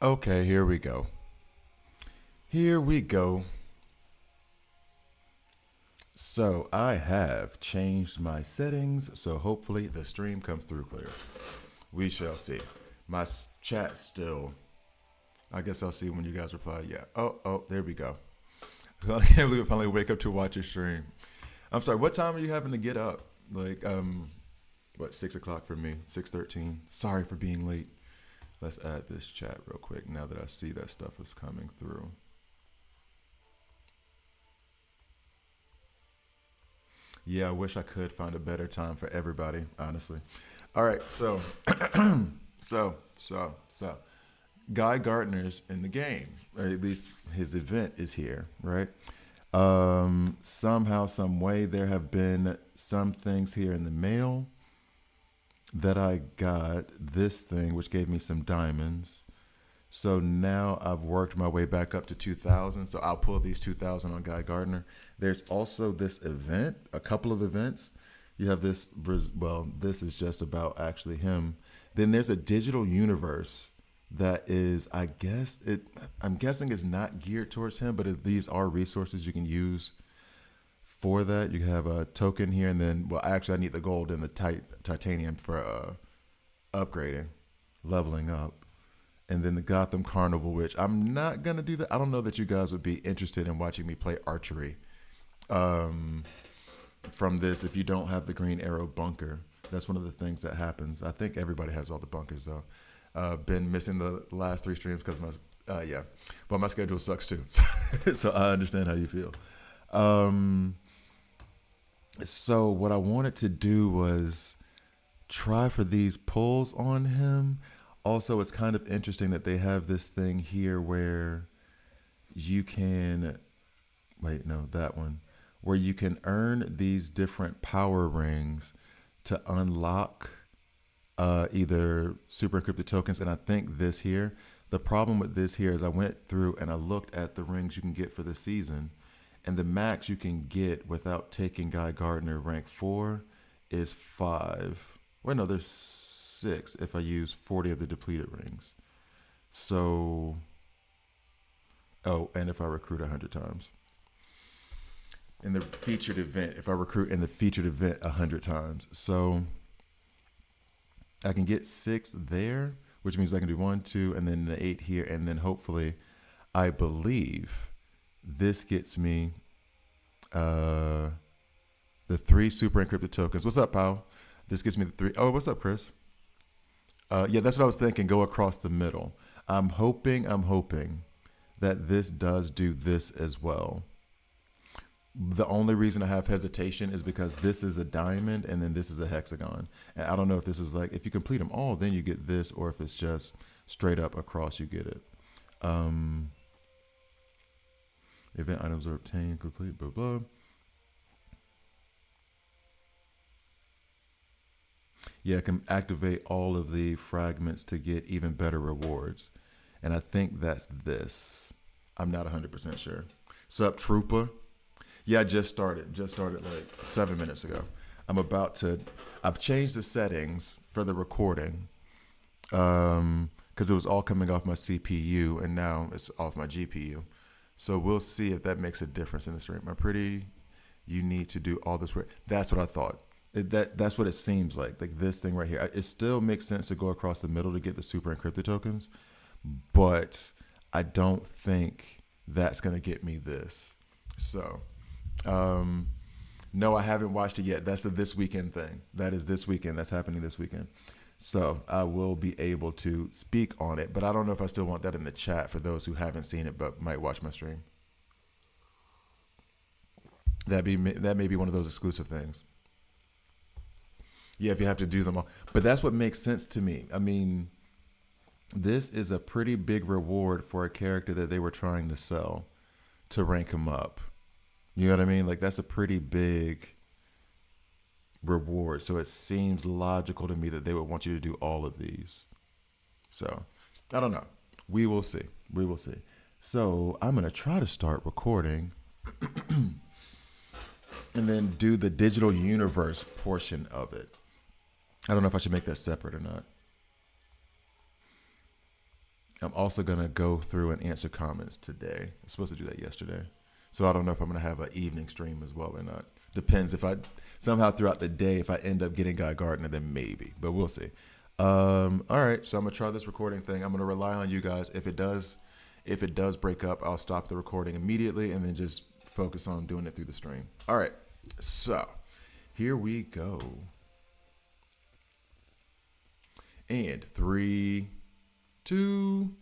Okay, here we go. Here we go. So I have changed my settings, so hopefully the stream comes through clear. We shall see. My chat still. I guess I'll see when you guys reply. Yeah. Oh, there we go. I can't believe I finally wake up to watch your stream. I'm sorry. What time are you having to get up? Like, what 6 o'clock for me? 6:13. Sorry for being late. Let's add this chat real quick now that I see that stuff is coming through. Yeah, I wish I could find a better time for everybody, honestly. All right, so Guy Gardner's in the game, or at least his event is here, right? Somehow, some way, there have been some things here in the mail that I got. This thing, which gave me some diamonds. So now I've worked my way back up to 2,000. So I'll pull these 2,000 on Guy Gardner. There's also this event, a couple of events. You have this, well, this is just about actually him. Then there's a digital universe that is, I'm guessing is not geared towards him, but these are resources you can use for that. You have a token here, and then, well, actually, I need the gold and the titanium for upgrading, leveling up. And then the Gotham Carnival, which I'm not gonna do that. I don't know that you guys would be interested in watching me play archery from this if you don't have the Green Arrow bunker. That's one of the things that happens. I think everybody has all the bunkers though. Been missing the last three streams because yeah, but my schedule sucks too. So I understand how you feel. So what I wanted to do was try for these pulls on him. Also, it's kind of interesting that they have this thing here where you can, wait, no, that one, where you can earn these different power rings to unlock either super encrypted tokens. And I think this here, the problem with this here is I went through and I looked at the rings you can get for the season, and the max you can get without taking Guy Gardner rank 4 is 5. Well, no, there's 6 if I use 40 of the depleted rings. So, oh, and if I recruit 100 times. In the featured event, if I recruit in the featured event 100 times. So, I can get 6 there, which means I can do 1, 2, and then the 8 here. And then hopefully, I believe this gets me the 3 super encrypted tokens. What's up, pal? This gives me the 3. Oh, what's up, Chris? Yeah, that's what I was thinking. Go across the middle. I'm hoping that this does do this as well. The only reason I have hesitation is because this is a diamond and then this is a hexagon. And I don't know if this is like, if you complete them all, then you get this, or if it's just straight up across, you get it. Event items are obtained, complete, blah, blah. Yeah, I can activate all of the fragments to get even better rewards. And I think that's this. I'm not 100% sure. Sup, Trooper? Yeah, I just started like 7 minutes ago. I've changed the settings for the recording because it was all coming off my CPU and now it's off my GPU. So we'll see if that makes a difference in the stream. You need to do all this work. That's what I thought. That's what it seems like this thing right here. It still makes sense to go across the middle to get the super encrypted tokens, but I don't think that's going to get me this. So, no, I haven't watched it yet. That's a this weekend thing. That is this weekend. That's happening this weekend. So I will be able to speak on it, but I don't know if I still want that in the chat for those who haven't seen it but might watch my stream. That may be one of those exclusive things. Yeah, if you have to do them all. But that's what makes sense to me. I mean, this is a pretty big reward for a character that they were trying to sell to rank him up. You know what I mean? Like, that's a pretty big reward. So it seems logical to me that they would want you to do all of these. So, I don't know. We will see. We will see. So, I'm going to try to start recording and then do the digital universe portion of it. I don't know if I should make that separate or not. I'm also going to go through and answer comments today. I was supposed to do that yesterday. So I don't know if I'm going to have an evening stream as well or not. Depends if I somehow throughout the day, if I end up getting Guy Gardner, then maybe, but we'll see. All right. So I'm going to try this recording thing. I'm going to rely on you guys. If it does break up, I'll stop the recording immediately and then just focus on doing it through the stream. All right. So here we go. And 3, 2.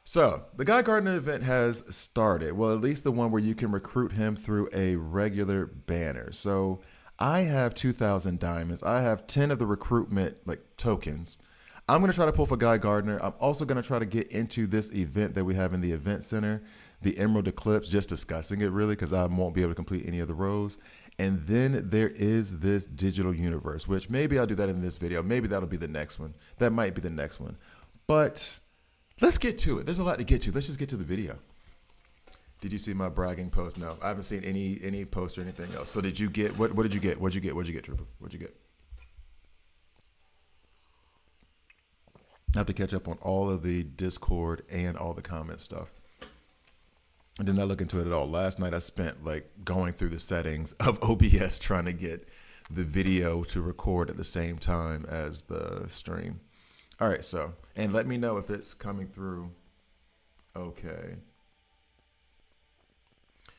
So the Guy Gardner event has started. Well, at least the one where you can recruit him through a regular banner. So I have 2,000 diamonds. I have 10 of the recruitment tokens. I'm going to try to pull for Guy Gardner. I'm also going to try to get into this event that we have in the event center, the Emerald Eclipse, just discussing it really because I won't be able to complete any of the rows. And then there is this digital universe, which maybe I'll do that in this video. Maybe that'll be the next one. That might be the next one. But let's get to it. There's a lot to get to. Let's just get to the video. Did you see my bragging post? No, I haven't seen any post or anything else. So did you get, what did you get? What'd you get, Trooper? What'd you get? I have to catch up on all of the Discord and all the comment stuff. I did not look into it at all. Last night I spent going through the settings of OBS trying to get the video to record at the same time as the stream. All right, so, and let me know if it's coming through. Okay.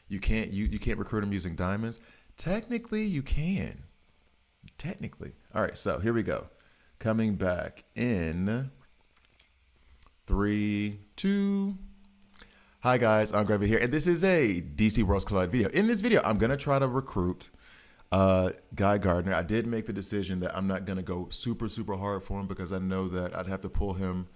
You can't recruit them using diamonds. Technically you can. Technically. All right, so here we go. Coming back in 3, 2. Hi guys, I'm Gravy here, and this is a DC Worlds Collide video. In this video, I'm gonna try to recruit Guy Gardner. I did make the decision that I'm not gonna go super hard for him because I know that I'd have to pull him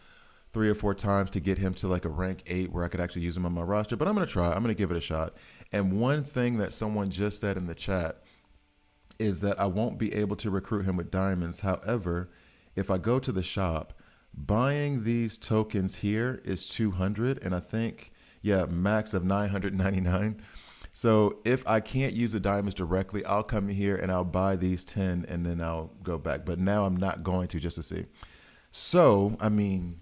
3 or 4 times to get him to a rank 8 where I could actually use him on my roster. But I'm gonna try. I'm gonna give it a shot. And one thing that someone just said in the chat is that I won't be able to recruit him with diamonds. However, if I go to the shop, buying these tokens here is 200, and I think, yeah, max of 999. So if I can't use the diamonds directly, I'll come here and I'll buy these 10 and then I'll go back. But now I'm not going to, just to see. So, I mean,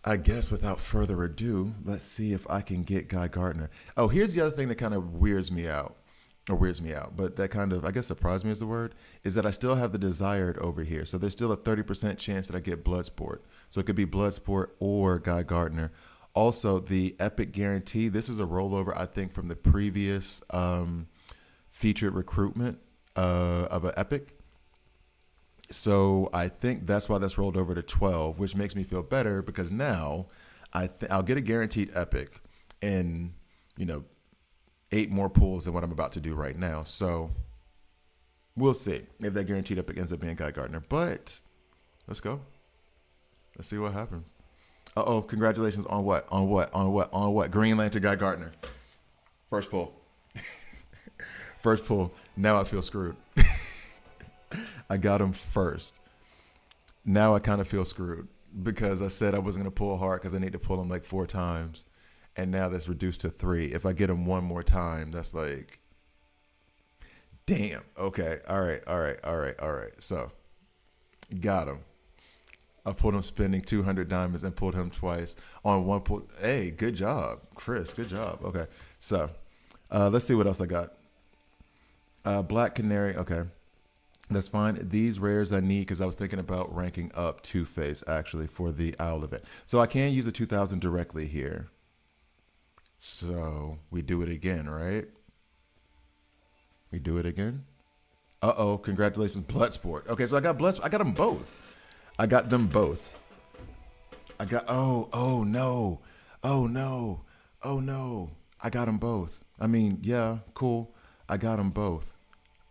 I guess without further ado, let's see if I can get Guy Gardner. Oh, here's the other thing that kind of weirds me out, but that kind of, I guess surprised me is the word, is that I still have the desired over here. So there's still a 30% chance that I get Bloodsport. So it could be Bloodsport or Guy Gardner. Also, the Epic Guarantee, this is a rollover, I think, from the previous featured recruitment of an Epic. So I think that's why that's rolled over to 12, which makes me feel better because now I'll get a guaranteed Epic in, 8 more pulls than what I'm about to do right now. So we'll see if that guaranteed Epic ends up being Guy Gardner. But let's go. Let's see what happens. Uh-oh, congratulations on what? On what? Green Lantern Guy Gardner. First pull. First pull. Now I feel screwed. I got him first. Now I kind of feel screwed because I said I wasn't going to pull hard because I need to pull him 4 times. And now that's reduced to 3. If I get him 1 more time, that's damn. Okay. All right. So got him. I pulled him spending 200 diamonds and pulled him twice on 1 pull. Hey, good job, Chris. Good job. Okay. So let's see what else I got. Black Canary. Okay. That's fine. These rares I need because I was thinking about ranking up Two-Face actually for the Owl event. So I can use a 2,000 directly here. So we do it again, right? We do it again. Uh-oh, congratulations, Bloodsport. Okay, so I got Bloodsport. I got them both. I got them both. I got, oh no. I got them both. I mean, yeah, cool. I got them both.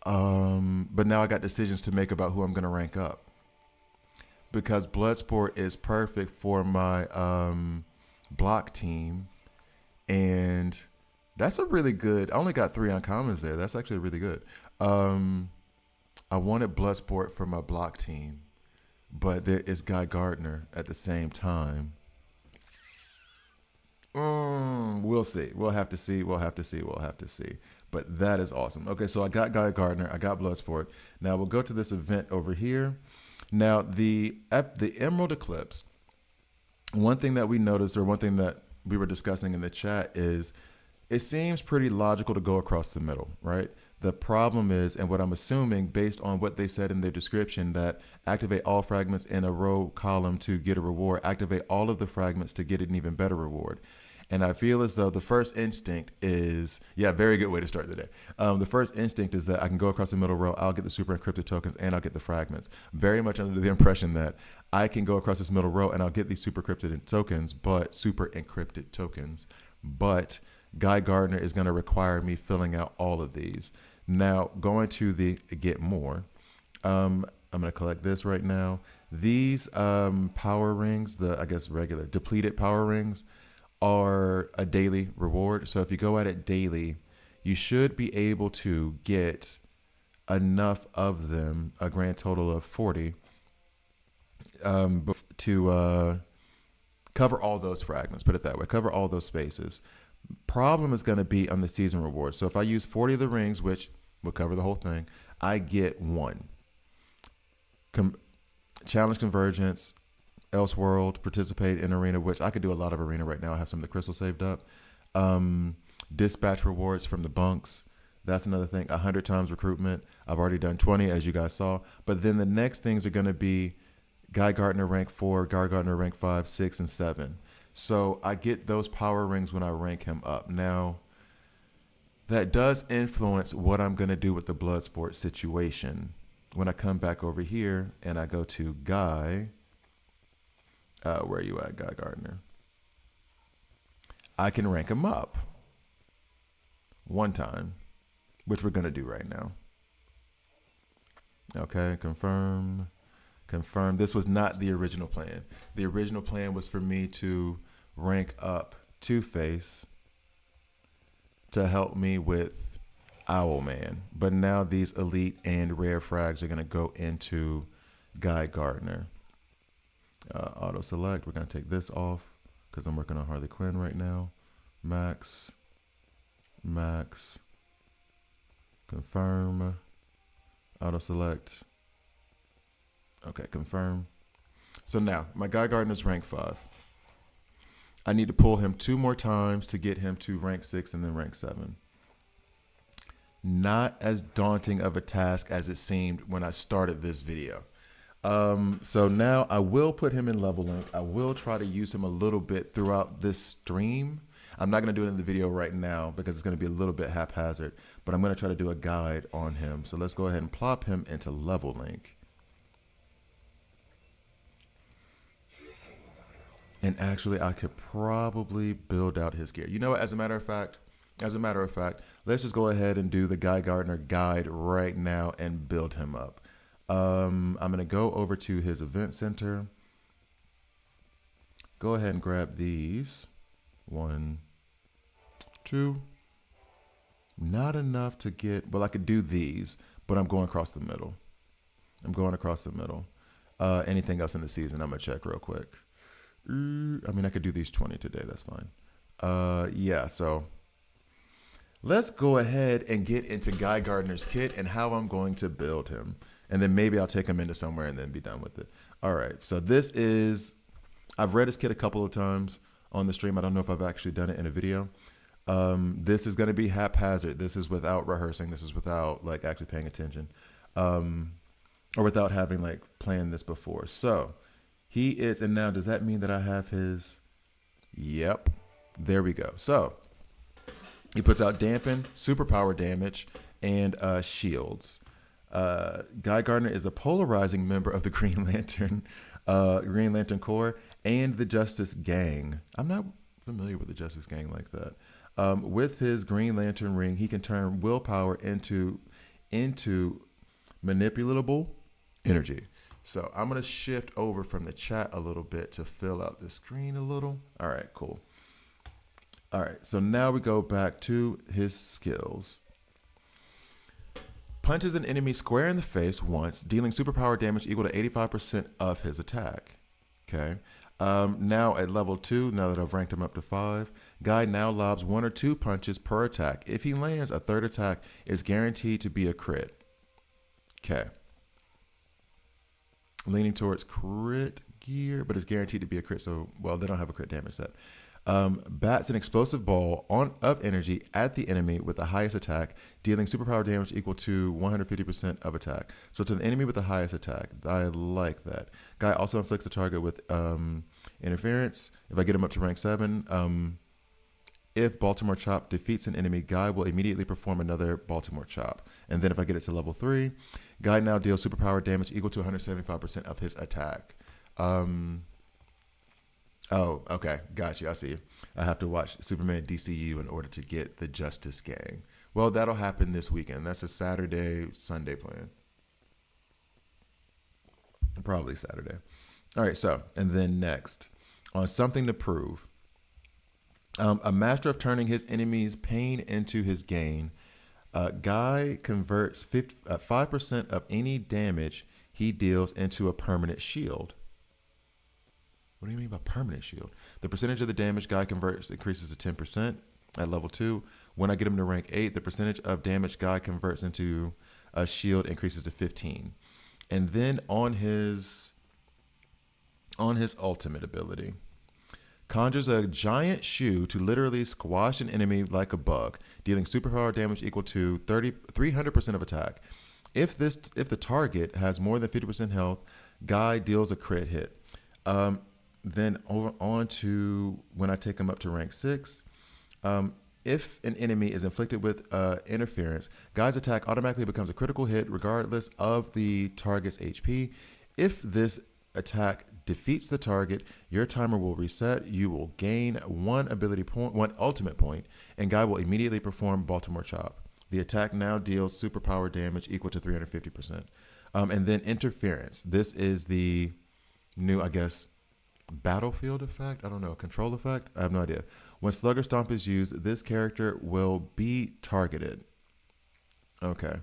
But now I got decisions to make about who I'm going to rank up. Because Bloodsport is perfect for my block team. And that's a really good, I only got 3 uncommons there. That's actually really good. I wanted Bloodsport for my block team. But there is Guy Gardner at the same time. We'll see. We'll have to see. But that is awesome. Okay, so I got Guy Gardner. I got Bloodsport. Now we'll go to this event over here. Now, the Emerald Eclipse, one thing that we noticed, or one thing that we were discussing in the chat, is it seems pretty logical to go across the middle, right? The problem is, and what I'm assuming based on what they said in their description, that activate all fragments in a row column to get a reward, activate all of the fragments to get an even better reward. And I feel as though the first instinct is, yeah, very good way to start the day. The first instinct is that I can go across the middle row, I'll get the super encrypted tokens, and I'll get the fragments. Very much under the impression that I can go across this middle row and I'll get these super encrypted tokens, but Guy Gardner is going to require me filling out all of these. Now, going to the get more, I'm going to collect this right now. These power rings, the, I guess, regular depleted power rings, are a daily reward. So if you go at it daily, you should be able to get enough of them, a grand total of 40, to cover all those fragments, put it that way, cover all those spaces. Problem is going to be on the season rewards. So if I use 40 of the rings, which will cover the whole thing, I get 1. Challenge Convergence, Elseworld, participate in arena, which I could do a lot of arena right now. I have some of the crystals saved up. Dispatch rewards from the bunks. That's another thing. 100 times recruitment. I've already done 20, as you guys saw. But then the next things are going to be Guy Gardner rank 4, Guy Gardner rank 5, 6, and 7. So I get those power rings when I rank him up. Now, that does influence what I'm going to do with the Bloodsport situation. When I come back over here and I go to Guy, where are you at, Guy Gardner? I can rank him up 1 time, which we're going to do right now. Okay, confirm. This was not the original plan. The original plan was for me to rank up Two-Face to help me with Owlman. But now these elite and rare frags are going to go into Guy Gardner. Auto select. We're going to take this off because I'm working on Harley Quinn right now. Max. Confirm. Auto select. Okay, confirm. So now my Guy Gardner's rank 5. I need to pull him 2 more times to get him to rank 6 and then rank 7. Not as daunting of a task as it seemed when I started this video. So now I will put him in level link. I will try to use him a little bit throughout this stream. I'm not going to do it in the video right now because it's going to be a little bit haphazard, but I'm going to try to do a guide on him. So let's go ahead and plop him into level link. And actually, I could probably build out his gear. You know what? As a matter of fact, let's just go ahead and do the Guy Gardner guide right now and build him up. I'm going to go over to his event center. Go ahead and grab these. 1, 2. Not enough to get, well, I could do these, but I'm going across the middle. Anything else in the season, I'm going to check real quick. I mean, I could do these 20 today. That's fine. Yeah, so let's go ahead and get into Guy Gardner's kit and how I'm going to build him. And then maybe I'll take him into somewhere and then be done with it. All right, so this is, I've read his kit a couple of times on the stream. I don't know if I've actually done it in a video. This is going to be haphazard. This is without rehearsing. This is without like actually paying attention, or without having like planned this before. So he is, and now does that mean that I have his? Yep, there we go. So he puts out dampen, superpower damage, and shields. Guy Gardner is a polarizing member of the Green Lantern Corps and the Justice Gang. I'm not familiar with the Justice Gang like that. With his Green Lantern ring, he can turn willpower into manipulatable energy. So I'm going to shift over from the chat a little bit to fill out the screen a little. All right, cool. All right, so now we go back to his skills. Punches an enemy square in the face once, dealing superpower damage equal to 85% of his attack. Okay. Now at level 2, now that I've ranked him up to 5, Guy now lobs 1 or 2 punches per attack. If he lands, a third attack is guaranteed to be a crit. Okay. Leaning towards crit gear, but it's guaranteed to be a crit. So, well, they don't have a crit damage set. Bats an explosive ball of energy at the enemy with the highest attack, dealing superpower damage equal to 150% of attack. So it's an enemy with the highest attack. I like that. Guy also inflicts the target with interference. If I get him up to rank 7, if Baltimore Chop defeats an enemy, Guy will immediately perform another Baltimore Chop. And then if I get it to level 3, Guy now deals superpower damage equal to 175% of his attack. Oh, okay. Got you. I see. I have to watch Superman DCU in order to get the Justice Gang. Well, that'll happen this weekend. That's a Saturday, Sunday plan. Probably Saturday. All right, so, and then next, on Something to Prove. A master of turning his enemy's pain into his gain. Guy converts 5% of any damage he deals into a permanent shield. What do you mean by permanent shield? The percentage of the damage Guy converts increases to 10% at level 2. When I get him to rank 8, the percentage of damage Guy converts into a shield increases to 15. And then on his ultimate ability, conjures a giant shoe to literally squash an enemy like a bug, dealing superpower damage equal to 300% of attack. If the target has more than 50% health, Guy deals a crit hit. Then over on to when I take him up to rank 6, if an enemy is inflicted with interference, Guy's attack automatically becomes a critical hit regardless of the target's HP. If this attack defeats the target, your timer will reset. You will gain one ultimate point, and Guy will immediately perform Baltimore Chop. The attack now deals superpower damage equal to 350%. And then interference. This is the new, I guess, battlefield effect. I don't know, control effect. I have no idea. When Slugger Stomp is used, this character will be targeted. Okay.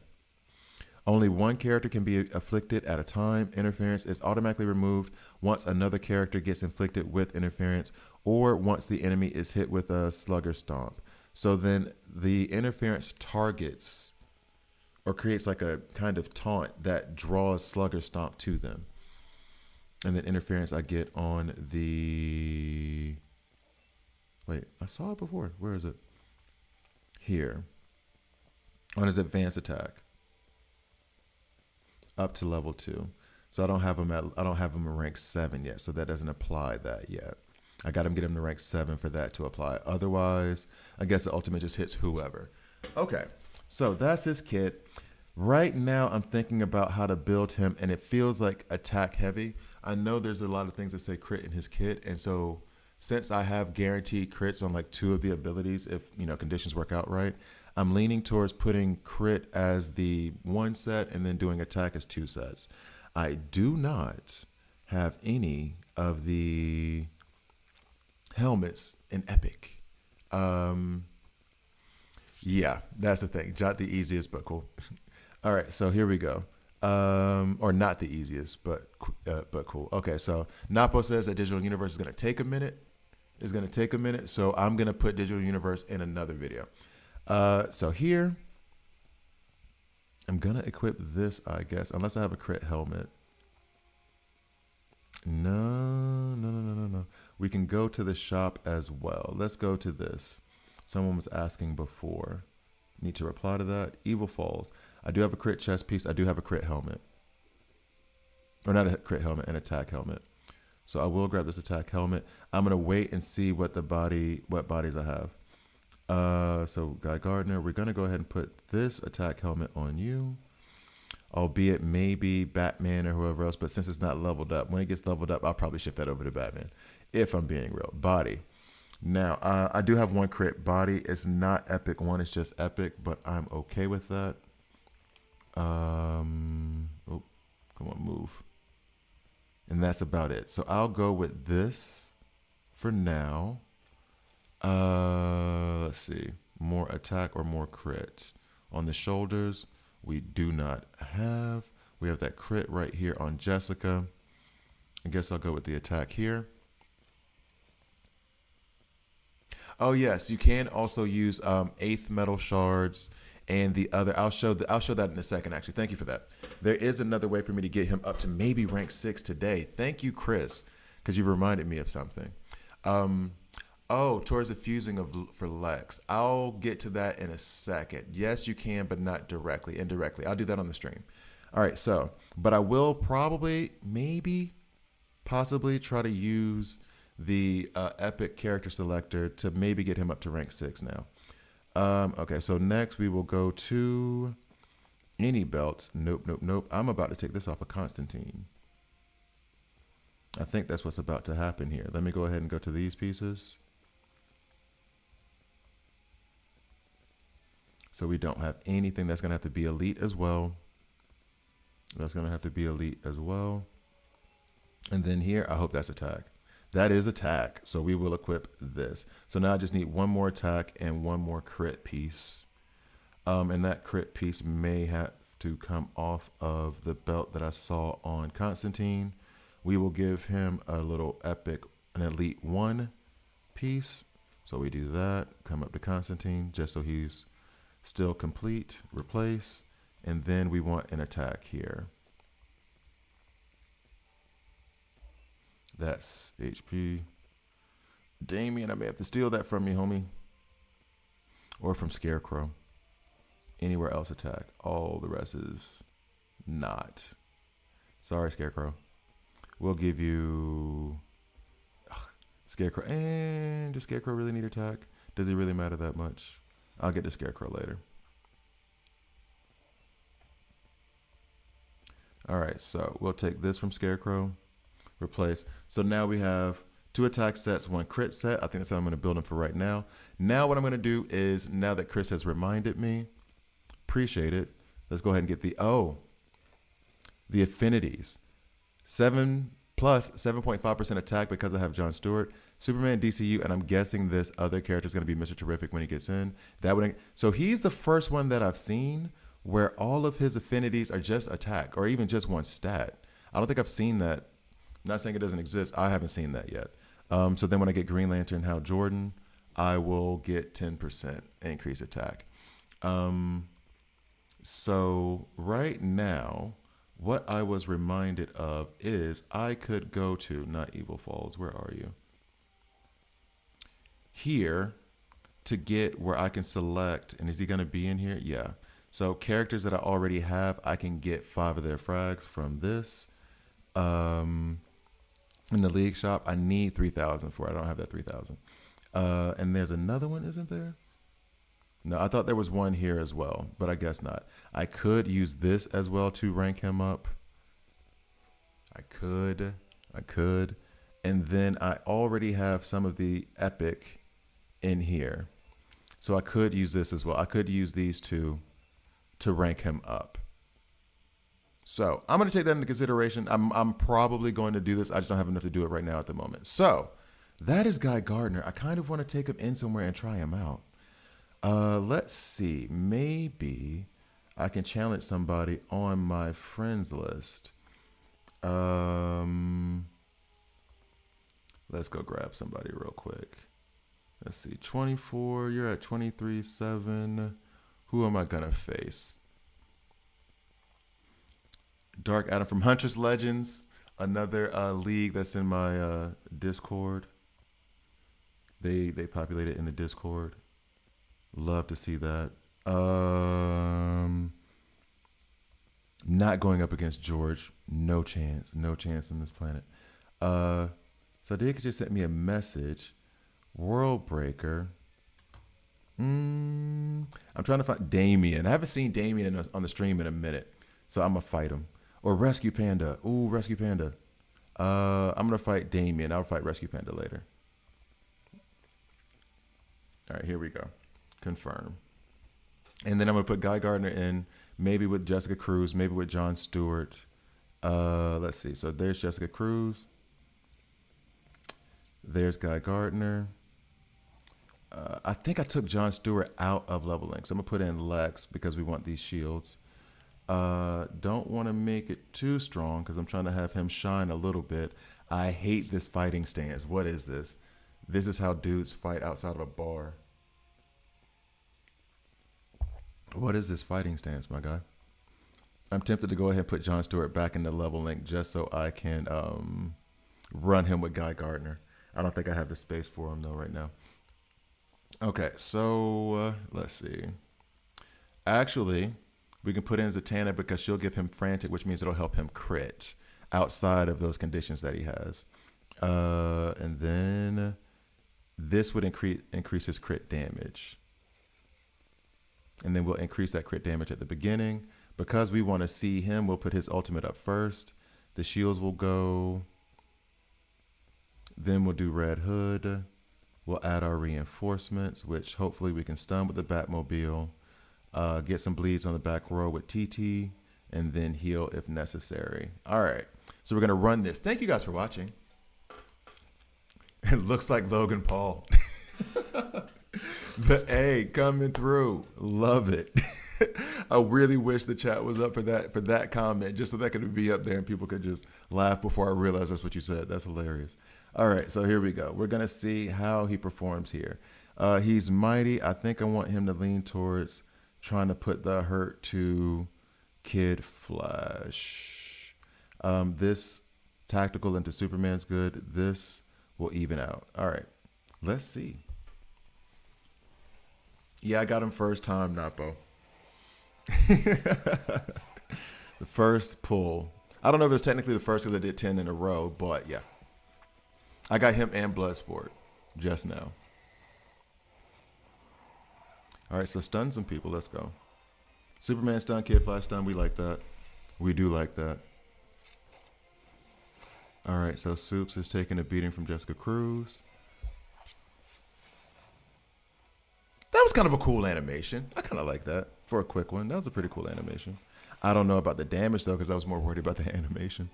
Only one character can be afflicted at a time. Interference is automatically removed once another character gets inflicted with interference or once the enemy is hit with a Slugger Stomp. So then the interference targets or creates like a kind of taunt that draws Slugger Stomp to them. And then interference I get on the... Wait, I saw it before. Where is it? Here. On his advanced attack. Up to level 2. So I don't have him in rank 7 yet, so that doesn't apply that yet. I got him get him to rank 7 for that to apply. Otherwise, I guess the ultimate just hits whoever. Okay, so that's his kit. Right now, I'm thinking about how to build him, and it feels like attack heavy. I know there's a lot of things that say crit in his kit, and so since I have guaranteed crits on like 2 of the abilities, if conditions work out right, I'm leaning towards putting crit as the 1 set and then doing attack as 2 sets. I do not have any of the helmets in Epic. Yeah, that's the thing. Not the easiest, but cool. All right, so here we go. Or not the easiest, but cool. Okay, so Napo says that Digital Universe is going to take a minute. So I'm going to put Digital Universe in another video. So here, I'm going to equip this, I guess, unless I have a crit helmet. No. We can go to the shop as well. Let's go to this. Someone was asking before. Need to reply to that. Evil Falls. I do have a crit chest piece. I do have a crit helmet. Or not a crit helmet, an attack helmet. So I will grab this attack helmet. I'm going to wait and see what bodies I have. So Guy Gardner, we're going to go ahead and put this attack helmet on you. Albeit maybe Batman or whoever else, but since it's not leveled up, when it gets leveled up, I'll probably shift that over to Batman, if I'm being real. Body. Now, I do have 1 crit body. It's not epic 1, it's just epic, but I'm okay with that. Oh, come on, move. And that's about it. So I'll go with this for now. Let's see. More attack or more crit. On the shoulders, we do not have. We have that crit right here on Jessica. I guess I'll go with the attack here. Oh yes, you can also use 8th metal shards And the other, I'll show that in a second. Actually, thank you for that. There is another way for me to get him up to maybe rank 6 today. Thank you, Chris, because you reminded me of something. Oh, towards the fusing of for Lex. I'll get to that in a second. Yes, you can, but not directly, indirectly. I'll do that on the stream. All right, so, but I will probably, maybe, possibly try to use the epic character selector to maybe get him up to rank 6 now. Okay, so next we will go to any belts. Nope, nope, nope. I'm about to take this off of Constantine. I think that's what's about to happen here. Let me go ahead and go to these pieces. So we don't have anything. That's going to have to be elite as well. That's going to have to be elite as well. And then here, I hope that's attack. That is attack. So we will equip this. So now I just need one more attack and one more crit piece. And that crit piece may have to come off of the belt that I saw on Constantine. We will give him a little epic, an elite 1 piece. So we do that, come up to Constantine just so he's still complete, replace. And then we want an attack here. That's HP. Damien, I may have to steal that from you, homie. Or from Scarecrow. Anywhere else attack. All the rest is not. Sorry, Scarecrow. We'll give you Scarecrow. And does Scarecrow really need attack? Does it really matter that much? I'll get to Scarecrow later. All right, so we'll take this from Scarecrow. Replace. So now we have 2 attack sets, 1 crit set. I think that's how I'm going to build them for right now. Now what I'm going to do is, now that Chris has reminded me, appreciate it. Let's go ahead and get the affinities. 7 plus 7.5% attack because I have John Stewart. Superman DCU, and I'm guessing this other character is going to be Mr. Terrific when he gets in. So he's the first one that I've seen where all of his affinities are just attack or even just 1 stat. I don't think I've seen that. I'm not saying it doesn't exist. I haven't seen that yet. So then when I get Green Lantern Hal Jordan, I will get 10% increase attack. So right now, what I was reminded of is I could go to, not Evil Falls, where are you? Here to get where I can select, and is he going to be in here? Yeah. So characters that I already have, I can get 5 of their frags from this. In the league shop, I need 3,000 for it. I don't have that 3,000. And there's another one, isn't there? No, I thought there was one here as well, but I guess not. I could use this as well to rank him up. I could. And then I already have some of the epic in here. So I could use this as well. I could use these two to rank him up. So I'm going to take that into consideration. I'm probably going to do this. I just don't have enough to do it right now at the moment. So that is Guy Gardner. I kind of want to take him in somewhere and try him out. Let's see. Maybe I can challenge somebody on my friends list. Let's go grab somebody real quick. Let's see. 24. You're at 23.7. Who am I going to face? Dark Adam from Huntress Legends, another league that's in my Discord. They populated in the Discord. Love to see that. Not going up against George. No chance. No chance on this planet. Sadiq just sent me a message. World Breaker. I'm trying to find Damien. I haven't seen Damien on the stream in a minute, so I'm going to fight him. Or Rescue Panda. Ooh, Rescue Panda. I'm going to fight Damien. I'll fight Rescue Panda later. All right, here we go. Confirm. And then I'm going to put Guy Gardner in, maybe with Jessica Cruz, maybe with John Stewart. Let's see. So there's Jessica Cruz. There's Guy Gardner. I think I took John Stewart out of leveling. So I'm going to put in Lex because we want these shields. Don't want to make it too strong because I'm trying to have him shine a little bit. I hate this fighting stance. What is this? This is how dudes fight outside of a bar. What is this fighting stance, my guy? I'm tempted to go ahead and put John Stewart back in the level link just so I can run him with Guy Gardner. I don't think I have the space for him though right now. Okay, so let's see. Actually, we can put in Zatanna because she'll give him frantic, which means it'll help him crit outside of those conditions that he has. And then this would increase his crit damage. And then we'll increase that crit damage at the beginning. Because we want to see him, we'll put his ultimate up first. The shields will go. Then we'll do Red Hood. We'll add our reinforcements, which hopefully we can stun with the Batmobile. Get some bleeds on the back row with TT. And then heal if necessary. All right. So we're going to run this. Thank you guys for watching. It looks like Logan Paul. The A coming through. Love it. I really wish the chat was up for that comment, just so that could be up there and people could just laugh before I realize that's what you said. That's hilarious. All right, so here we go. We're going to see how he performs here. He's mighty. I think I want him to lean towards trying to put the hurt to Kid Flash. This tactical into Superman's good. This will even out. All right, let's see. Yeah, I got him first time, Napo. The first pull. I don't know if it's technically the first because I did 10 in a row, but yeah. I got him and Bloodsport just now. All right, so stun some people. Let's go. Superman stun, Kid Flash stun. We like that. We do like that. All right, so Soups is taking a beating from Jessica Cruz. That was kind of a cool animation. I kind of like that for a quick one. That was a pretty cool animation. I don't know about the damage, though, because I was more worried about the animation.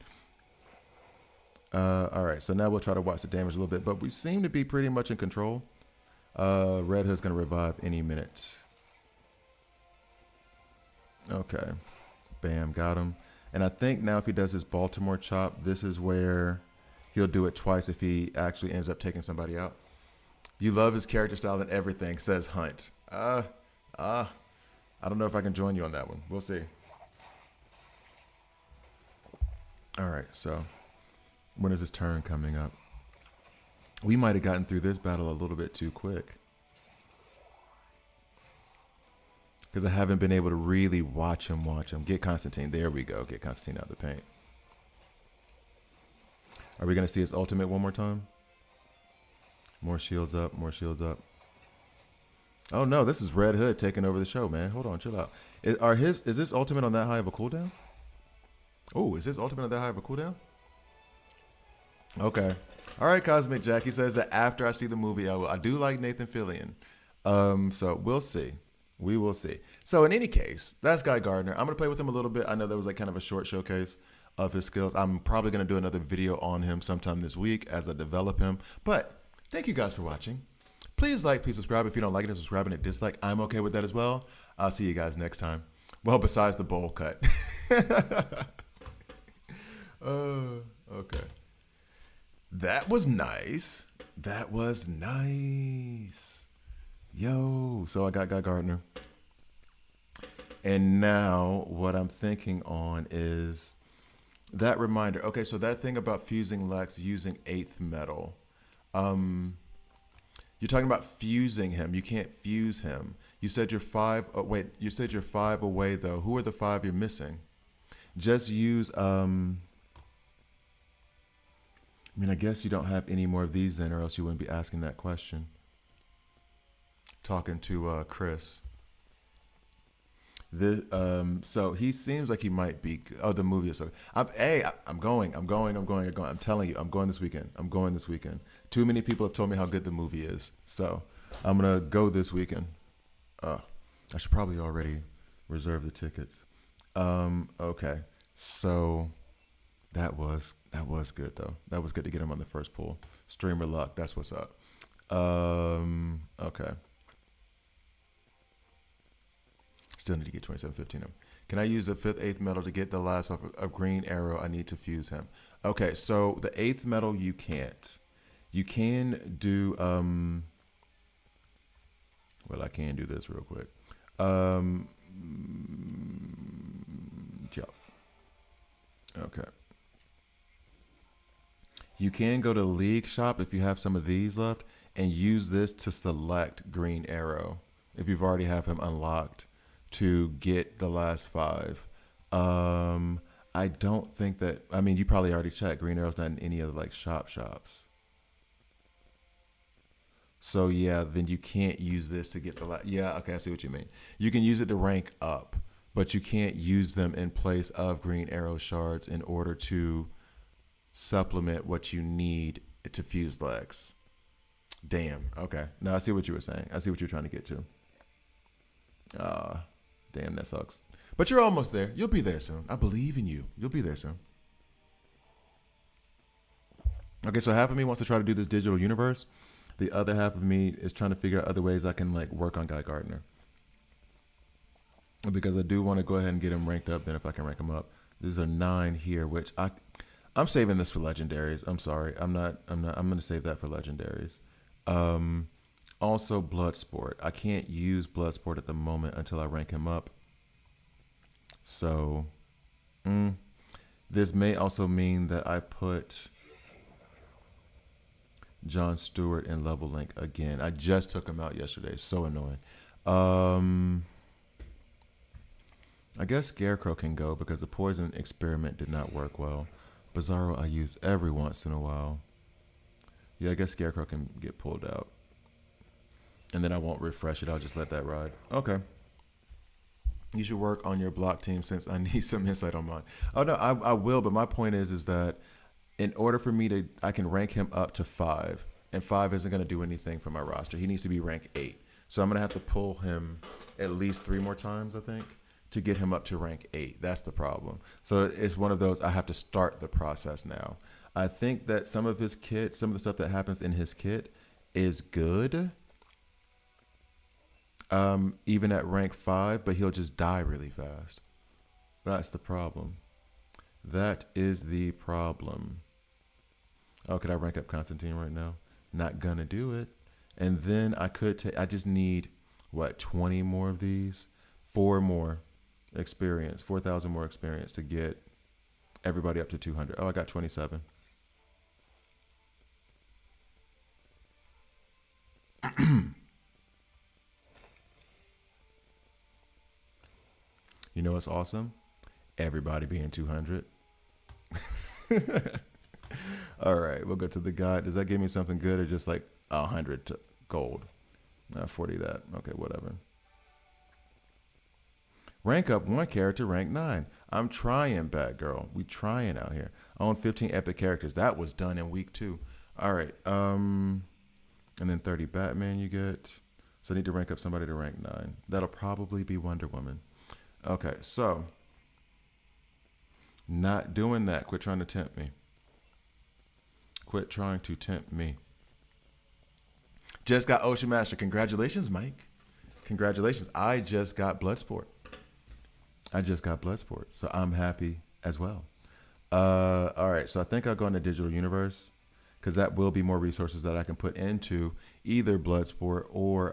All right, so now we'll try to watch the damage a little bit, but we seem to be pretty much in control. Red Hood's going to revive any minute. Okay. Bam, got him. And I think now if he does his Baltimore chop, this is where he'll do it twice if he actually ends up taking somebody out. You love his character style and everything, says Hunt. I don't know if I can join you on that one. We'll see. All right, so when is his turn coming up? We might have gotten through this battle a little bit too quick. Because I haven't been able to really watch him. Get Constantine. There we go. Get Constantine out of the paint. Are we going to see his ultimate one more time? More shields up. More shields up. Oh, no. This is Red Hood taking over the show, man. Hold on. Chill out. Is this ultimate on that high of a cooldown? Oh, is this ultimate on that high of a cooldown? Okay. All right, Cosmic Jack. He says that after I see the movie, I will. I do like Nathan Fillion. So we'll see. We will see. So in any case, that's Guy Gardner. I'm going to play with him a little bit. I know that was like kind of a short showcase of his skills. I'm probably going to do another video on him sometime this week as I develop him. But thank you guys for watching. Please like, please subscribe. If you don't like it, subscribe and a dislike. I'm okay with that as well. I'll see you guys next time. Well, besides the bowl cut. Okay. That was nice. That was nice. Yo, so I got Guy Gardner. And now what I'm thinking on is that reminder. Okay, so that thing about fusing Lex using 8th metal. You're talking about fusing him. You can't fuse him. You said you're 5. Oh, wait, you said you're 5 away, though. Who are the 5 you're missing? Just use... I mean, I guess you don't have any more of these then, or else you wouldn't be asking that question. Talking to Chris. So he seems like he might be. Oh, the movie is. I'm going. I'm telling you, I'm going this weekend. Too many people have told me how good the movie is, so I'm gonna go this weekend. I should probably already reserve the tickets. Okay, so that was good though. That was good to get him on the first pull. Streamer luck. That's what's up. Okay. Still need to get 2715 him. Can I use the 5th, 8th metal to get the last of Green Arrow? I need to fuse him. Okay, so the 8th metal you can't. You can do well, I can do this real quick. Yep. Okay. You can go to League Shop if you have some of these left and use this to select Green Arrow if you've already have him unlocked to get the last 5. Um, I don't think that. I mean, you probably already checked. Green Arrow's not in any of the like shops. So yeah, then you can't use this to get the last. Yeah, okay, I see what you mean. You can use it to rank up, but you can't use them in place of Green Arrow shards in order to supplement what you need to fuse legs. Damn. Okay. No, I see what you were saying. I see what you're trying to get to. Ah, damn, that sucks. But you're almost there. You'll be there soon. I believe in you. You'll be there soon. Okay, so half of me wants to try to do this digital universe. The other half of me is trying to figure out other ways I can like work on Guy Gardner. Because I do want to go ahead and get him ranked up. Then if I can rank him up, these are 9 here, which I'm saving this for legendaries. I'm sorry. I'm going to save that for legendaries. Also Bloodsport. I can't use Bloodsport at the moment until I rank him up. So, this may also mean that I put John Stewart in level link again. I just took him out yesterday. So annoying. I guess Scarecrow can go because the poison experiment did not work well. Bizarro I use every once in a while. Yeah, I guess Scarecrow can get pulled out. And then I won't refresh it. I'll just let that ride. Okay. You should work on your block team since I need some insight on mine. Oh, no, I will. But my point is that in order for me to, I can rank him up to 5. And 5 isn't going to do anything for my roster. He needs to be rank 8. So I'm going to have to pull him at least 3 more times, I think, to get him up to rank 8. That's the problem. So it's one of those, I have to start the process now. I think that some of his kit, some of the stuff that happens in his kit is good. Even at rank 5, but he'll just die really fast. That's the problem. That is the problem. Oh, could I rank up Constantine right now? Not gonna do it. And then I could take, I just need, what, 20 more of these? 4 more experience, 4,000 more experience to get everybody up to 200. Oh, I got 27. You know what's awesome? Everybody being 200. All right, we'll go to the guide. Does that give me something good or just like 100 to gold? 40 that. Okay, whatever. Rank up 1 character, rank 9. I'm trying, Batgirl. We trying out here. I own 15 epic characters. That was done in week 2. All right. And then 30 Batman you get. So I need to rank up somebody to rank 9. That'll probably be Wonder Woman. Okay, so not doing that. Quit trying to tempt me. Quit trying to tempt me. Just got Ocean Master. Congratulations, Mike. Congratulations. I just got Bloodsport. So I'm happy as well. All right, so I think I'll go into Digital Universe because that will be more resources that I can put into either Bloodsport or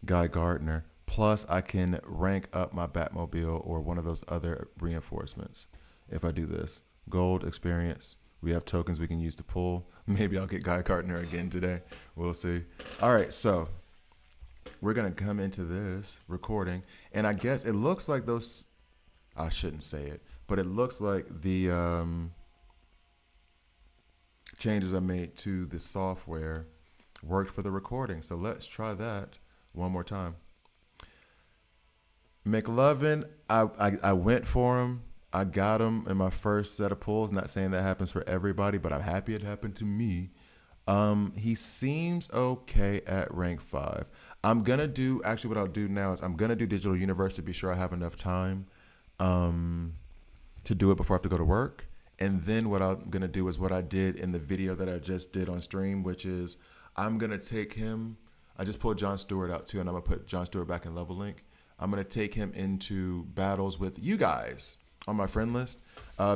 Guy Gardner. Plus, I can rank up my Batmobile or one of those other reinforcements if I do this. Gold, experience. We have tokens we can use to pull. Maybe I'll get Guy Gardner again today. We'll see. All right, so we're going to come into this recording. And I guess it looks like those, I shouldn't say it, but it looks like the changes I made to the software worked for the recording. So let's try that one more time. McLovin, I went for him. I got him in my first set of pulls. Not saying that happens for everybody, but I'm happy it happened to me. He seems okay at rank 5. I'm going to do, actually what I'll do now is I'm going to do Digital Universe to be sure I have enough time to do it before I have to go to work. And then what I'm going to do is what I did in the video that I just did on stream, which is I'm going to take him. I just pulled John Stewart out too, and I'm going to put John Stewart back in level link. I'm going to take him into battles with you guys on my friend list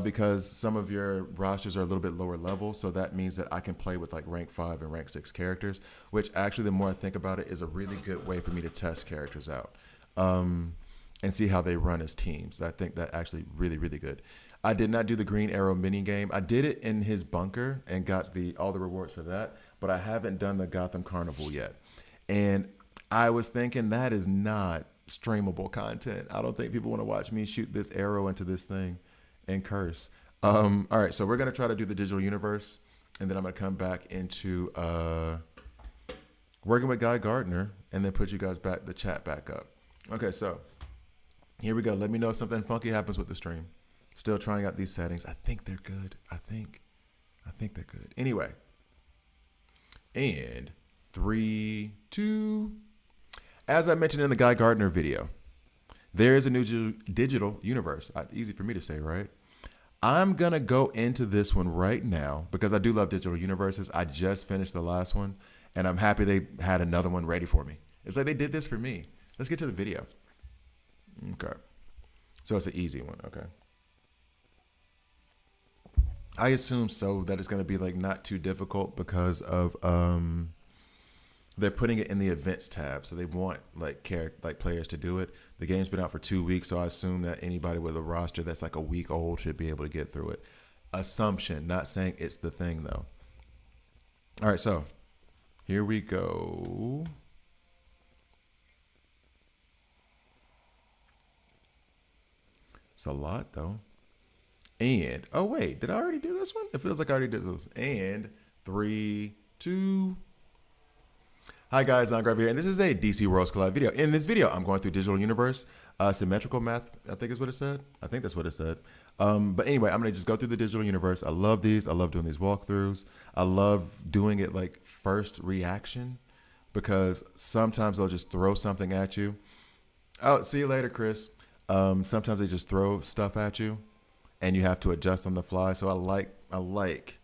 because some of your rosters are a little bit lower level. So that means that I can play with like rank 5 and rank 6 characters, which actually the more I think about it is a really good way for me to test characters out. and see how they run as teams. I think that actually really, really good. I did not do the Green Arrow mini game. I did it in his bunker and got all the rewards for that, but I haven't done the Gotham Carnival yet. And I was thinking that is not streamable content. I don't think people want to watch me shoot this arrow into this thing and curse. All right, so we're gonna try to do the digital universe, and then I'm gonna come back into working with Guy Gardner, and then put you guys back the chat back up. Okay, so here we go. Let me know if something funky happens with the stream. Still trying out these settings. I think they're good. I think they're good. Anyway, and 3, 2. As I mentioned in the Guy Gardner video, there is a new digital universe. Easy for me to say, right? I'm going to go into this one right now because I do love digital universes. I just finished the last one, and I'm happy they had another one ready for me. It's like they did this for me. Let's get to the video. Okay. So it's an easy one. Okay. I assume so that it's going to be like not too difficult because of they're putting it in the events tab, so they want like players to do it. The game's been out for 2 weeks, so I assume that anybody with a roster that's like a week old should be able to get through it. Assumption, not saying it's the thing though. All right, so here we go. It's a lot though. And oh wait, did I already do this one? It feels like I already did this. And 3, 2. Hi guys, I'm Grab here, and this is a DC Worlds Collide video. In this video, I'm going through Digital Universe, symmetrical math, I think is what it said. I think that's what it said. But anyway, I'm gonna just go through the Digital Universe. I love these. I love doing these walkthroughs. I love doing it like first reaction because sometimes they'll just throw something at you. Oh, see you later, Chris. Sometimes they just throw stuff at you and you have to adjust on the fly. So I like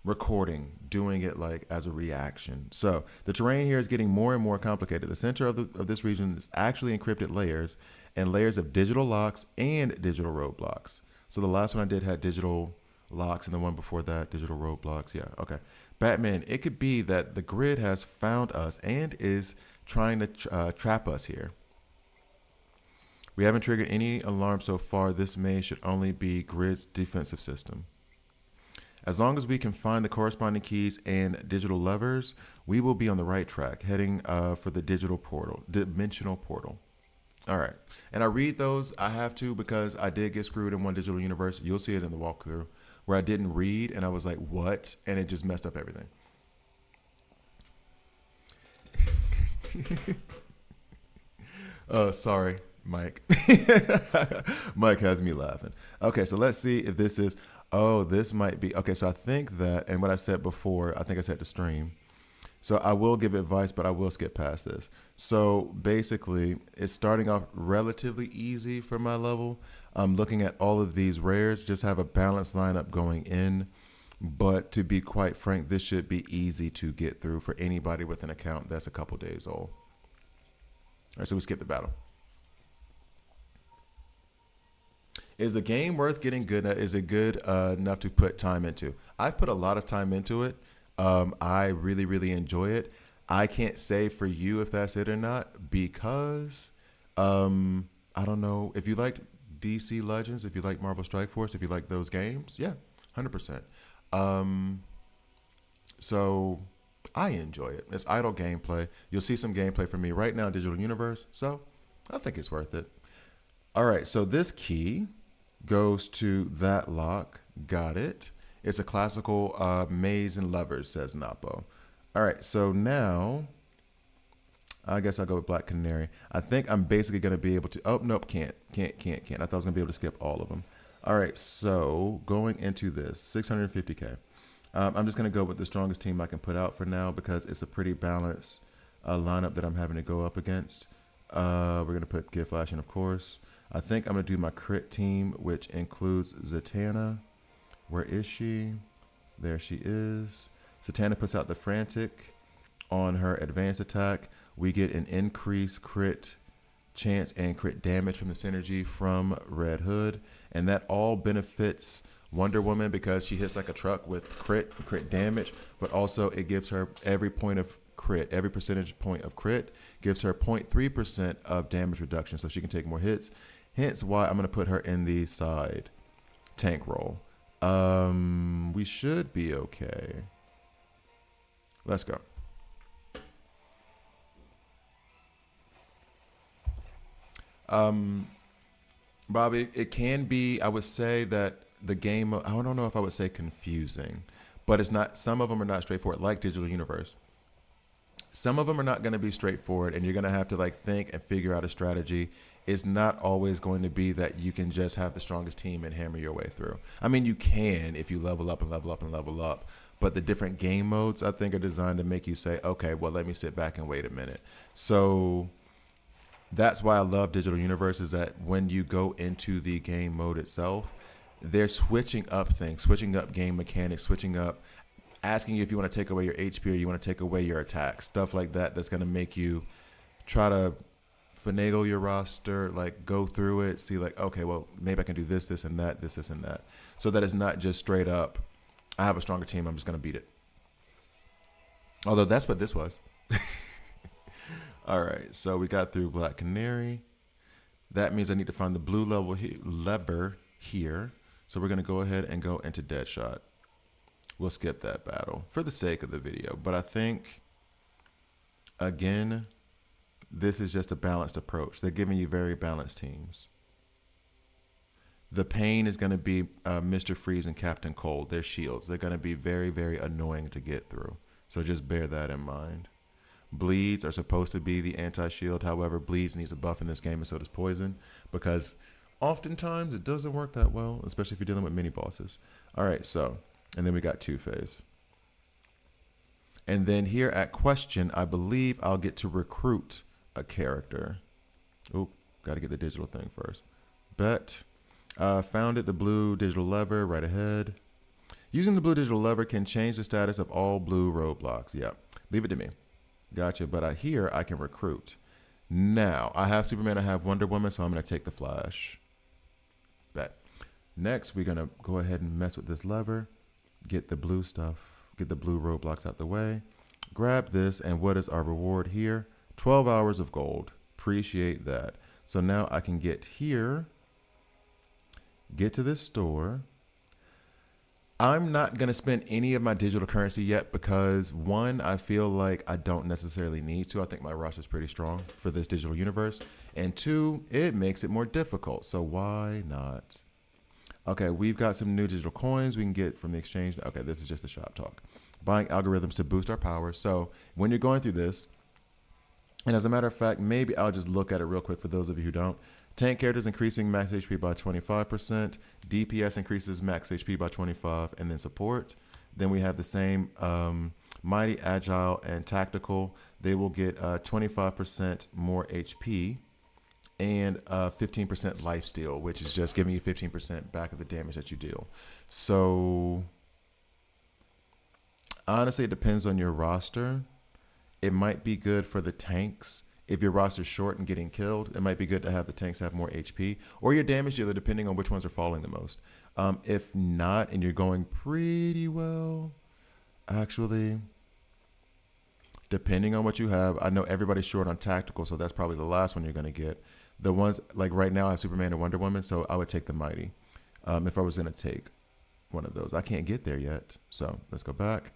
recording, doing it like as a reaction. So the terrain here is getting more and more complicated. The center of this region is actually encrypted layers and layers of digital locks and digital roadblocks. So the last one I did had digital locks and the one before that, digital roadblocks. Yeah, okay. Batman, it could be that the grid has found us and is trying to trap us here. We haven't triggered any alarm so far. This should only be Grid's defensive system. As long as we can find the corresponding keys and digital levers, we will be on the right track, heading for the dimensional portal. All right. And I read those. I have to because I did get screwed in one digital universe. You'll see it in the walkthrough where I didn't read and I was like, what? And it just messed up everything. Sorry, Mike. Mike has me laughing. Okay, so let's see if this is... Oh, this might be... Okay, so I think that, and what I said before, I think I said to stream. So I will give advice, but I will skip past this. So basically, it's starting off relatively easy for my level. I'm looking at all of these rares, just have a balanced lineup going in. But to be quite frank, this should be easy to get through for anybody with an account that's a couple days old. All right, so we skip the battle. Is the game worth getting good at? Is it good enough to put time into? I've put a lot of time into it. I really, really enjoy it. I can't say for you if that's it or not because I don't know. If you liked DC Legends, if you like Marvel Strike Force, if you like those games, yeah, 100%. So I enjoy it. It's idle gameplay. You'll see some gameplay from me right now in Digital Universe. So I think it's worth it. All right, so this key goes to that lock. Got it. It's a classical maze and levers, says Napo. All right, so now I guess I'll go with Black Canary. I think I'm basically going to be able to... Oh, nope, can't. I thought I was going to be able to skip all of them. All right, so going into this, 650K. I'm just going to go with the strongest team I can put out for now because it's a pretty balanced lineup that I'm having to go up against. We're going to put Gear Flash in, of course. I think I'm going to do my crit team, which includes Zatanna. Where is she? There she is. Zatanna puts out the Frantic on her advanced attack. We get an increased crit chance and crit damage from the synergy from Red Hood. And that all benefits Wonder Woman because she hits like a truck with crit damage, but also it gives her every point of crit. Every percentage point of crit gives her 0.3% of damage reduction, so she can take more hits. Hence why I'm going to put her in the side tank role. We should be okay. Let's go. Bobby, it can be, I would say that the game, I don't know if I would say confusing, but it's not, some of them are not straightforward, like Digital Universe. Some of them are not going to be straightforward, and you're going to have to like think and figure out a strategy. It's not always going to be that you can just have the strongest team and hammer your way through. I mean, you can if you level up and level up and level up, but the different game modes, I think, are designed to make you say, okay, well, let me sit back and wait a minute. So that's why I love Digital Universe, is that when you go into the game mode itself, they're switching up things, switching up game mechanics, switching up, asking you if you want to take away your HP or you want to take away your attack, stuff like that. That's going to make you try to finagle your roster, like go through it, see like, okay, well, maybe I can do this, this, and that, this, and that. So that it's not just straight up, I have a stronger team, I'm just going to beat it. Although that's what this was. All right, so we got through Black Canary. That means I need to find the blue lever here. So we're going to go ahead and go into Deadshot. We'll skip that battle for the sake of the video. But I think, again, this is just a balanced approach. They're giving you very balanced teams. The pain is going to be Mr. Freeze and Captain Cold. Their shields. They're going to be very, very annoying to get through. So just bear that in mind. Bleeds are supposed to be the anti-shield. However, Bleeds needs a buff in this game, and so does Poison, because oftentimes it doesn't work that well, especially if you're dealing with mini bosses. All right, so, and then we got Two-Face. And then here at Question, I believe I'll get to recruit a character. Oop, got to get the digital thing first. Bet. Found it, the blue digital lever right ahead. Using the blue digital lever can change the status of all blue roadblocks. Yep, leave it to me. Gotcha, but here I can recruit. Now, I have Superman, I have Wonder Woman, so I'm going to take the Flash. Bet. Next, we're going to go ahead and mess with this lever, get the blue stuff, get the blue roadblocks out the way, grab this, and what is our reward here? 12 hours of gold. Appreciate that. So now I can get here, get to this store. I'm not going to spend any of my digital currency yet because, one, I feel like I don't necessarily need to. I think my roster is pretty strong for this digital universe. And two, it makes it more difficult. So why not? Okay, we've got some new digital coins we can get from the exchange. Okay, this is just the shop talk. Buying algorithms to boost our power. So when you're going through this, and as a matter of fact, maybe I'll just look at it real quick for those of you who don't. Tank characters increasing max HP by 25%. DPS increases max HP by 25, and then support. Then we have the same mighty, agile, and tactical. They will get 25% more HP and 15% lifesteal, which is just giving you 15% back of the damage that you deal. So honestly, it depends on your roster. It might be good for the tanks. If your roster's short and getting killed, it might be good to have the tanks have more HP, or your damage dealer, depending on which ones are falling the most. If not, and you're going pretty well, actually, depending on what you have, I know everybody's short on tactical, so that's probably the last one you're going to get. The ones, like right now, I have Superman and Wonder Woman, so I would take the Mighty if I was going to take one of those. I can't get there yet, so let's go back.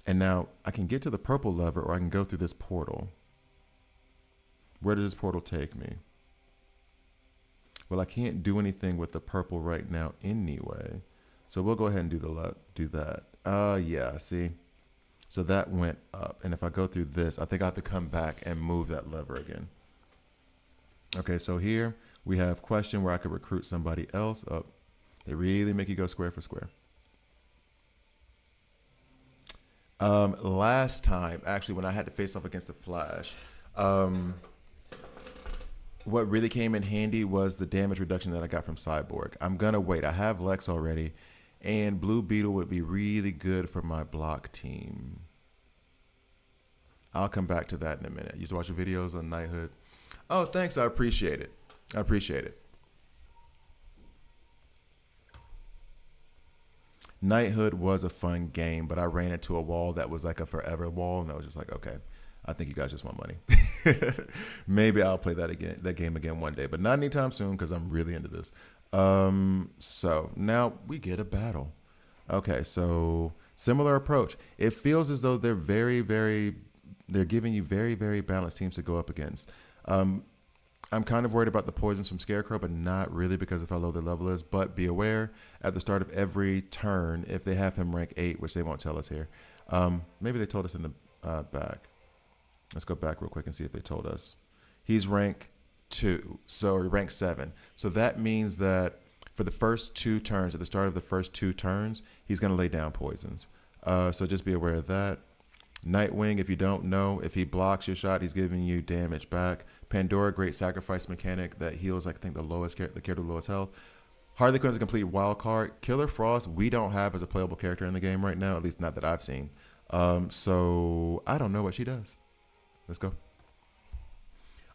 And now I can get to the purple lever, or I can go through this portal. Where does this portal take me? Well, I can't do anything with the purple right now anyway. So we'll go ahead and do that. Yeah, see? So that went up. And if I go through this, I think I have to come back and move that lever again. Okay, so here we have question where I could recruit somebody else. Oh, they really make you go square for square. Last time, actually, when I had to face off against the Flash, what really came in handy was the damage reduction that I got from Cyborg. I'm going to wait. I have Lex already, and Blue Beetle would be really good for my block team. I'll come back to that in a minute. You used to watch your videos on Knighthood. Oh, thanks. I appreciate it. I appreciate it. Knighthood was a fun game, but I ran into a wall that was like a forever wall, and I was just like, okay, I think you guys just want money. Maybe I'll play that game again one day, but not anytime soon because I'm really into this. So now we get a battle. Okay, so similar approach. It feels as though they're they're giving you very, very balanced teams to go up against. I'm kind of worried about the poisons from Scarecrow, but not really because of how low their level is. But be aware, at the start of every turn, if they have him rank 8, which they won't tell us here, maybe they told us in the back. Let's go back real quick and see if they told us. He's rank 2, so or rank 7. So that means that for the first 2 turns, at the start of the first 2 turns, he's going to lay down poisons. So just be aware of that. Nightwing, if you don't know, if he blocks your shot, he's giving you damage back. Pandora, great sacrifice mechanic that heals, I think, the character with the lowest health. Harley Quinn's a complete wild card. Killer Frost, we don't have as a playable character in the game right now, at least not that I've seen. So I don't know what she does. Let's go.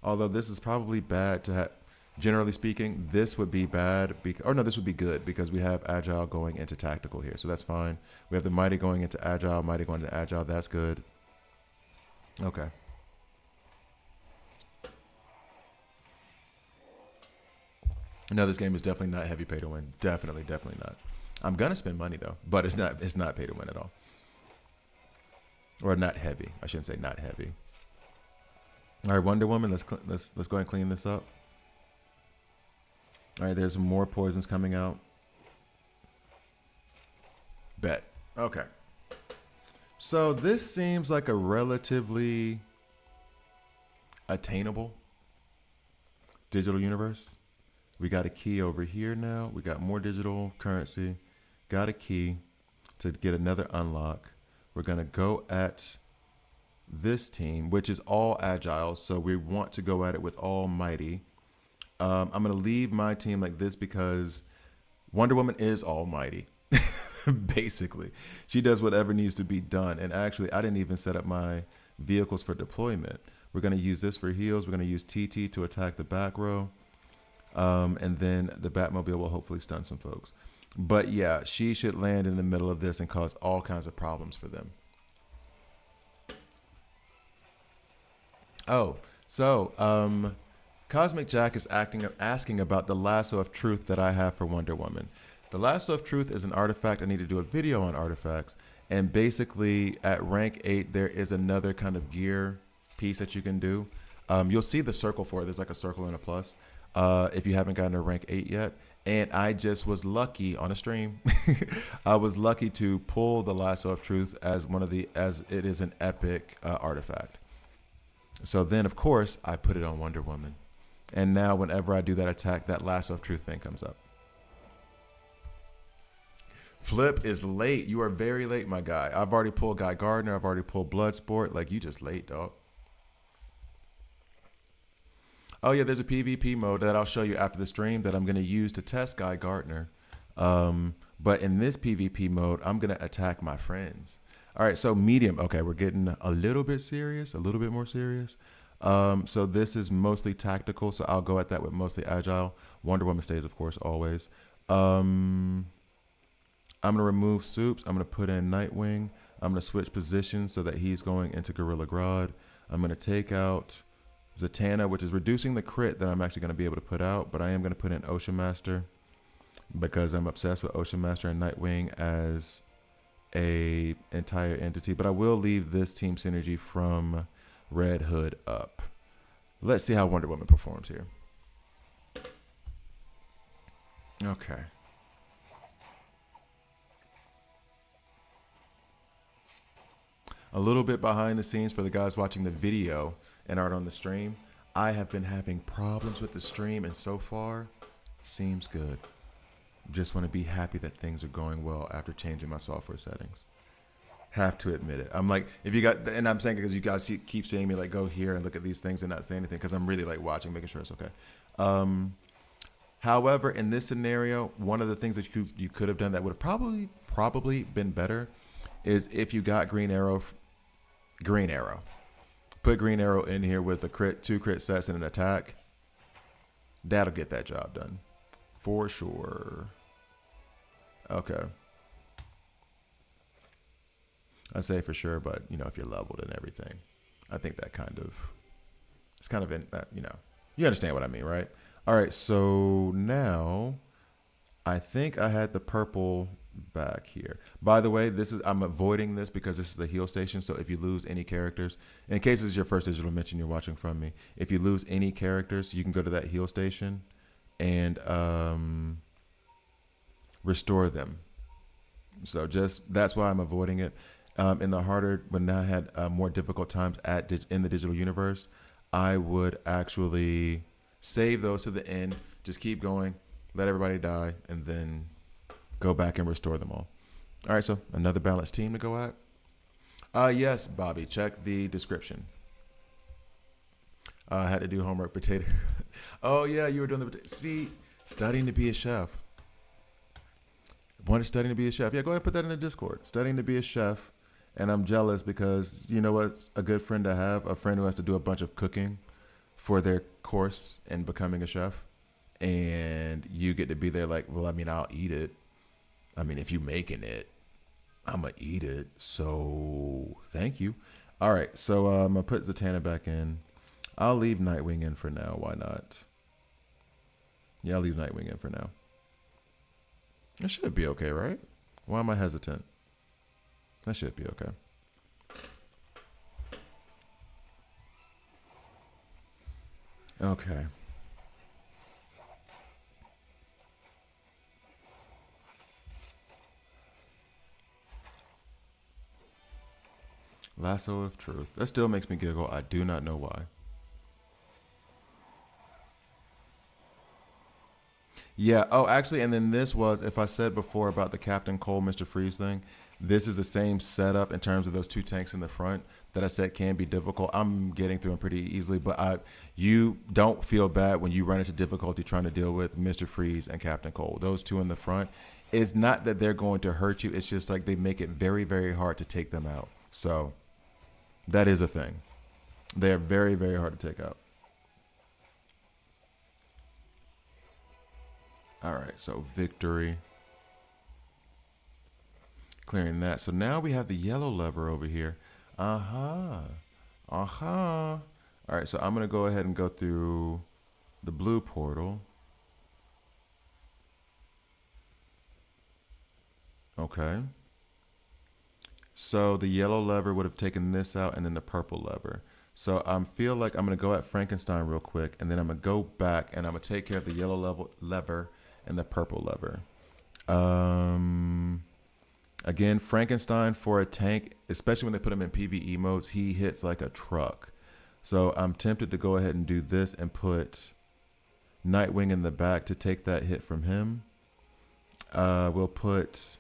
Although this is probably bad to have, generally speaking, this would be bad. This would be good because we have Agile going into Tactical here. So that's fine. We have the Mighty going into Agile, Mighty going into Agile. That's good. Okay. No, this game is definitely not heavy pay to win. Definitely not. I'm gonna spend money though, but it's not pay to win at all. Or not heavy. I shouldn't say not heavy. All right, Wonder Woman. Let's go ahead and clean this up. All right, there's more poisons coming out. Bet. Okay. So this seems like a relatively attainable digital universe. We got a key over here now. We got more digital currency. Got a key to get another unlock. We're going to go at this team, which is all agile. So we want to go at it with all mighty. I'm going to leave my team like this because Wonder Woman is almighty. Basically, she does whatever needs to be done. And actually, I didn't even set up my vehicles for deployment. We're going to use this for heals. We're going to use TT to attack the back row. And then the Batmobile will hopefully stun some folks. But yeah, she should land in the middle of this and cause all kinds of problems for them. Oh, so Cosmic Jack is asking about the Lasso of Truth that I have for Wonder Woman. The Lasso of Truth is an artifact. I need to do a video on artifacts. And basically at rank 8, there is another kind of gear piece that you can do. You'll see the circle for it. There's like a circle and a plus. If you haven't gotten to rank 8 yet. And I just was lucky on a stream. I was lucky to pull the Lasso of Truth as as it is an epic artifact. So then, of course, I put it on Wonder Woman. And now whenever I do that attack, that Lasso of Truth thing comes up. Flip is late. You are very late, my guy. I've already pulled Guy Gardner. I've already pulled Bloodsport. Like, you just late, dog. Oh, yeah, there's a PvP mode that I'll show you after the stream that I'm going to use to test Guy Gardner. But in this PvP mode, I'm going to attack my friends. All right, so medium. Okay, we're getting a little bit serious, a little bit more serious. So this is mostly tactical, so I'll go at that with mostly agile. Wonder Woman stays, of course, always. I'm going to remove Soups. I'm going to put in Nightwing. I'm going to switch positions so that he's going into Gorilla Grodd. I'm going to take out Zatanna, which is reducing the crit that I'm actually going to be able to put out, but I am going to put in Ocean Master because I'm obsessed with Ocean Master and Nightwing as a entire entity. But I will leave this team synergy from Red Hood up. Let's see how Wonder Woman performs here. Okay. A little bit behind the scenes for the guys watching the video and aren't on the stream. I have been having problems with the stream, and so far, seems good. Just want to be happy that things are going well after changing my software settings. Have to admit it. I'm like, if you got, and I'm saying because you guys keep seeing me like go here and look at these things and not say anything because I'm really like watching, making sure it's okay. However, in this scenario, one of the things that you could have done that would have probably been better is if you got Green Arrow. Put Green Arrow in here with a crit, 2 crit sets and an attack. That'll get that job done. For sure. Okay. I say for sure, but if you're leveled and everything, I think that it's kind of in that, you understand what I mean, right? All right, so now I think I had the purple back here. By the way, I'm avoiding this because this is a heal station. So if you lose any characters, in case this is your first digital mention you're watching from me, if you lose any characters, you can go to that heal station and restore them. So that's why I'm avoiding it. In the harder, when I had more difficult times in the digital universe, I would actually save those to the end. Just keep going, let everybody die, and then go back and restore them all. All right, so another balanced team to go at. Yes, Bobby, check the description. I had to do homework. Potato. Oh yeah, you were doing the potato. See, studying to be a chef. Wanted studying to be a chef. Yeah, go ahead and put that in the Discord. Studying to be a chef. And I'm jealous because you know what's a good friend to have? A friend who has to do a bunch of cooking for their course in becoming a chef. And you get to be there like, well, I mean, I'll eat it. I mean, if you making it, I'm going to eat it. So thank you. All right. So I'm going to put Zatanna back in. I'll leave Nightwing in for now. Why not? Yeah, I'll leave Nightwing in for now. It should be okay, right? Why am I hesitant? That should be okay. Okay. Lasso of Truth. That still makes me giggle. I do not know why. Yeah. Oh, actually, and then this was, if I said before about the Captain Cole, Mr. Freeze thing, this is the same setup in terms of those two tanks in the front that I said can be difficult. I'm getting through them pretty easily, but you don't feel bad when you run into difficulty trying to deal with Mr. Freeze and Captain Cole. Those two in the front, it's not that they're going to hurt you. It's just like they make it very, very hard to take them out. So that is a thing. They are very, very hard to take out. All right, so victory. Clearing that. So now we have the yellow lever over here. Uh-huh. Uh-huh. All right, so I'm going to go ahead and go through the blue portal. Okay. So the yellow lever would have taken this out and then the purple lever. So I feel like I'm going to go at Frankenstein real quick, and then I'm going to go back and I'm going to take care of the yellow lever and the purple lever. Again, Frankenstein for a tank, especially when they put him in PvE modes, he hits like a truck. So I'm tempted to go ahead and do this and put Nightwing in the back to take that hit from him. We'll put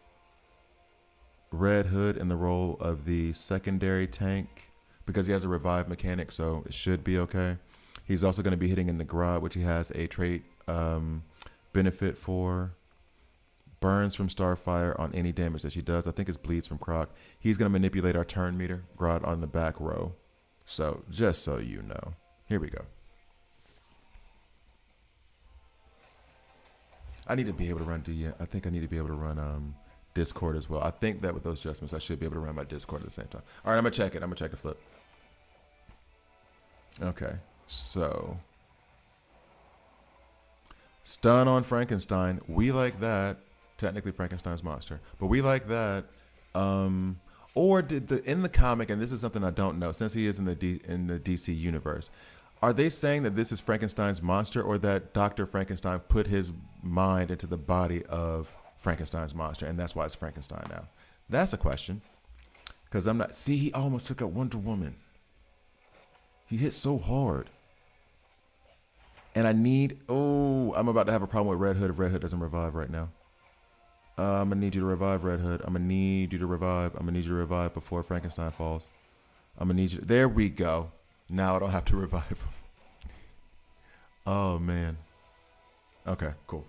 Red Hood in the role of the secondary tank because he has a revive mechanic, so it should be okay. He's also going to be hitting in the Grot, which he has a trait benefit for. Burns from Starfire on any damage that she does. I think it's bleeds from Croc. He's going to manipulate our turn meter, Grot on the back row. So just so you know. Here we go. I need to be able to run I think I need to be able to run Discord as well. I think that with those adjustments, I should be able to run my Discord at the same time. All right, I'm going to check it. I'm going to check a flip. Okay, so stun on Frankenstein. We like that. Technically Frankenstein's monster, but we like that. Or did in the comic, and this is something I don't know, since he is in the DC universe, are they saying that this is Frankenstein's monster, or that Dr. Frankenstein put his mind into the body of Frankenstein's monster, and that's why it's Frankenstein now? That's a question, because I'm not. See, he almost took out Wonder Woman. He hit so hard. And I need. Oh, I'm about to have a problem with Red Hood if Red Hood doesn't revive right now. I'm going to need you to revive, Red Hood. I'm going to need you to revive. I'm going to need you to revive before Frankenstein falls. I'm going to need you. There we go. Now I don't have to revive him. Oh, man. Okay, cool.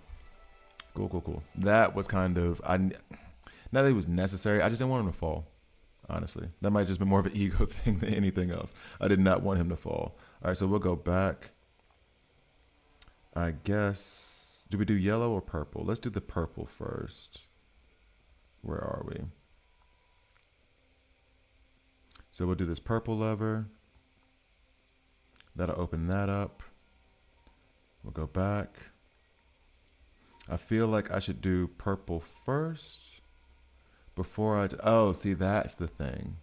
Cool. That was kind of. Not that it was necessary. I just didn't want him to fall, honestly. That might have just been more of an ego thing than anything else. I did not want him to fall. All right, so we'll go back. I guess. Do we do yellow or purple? Let's do the purple first. Where are we? So we'll do this purple lever. That'll open that up. We'll go back. I feel like I should do purple first before I... Oh, see, that's the thing.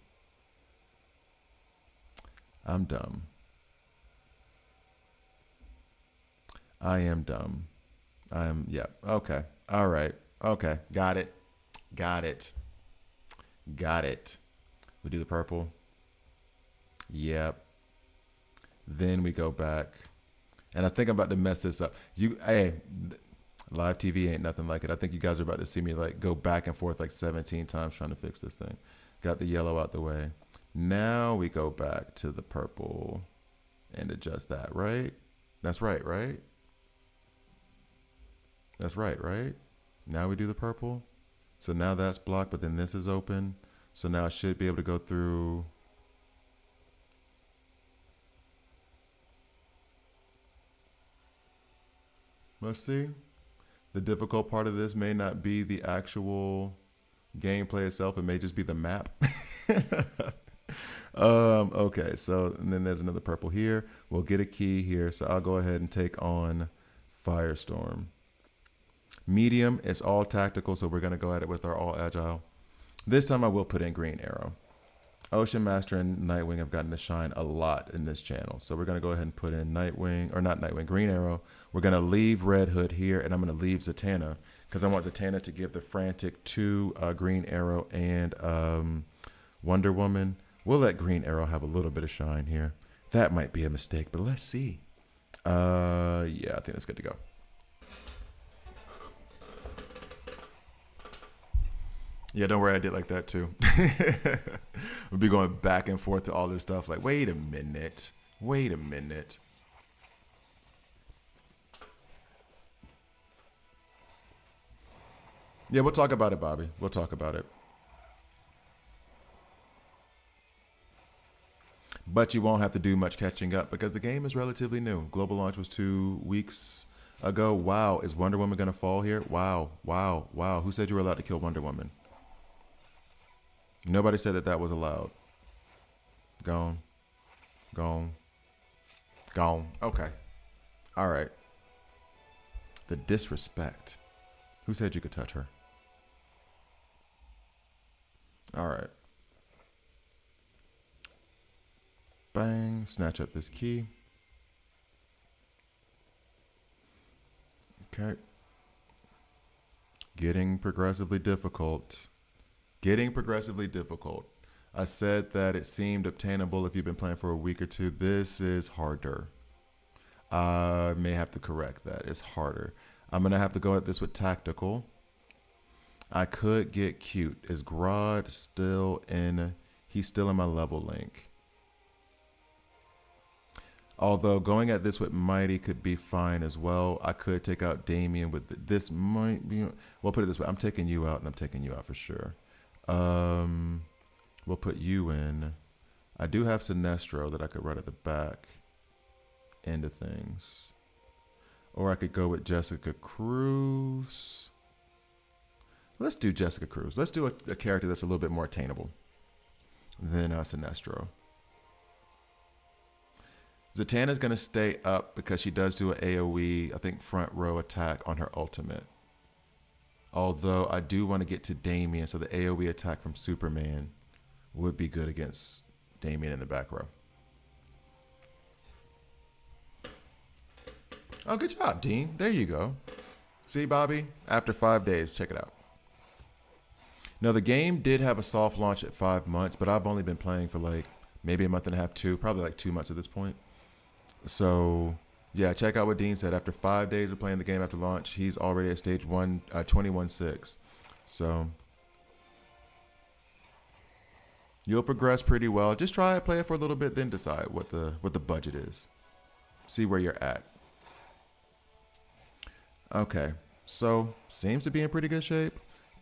I'm dumb. I am dumb. I am, yeah. Okay. All right. Okay. Got it. Got it. Got it. We do the purple. Yep. Then we go back. And I think I'm about to mess this up. Hey, live TV ain't nothing like it. I think you guys are about to see me like go back and forth like 17 times trying to fix this thing. Got the yellow out the way. Now we go back to the purple and adjust that, right? That's right, right? That's right, right? Now we do the purple. So now that's blocked, but then this is open. So now I should be able to go through. Let's see. The difficult part of this may not be the actual gameplay itself. It may just be the map. Okay, so and then there's another purple here. We'll get a key here. So I'll go ahead and take on Firestorm. Medium is all tactical, so we're going to go at it with our all agile. This time I will put in Green Arrow. Ocean Master and Nightwing have gotten to shine a lot in this channel. So we're going to go ahead and put in Nightwing, or not Nightwing, Green Arrow. We're going to leave Red Hood here, and I'm going to leave Zatanna because I want Zatanna to give the Frantic to Green Arrow and Wonder Woman. We'll let Green Arrow have a little bit of shine here. That might be a mistake, but let's see. Yeah, I think that's good to go. Yeah, don't worry, I did like that too. We'll be going back and forth to all this stuff. Like, wait a minute. Wait a minute. Yeah, we'll talk about it, Bobby. We'll talk about it. But you won't have to do much catching up because the game is relatively new. Global launch was 2 weeks ago. Wow, is Wonder Woman going to fall here? Wow, wow, wow. Who said you were allowed to kill Wonder Woman? Nobody said that that was allowed. Gone. Gone. Gone. Okay. All right. The disrespect. Who said you could touch her? All right. Bang. Snatch up this key. Okay. Getting progressively difficult. Getting progressively difficult. I said that it seemed obtainable if you've been playing for a week or two. This is harder. I may have to correct that. It's harder. I'm going to have to go at this with tactical. I could get cute. Is Grodd still in? He's still in my level link. Although going at this with Mighty could be fine as well. I could take out Damien with this might be. We'll put it this way. I'm taking you out and I'm taking you out for sure. We'll put you in. I do have Sinestro that I could run at the back end of things. Or I could go with Jessica Cruz. Let's do Jessica Cruz. Let's do a character that's a little bit more attainable than Sinestro. Zatanna's going to stay up because she does do an AoE, I think, front row attack on her ultimate. Although I do want to get to Damien, so the AoE attack from Superman would be good against Damien in the back row. Oh, good job, Dean. There you go. See, Bobby? After 5 days, check it out. Now, the game did have a soft launch at 5 months, but I've only been playing for like maybe a month and a half, probably like 2 months at this point. So, yeah, check out what Dean said. After 5 days of playing the game after launch, he's already at stage 21.6. So, you'll progress pretty well. Just try it, play it for a little bit, then decide what the budget is. See where you're at. Okay, so seems to be in pretty good shape.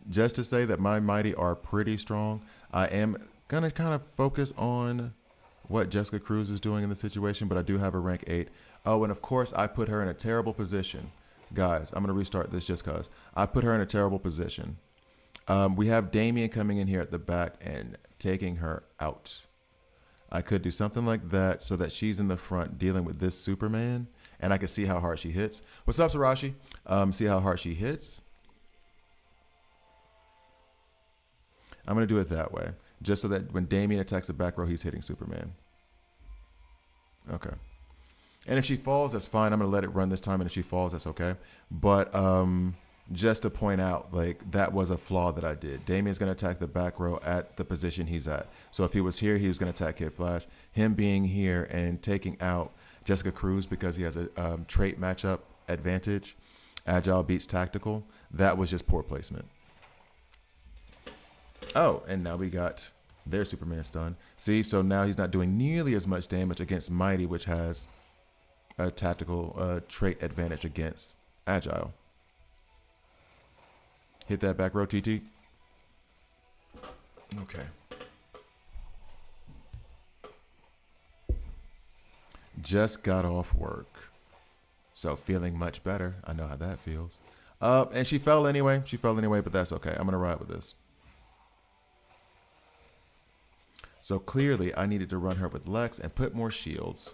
Just to say that my Mighty are pretty strong. I am going to kind of focus on what Jessica Cruz is doing in the situation, but I do have a rank 8. Oh, and of course, I put her in a terrible position. Guys, I'm going to restart this just because. I put her in a terrible position. We have Damien coming in here at the back and taking her out. I could do something like that so that she's in the front dealing with this Superman, and I can see how hard she hits. What's up, Sarashi? See how hard she hits. I'm going to do it that way, just so that when Damian attacks the back row, he's hitting Superman. Okay. And if she falls, that's fine. I'm going to let it run this time, and if she falls, that's okay. But just to point out, like, that was a flaw that I did. Damian's going to attack the back row at the position he's at. So if he was here, he was going to attack Kid Flash. Him being here and taking out Jessica Cruz because he has a trait matchup advantage, agile beats tactical, that was just poor placement. Oh, and now we got their Superman stun. See, so now he's not doing nearly as much damage against Mighty, which has a tactical trait advantage against agile. Hit that back row, TT. Okay. Just got off work. So feeling much better. I know how that feels. And she fell anyway. But that's okay. I'm going to ride with this. So clearly, I needed to run her with Lex and put more shields.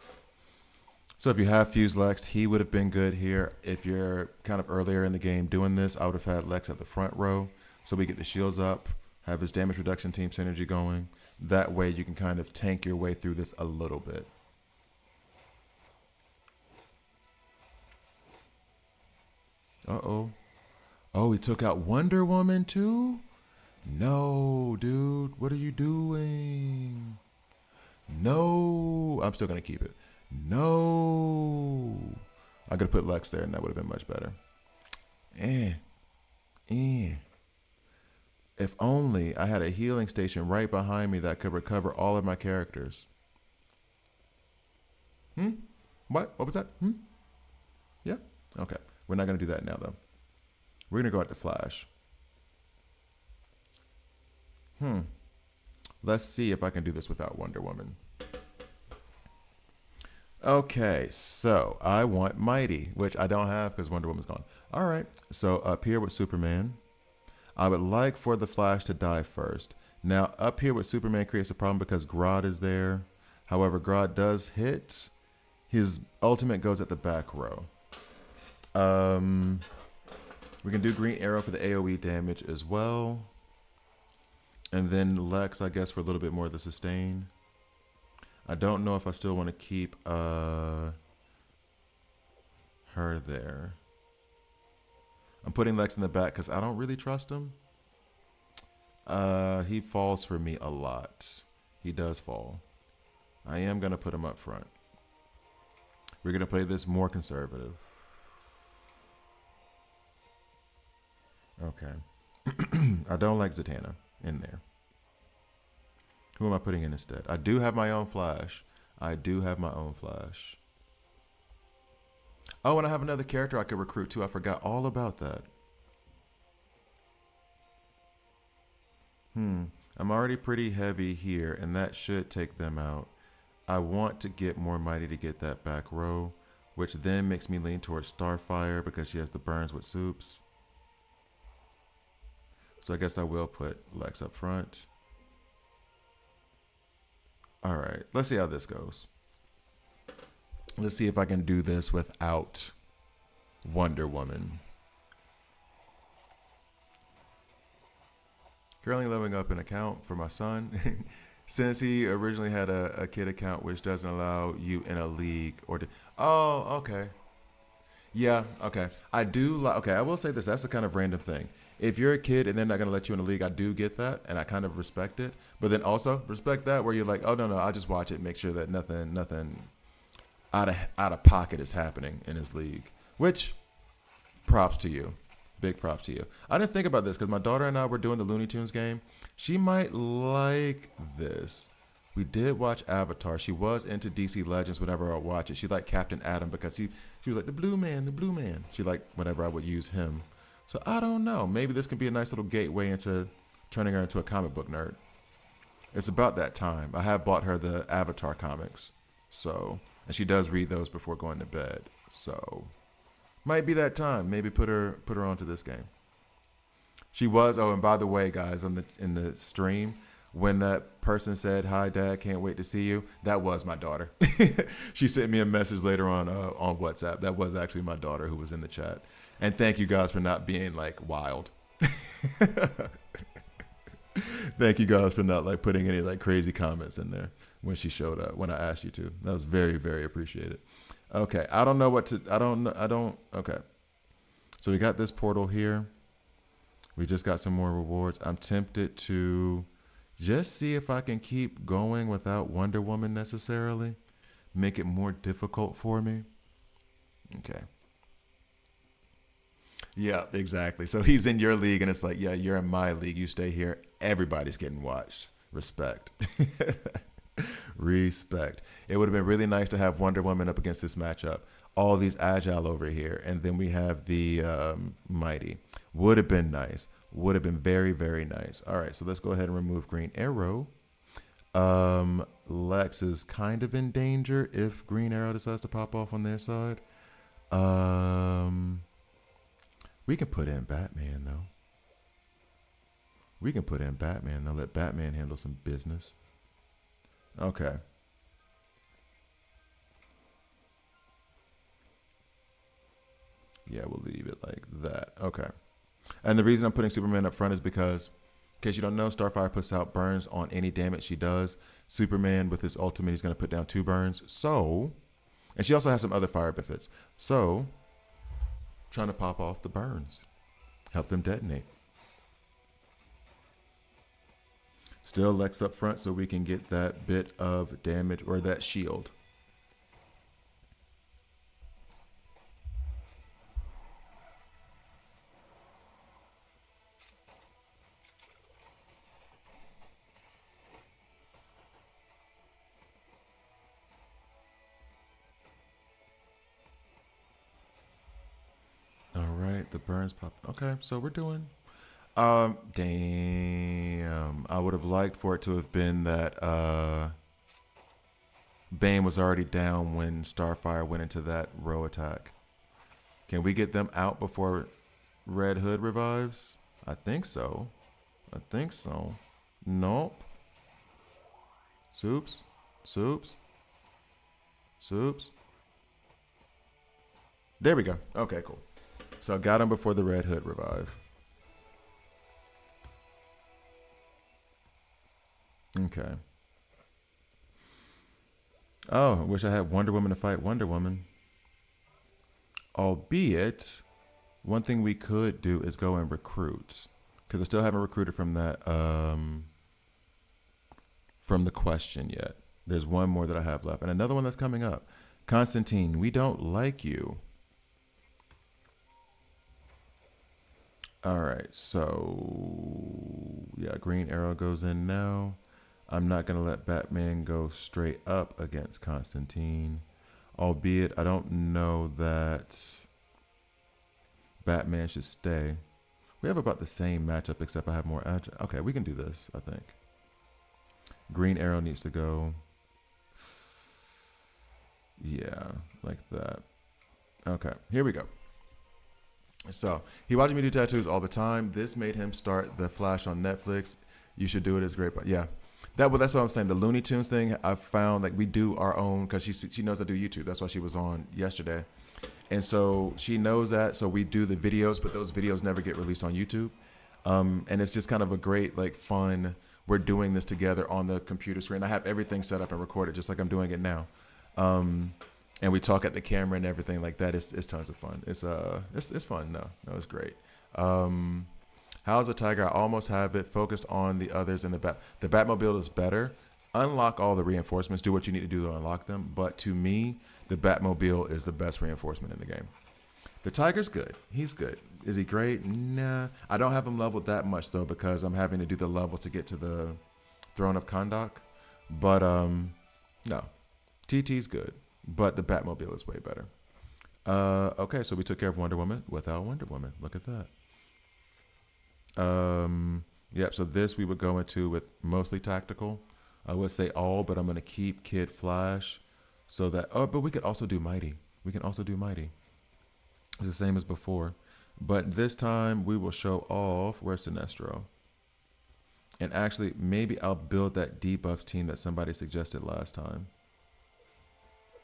So if you have Fuse Lex, he would have been good here. If you're kind of earlier in the game doing this, I would have had Lex at the front row. So we get the shields up, have his damage reduction team synergy going. That way you can kind of tank your way through this a little bit. Uh-oh. Oh, he took out Wonder Woman too? No, dude. What are you doing? No. I'm still going to keep it. No. I could have put Lex there and that would have been much better. If only I had a healing station right behind me that could recover all of my characters. What? What was that? Yeah? Okay. We're not going to do that now, though. We're going to go at the Flash. Let's see if I can do this without Wonder Woman. Okay, so I want Mighty, which I don't have because Wonder Woman's gone. All right, so up here with Superman, I would like for the Flash to die first. Now, up here with Superman creates a problem because Grodd is there. However, Grodd does hit. His ultimate goes at the back row. We can do Green Arrow for the AoE damage as well. And then Lex, I guess, for a little bit more of the sustain. I don't know if I still want to keep her there. I'm putting Lex in the back because I don't really trust him. He falls for me a lot. He does fall. I am going to put him up front. We're going to play this more conservative. Okay. I don't like Zatanna in there. Who am I putting in instead? I do have my own Flash. Oh, and I have another character I could recruit too. I forgot all about that. I'm already pretty heavy here, and that should take them out. I want to get more Mighty to get that back row, which then makes me lean towards Starfire because she has the burns with Soups. So I guess I will put Lex up front. All right, let's see how this goes. Let's see if I can do this without Wonder Woman. Currently leveling up an account for my son. Since he originally had a kid account, which doesn't allow you in a league or to... Oh, okay. Yeah, okay. I will say this. That's a kind of random thing. If you're a kid and they're not going to let you in the league, I do get that, and I kind of respect it. But then also respect that where you're like, oh, no, I'll just watch it, make sure that nothing out of pocket is happening in his league. Which, props to you. Big props to you. I didn't think about this because my daughter and I were doing the Looney Tunes game. She might like this. We did watch Avatar. She was into DC Legends whenever I watch it. She liked Captain Atom because she was like, the blue man. She liked whenever I would use him. So I don't know. Maybe this can be a nice little gateway into turning her into a comic book nerd. It's about that time. I have bought her the Avatar comics. So, and she does read those before going to bed. So, might be that time. Maybe put her onto this game. She was. Oh, and by the way, guys, in the stream, when that person said, "Hi, Dad, can't wait to see you," that was my daughter. She sent me a message later on WhatsApp. That was actually my daughter who was in the chat. And thank you guys for not being like wild. Thank you guys for not like putting any like crazy comments in there when she showed up, when I asked you to. That was very, very appreciated. Okay. I don't know what to, I don't know. Okay. So we got this portal here. We just got some more rewards. I'm tempted to just see if I can keep going without Wonder Woman necessarily. Make it more difficult for me. Okay. Yeah, exactly. So he's in your league, and it's like, yeah, you're in my league. You stay here. Everybody's getting watched. Respect. Respect. It would have been really nice to have Wonder Woman up against this matchup. All these Agile over here, and then we have the Mighty. Would have been nice. Would have been very, very nice. All right, so let's go ahead and remove Green Arrow. Lex is kind of in danger if Green Arrow decides to pop off on their side. We can put in Batman, though. We can put in Batman. Now let Batman handle some business. Okay. Yeah, we'll leave it like that. Okay. And the reason I'm putting Superman up front is because, in case you don't know, Starfire puts out burns on any damage she does. Superman, with his ultimate, he's going to put down 2 burns. So, and she also has some other fire benefits. So, trying to pop off the burns. Help them detonate. Still Lex up front so we can get that bit of damage or that shield. All right, the burns pop. Okay, so we're doing. Damn. I would have liked for it to have been that Bane was already down when Starfire went into that row attack. Can we get them out before Red Hood revives? I think so. I think so. Nope. Soups. Soups. Soups. There we go. Okay, cool. So I got him before the Red Hood revive. Okay. Oh, I wish I had Wonder Woman to fight Wonder Woman. Albeit, one thing we could do is go and recruit. Because I still haven't recruited from that, from the question yet. There's one more that I have left. And another one that's coming up. Constantine, we don't like you. All right, so yeah, Green Arrow goes in now. I'm not going to let Batman go straight up against Constantine. Albeit, I don't know that Batman should stay. We have about the same matchup, except I have more agile. Okay, we can do this, I think. Green Arrow needs to go. Yeah, like that. Okay, here we go. So, he watches me do tattoos all the time. This made him start The Flash on Netflix. You should do it. It's great. But yeah, that's what I'm saying. The Looney Tunes thing, I've found like we do our own because she knows I do YouTube. That's why she was on yesterday. And so she knows that. So we do the videos, but those videos never get released on YouTube. And it's just kind of a great, like, fun. We're doing this together on the computer screen. I have everything set up and recorded just like I'm doing it now. And we talk at the camera and everything like that. It's tons of fun. It's fun. No, it's great. How's the Tiger? I almost have it focused on the others in the Bat. The Batmobile is better. Unlock all the reinforcements. Do what you need to do to unlock them. But to me, the Batmobile is the best reinforcement in the game. The Tiger's good. He's good. Is he great? Nah. I don't have him leveled that much though because I'm having to do the levels to get to the Throne of Kahndaq. But no, TT's good. But the Batmobile is way better. Okay, so we took care of Wonder Woman without Wonder Woman. Look at that. Yep, so this we would go into with mostly tactical. I would say all, but I'm going to keep Kid Flash so that... Oh, but we could also do Mighty. We can also do Mighty. It's the same as before. But this time we will show off... Where's Sinestro? And actually, maybe I'll build that debuffs team that somebody suggested last time.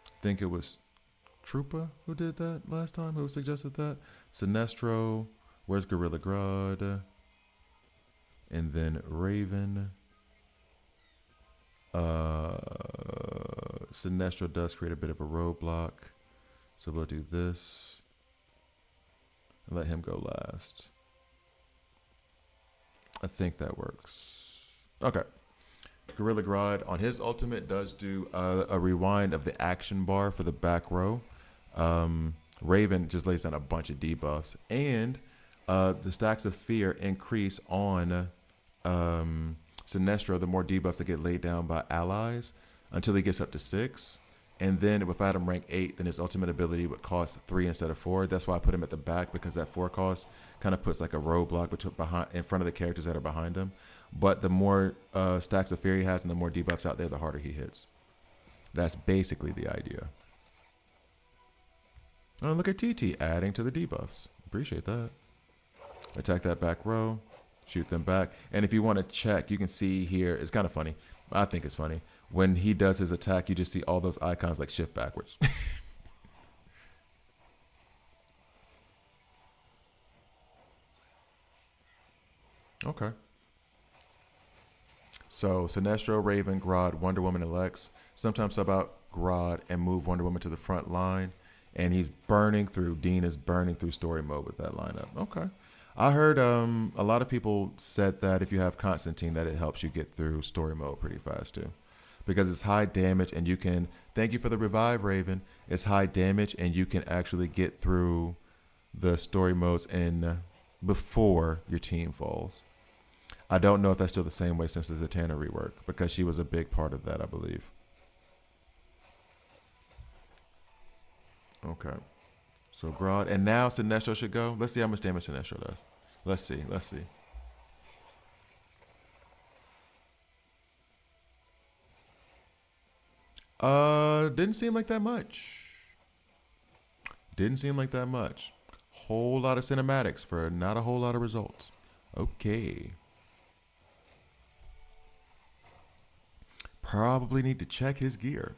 I think it was Troopa who did that last time, who suggested that. Sinestro, where's Gorilla Grodd? And then Raven. Sinestro does create a bit of a roadblock. So we'll do this. And let him go last. I think that works. Okay. Gorilla Grodd on his ultimate does do a rewind of the action bar for the back row. Raven just lays down a bunch of debuffs. And the stacks of fear increase on Sinestro the more debuffs that get laid down by allies until he gets up to 6. And then if I had him rank 8, then his ultimate ability would cost 3 instead of 4. That's why I put him at the back, because that 4 cost kind of puts like a roadblock in front of the characters that are behind him. But the more stacks of fear he has and the more debuffs out there, the harder he hits. That's basically the idea. Oh, look at TT adding to the debuffs. Appreciate that. Attack that back row. Shoot them back. And if you want to check, you can see here, it's kind of funny. I think it's funny. When he does his attack, you just see all those icons like shift backwards. Okay. So Sinestro, Raven, Grodd, Wonder Woman, and Lex. Sometimes sub out Grodd and move Wonder Woman to the front line. And he's burning through. Dean is burning through story mode with that lineup. Okay. I heard a lot of people said that if you have Constantine, that it helps you get through story mode pretty fast too. Because it's high damage and you can, thank you for the revive, Raven. It's high damage and you can actually get through the story modes before your team falls. I don't know if that's still the same way since the Zatanna rework, because she was a big part of that, I believe. Okay. So Grodd, and now Sinestro should go. Let's see how much damage Sinestro does. Let's see. Didn't seem like that much. Whole lot of cinematics for not a whole lot of results. Okay. Probably need to check his gear.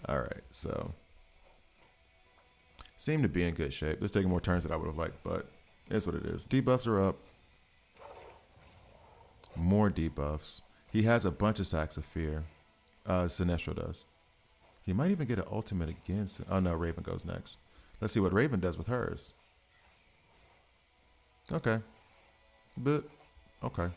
All right, so seem to be in good shape. This taking more turns than I would have liked, but it's what it is. Debuffs are up. More debuffs. He has a bunch of stacks of fear. Sinestro does. He might even get an ultimate again. Oh no, Raven goes next. Let's see what Raven does with hers. Okay. But, okay.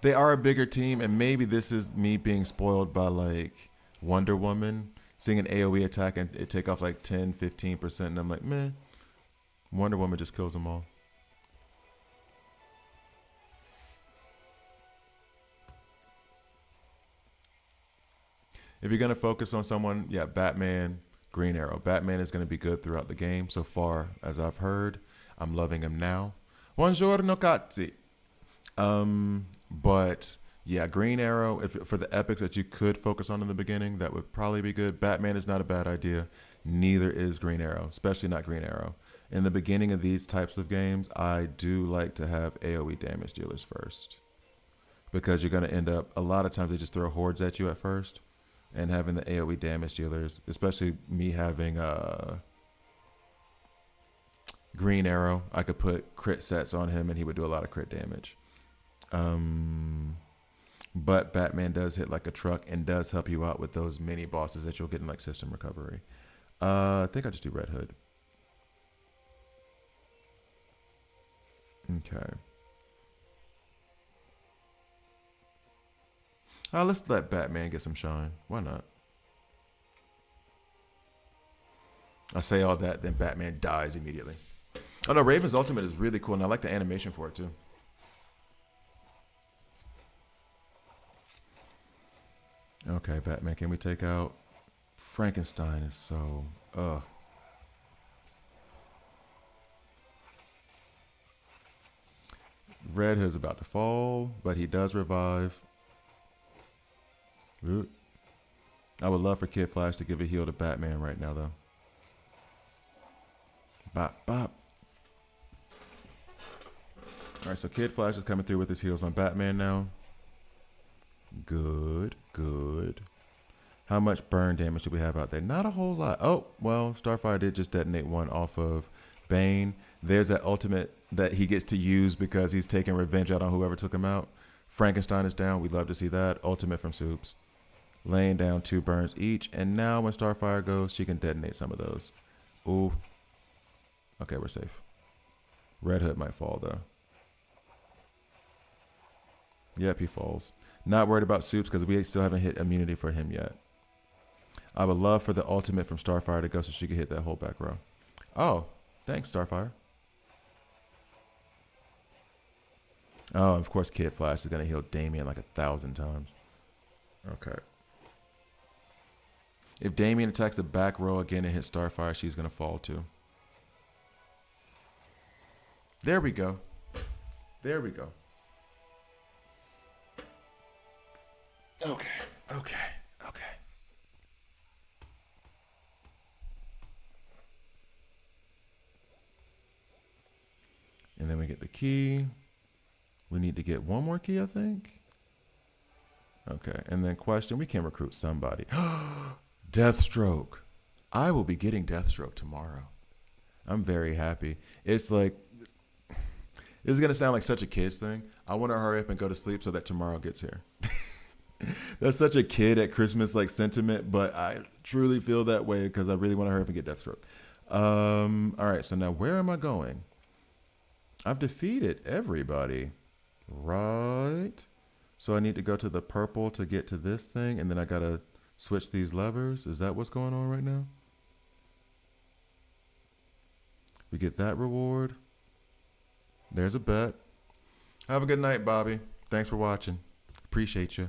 They are a bigger team, and maybe this is me being spoiled by like Wonder Woman, seeing an AoE attack and it take off like 10, 15%, and I'm like, meh. Wonder Woman just kills them all. If you're going to focus on someone, yeah, Batman, Green Arrow. Batman is going to be good throughout the game so far, as I've heard. I'm loving him now. Buongiorno, cazzi. But yeah, Green Arrow, for the epics that you could focus on in the beginning, that would probably be good. Batman is not a bad idea. Neither is Green Arrow, especially not Green Arrow. In the beginning of these types of games, I do like to have AoE damage dealers first, because you're going to end up, a lot of times they just throw hordes at you at first, and having the AoE damage dealers, especially me having Green Arrow, I could put crit sets on him and he would do a lot of crit damage. But Batman does hit like a truck and does help you out with those mini bosses that you'll get in like system recovery. I think I just do Red Hood. Okay. Let's let Batman get some shine. Why not? I say all that, then Batman dies immediately. Oh no, Raven's ultimate is really cool, and I like the animation for it too. Okay, Batman, can we take out Frankenstein? Is so Red Hood's about to fall, but he does revive. Ooh. I would love for Kid Flash to give a heal to Batman right now, though. Bop, bop. All right, so Kid Flash is coming through with his heels on Batman now. Good, good. How much burn damage do we have out there? Not a whole lot. Oh, well, Starfire did just detonate one off of Bane. There's that ultimate that he gets to use because he's taking revenge out on whoever took him out. Frankenstein is down. We'd love to see that. Ultimate from Soups. Laying down 2 burns each. And now when Starfire goes, she can detonate some of those. Ooh. Okay, we're safe. Red Hood might fall, though. Yep, he falls. Not worried about Soups because we still haven't hit immunity for him yet. I would love for the ultimate from Starfire to go so she could hit that whole back row. Oh, thanks, Starfire. Oh, of course, Kid Flash is going to heal Damien like 1,000 times. Okay. If Damien attacks the back row again and hits Starfire, she's going to fall too. There we go. There we go. Okay, okay, okay. And then we get the key. We need to get one more key, I think. Okay, and then question, we can recruit somebody. Deathstroke. I will be getting Deathstroke tomorrow. I'm very happy. It's like, this is going to sound like such a kid's thing. I want to hurry up and go to sleep so that tomorrow gets here. That's such a kid at Christmas like sentiment, but I truly feel that way because I really want to hurry up and get Deathstroke. All right, so now where am I going? I've defeated everybody, right? So I need to go to the purple to get to this thing, and then I got to switch these levers. Is that what's going on right now? We get that reward. There's a bet. Have a good night, Bobby. Thanks for watching. Appreciate you.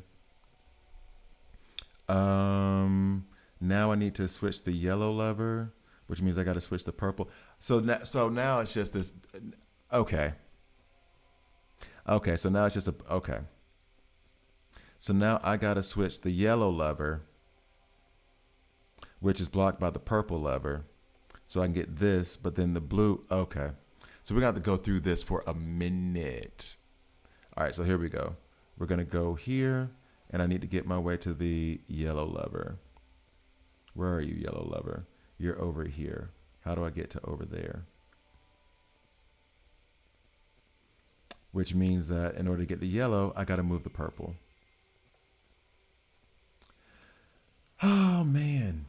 Now I need to switch the yellow lever, which means I got to switch the purple. So now it's just this. Okay. Okay. So now it's just okay. So now I got to switch the yellow lever, which is blocked by the purple lever. So I can get this, but then the blue. Okay. So we got to go through this for a minute. All right. So here we go. We're going to go here. And I need to get my way to the yellow lever. Where are you, yellow lever? You're over here. How do I get to over there? Which means that in order to get the yellow, I got to move the purple. Oh, man.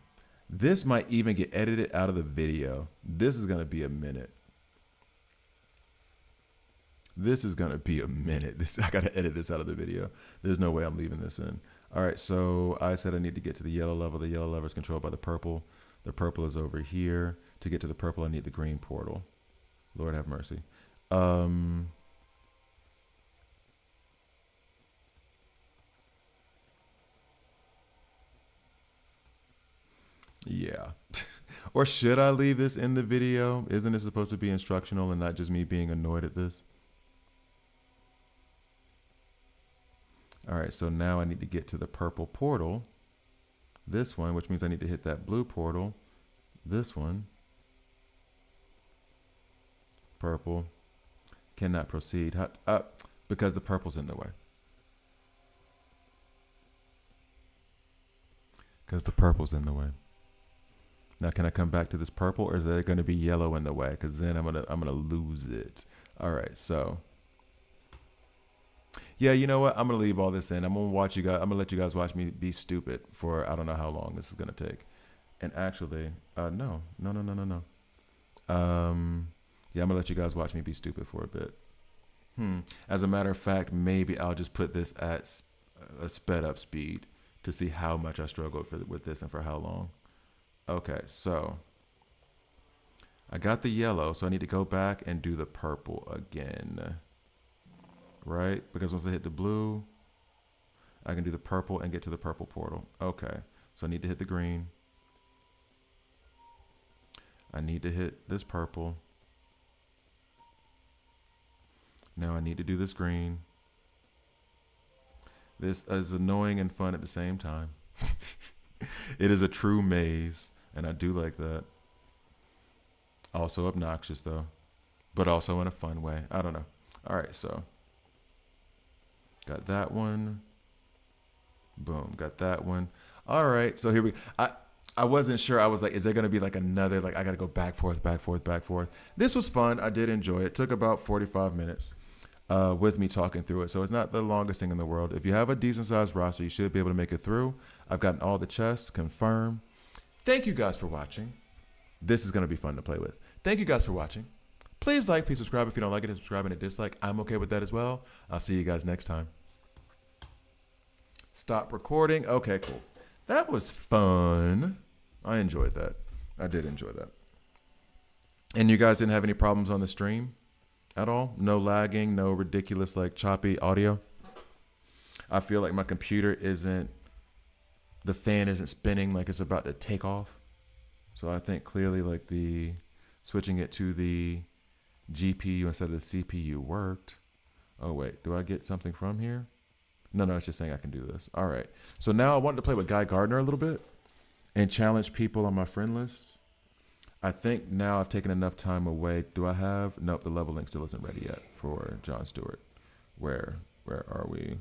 This might even get edited out of the video. This is going to be a minute. This is going to be a minute. I got to edit this out of the video. There's no way I'm leaving this in. All right, so I said I need to get to the yellow level. The yellow level is controlled by the purple. The purple is over here. To get to the purple, I need the green portal. Lord have mercy. Yeah. Or should I leave this in the video? Isn't it supposed to be instructional and not just me being annoyed at this? All right, so now I need to get to the purple portal. This one, which means I need to hit that blue portal. This one. Purple. Cannot proceed. Because the purple's in the way. Because the purple's in the way. Now, can I come back to this purple, or is there going to be yellow in the way? Because then I'm gonna lose it. All right, so. Yeah, you know what? I'm gonna leave all this in. I'm gonna watch you guys. I'm gonna let you guys watch me be stupid for I don't know how long this is gonna take. And actually, no. Yeah, I'm gonna let you guys watch me be stupid for a bit. As a matter of fact, maybe I'll just put this at a sped up speed to see how much I struggled with this and for how long. Okay, so I got the yellow, so I need to go back and do the purple again. Right? Because once I hit the blue, I can do the purple and get to the purple portal. Okay, so I need to hit the green. I need to hit this purple. Now I need to do this green. This is annoying and fun at the same time. It is a true maze, and I do like that. Also obnoxious, though, but also in a fun way. I don't know. All right, so got that one. Boom, got that one. All right, so here we. I wasn't sure. I was like, is there gonna be like another? Like I gotta go back forth, back forth, back forth. This was fun. I did enjoy it. Took about 45 minutes with me talking through it. So it's not the longest thing in the world. If you have a decent sized roster, you should be able to make it through. I've gotten all the chests confirmed. Thank you guys for watching. This is gonna be fun to play with. Thank you guys for watching. Please like, please subscribe if you don't like it. Subscribe and a dislike. I'm okay with that as well. I'll see you guys next time. Stop recording. Okay, cool. That was fun. I enjoyed that. I did enjoy that. And you guys didn't have any problems on the stream at all? No lagging, no ridiculous like choppy audio? I feel like my computer the fan isn't spinning like it's about to take off. So I think clearly like switching it to the GPU instead of the CPU worked. Oh wait, do I get something from here? No, it's just saying I can do this. All right. So now I wanted to play with Guy Gardner a little bit and challenge people on my friend list. I think now I've taken enough time away. Do I have? Nope, the level link still isn't ready yet for Jon Stewart. Where are we?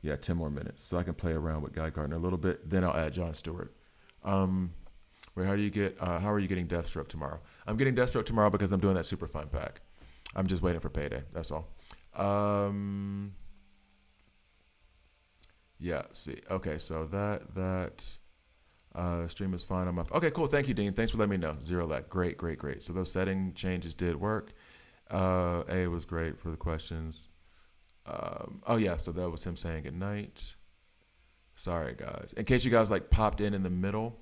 Yeah, 10 more minutes. So I can play around with Guy Gardner a little bit. Then I'll add Jon Stewart. How are you getting Deathstroke tomorrow? I'm getting Deathstroke tomorrow because I'm doing that super fun pack. I'm just waiting for payday. That's all. Yeah, see. Okay, so that stream is fine. I'm up. Okay, cool. Thank you, Dean. Thanks for letting me know. Zero lag. Great. So those setting changes did work. A was great for the questions. Oh yeah, so that was him saying good night. Sorry guys. In case you guys like popped in the middle,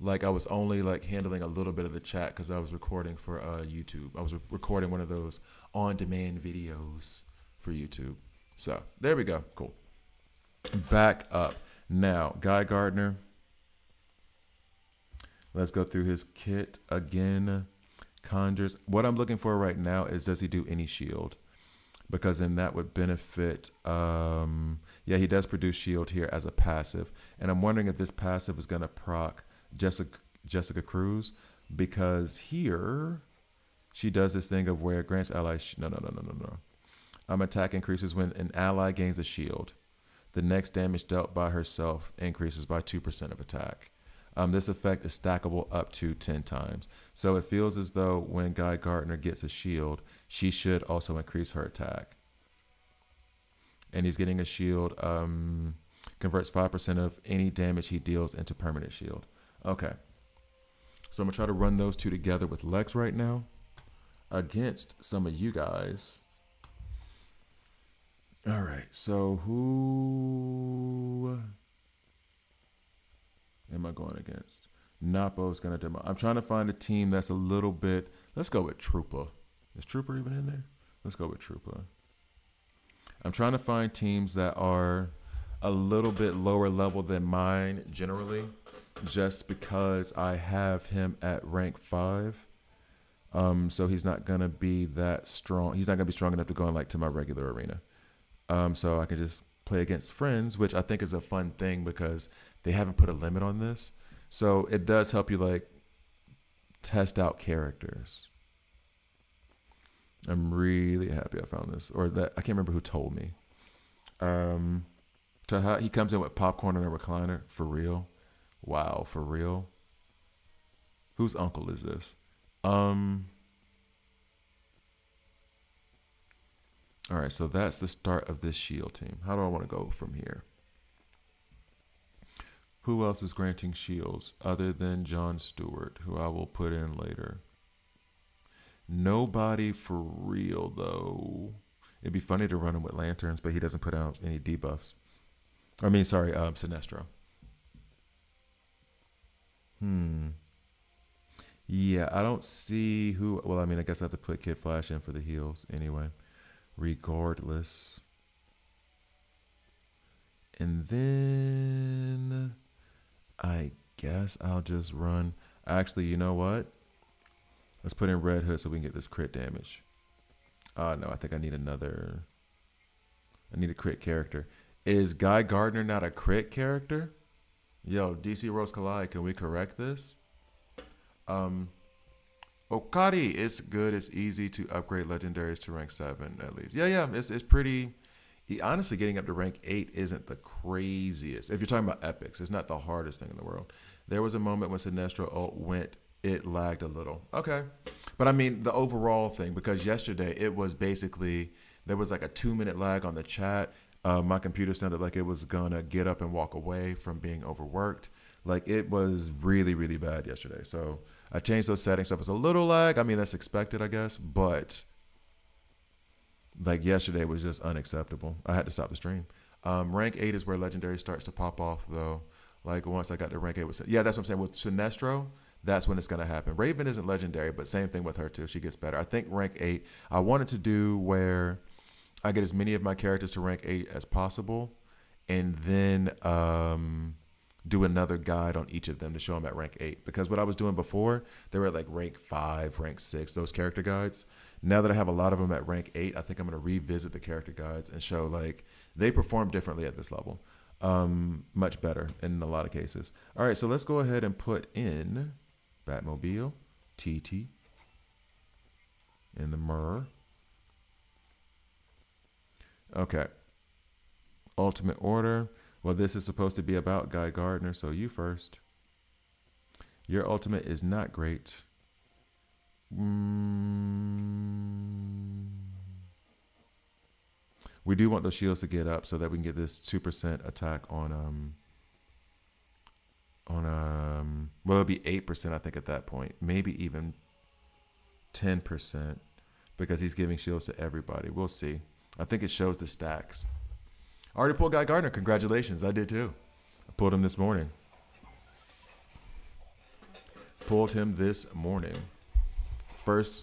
like I was only like handling a little bit of the chat because I was recording for YouTube. I was recording one of those on-demand videos for YouTube. So there we go. Cool. Back up. Now, Guy Gardner. Let's go through his kit again. Conjures. What I'm looking for right now is, does he do any shield? Because then that would benefit. Yeah, he does produce shield here as a passive. And I'm wondering if this passive is going to proc Jessica Cruz. Because here, she does this thing of where grants allies. No. Attack increases when an ally gains a shield. The next damage dealt by herself increases by 2% of attack. This effect is stackable up to 10 times. So it feels as though when Guy Gardner gets a shield, she should also increase her attack. And he's getting a shield, converts 5% of any damage he deals into permanent shield. Okay. So I'm going to try to run those two together with Lex right now against some of you guys. All right, so who am I going against? Napo's going to demo. I'm trying to find a team that's a little bit. Let's go with Trooper. Is Trooper even in there? Let's go with Trooper. I'm trying to find teams that are a little bit lower level than mine generally, just because I have him at rank 5. So he's not going to be that strong. He's not going to be strong enough to go in like to my regular arena. So I can just play against friends, which I think is a fun thing because they haven't put a limit on this. So it does help you like test out characters. I'm really happy I found this, or that I can't remember who told me. He comes in with popcorn and a recliner for real. Wow, for real. Whose uncle is this? All right, so that's the start of this shield team. How do I want to go from here? Who else is granting shields other than Jon Stewart, who I will put in later? Nobody for real, though. It'd be funny to run him with lanterns, but he doesn't put out any debuffs. Sinestro. Yeah, I don't see who. Well, I mean, I guess I have to put Kid Flash in for the heals anyway. Regardless. And then I guess I'll just run. Actually, you know what? Let's put in Red Hood so we can get this crit damage. No, I think I need another. I need a crit character. Is Guy Gardner not a crit character? Yo, DC Rose Kalai, can we correct this? Okadi, it's good. It's easy to upgrade legendaries to rank 7 at least. Yeah. It's pretty. Honestly, getting up to rank 8 isn't the craziest. If you're talking about epics, it's not the hardest thing in the world. There was a moment when Sinestro ult went, it lagged a little. Okay. But I mean, the overall thing, because yesterday it was basically, there was like a 2-minute lag on the chat. My computer sounded like it was going to get up and walk away from being overworked. Like it was really, really bad yesterday. So I changed those settings. So if it's a little lag, I mean, that's expected, I guess. But like yesterday was just unacceptable. I had to stop the stream. Rank 8 is where legendary starts to pop off, though. Like once I got to rank 8 with, yeah, that's what I'm saying. With Sinestro, that's when it's going to happen. Raven isn't legendary, but same thing with her too. She gets better. I think rank 8, I wanted to do where I get as many of my characters to rank 8 as possible, and then do another guide on each of them to show them at rank 8. Because what I was doing before, they were at like rank 5, rank 6, those character guides. Now that I have a lot of them at rank 8, I think I'm going to revisit the character guides and show like they perform differently at this level. Much better in a lot of cases. All right, so let's go ahead and put in Batmobile, TT, in the mirror. Okay. Ultimate order. Well, this is supposed to be about Guy Gardner, so you first. Your ultimate is not great. We do want those shields to get up so that we can get this 2% attack on well, it'll be 8% I think at that point, maybe even 10% because he's giving shields to everybody. We'll see. I think it shows the stacks. I already pulled Guy Gardner. Congratulations. I did too. I pulled him this morning. Pulled him this morning. First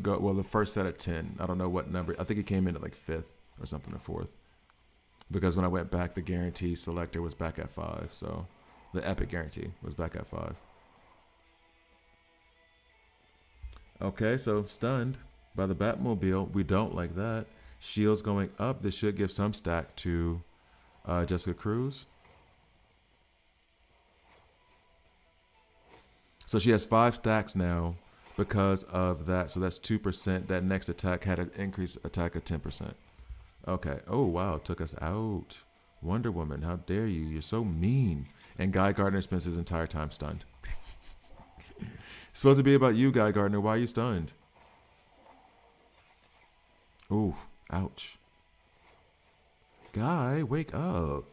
go. Well, the first set at 10. I don't know what number. I think he came in at like 5th or something, or 4th. Because when I went back, the guarantee selector was back at 5. So the epic guarantee was back at 5. Okay, so stunned by the Batmobile. We don't like that. Shields going up. This should give some stack to Jessica Cruz. So she has 5 stacks now because of that. So that's 2%. That next attack had an increased attack of 10%. Okay. Oh, wow. Took us out. Wonder Woman, how dare you? You're so mean. And Guy Gardner spends his entire time stunned. It's supposed to be about you, Guy Gardner. Why are you stunned? Ooh, ouch. Guy, wake up.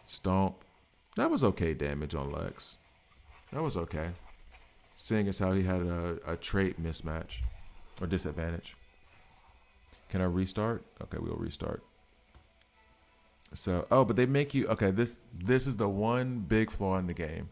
Stomp. That was okay damage on Lex. That was okay. Seeing as how he had a trait mismatch or disadvantage. Can I restart? Okay, we'll restart. So, oh, but they make you, okay, this is the one big flaw in the game.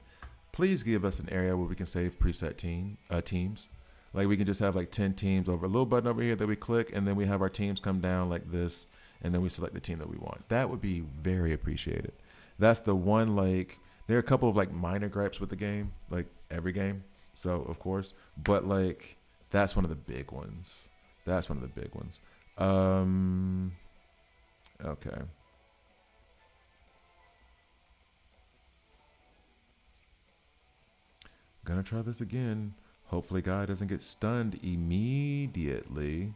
Please give us an area where we can save preset teams. Like we can just have like 10 teams over a little button over here that we click, and then we have our teams come down like this, and then we select the team that we want. That would be very appreciated. That's the one, like, there are a couple of like minor gripes with the game, like every game. So of course, but like, that's one of the big ones. That's one of the big ones. Okay. Gonna try this again. Hopefully Guy doesn't get stunned immediately.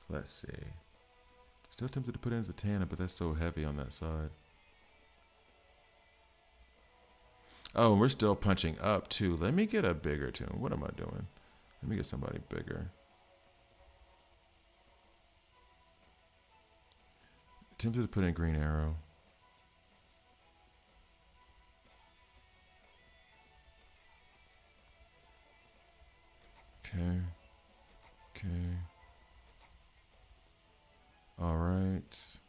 Let's see. Still tempted to put in Zatanna, but that's so heavy on that side. Oh, and we're still punching up too. Let me get a bigger tune. What am I doing? Let me get somebody bigger. Tempted to put in Green Arrow. Okay. Okay. All right.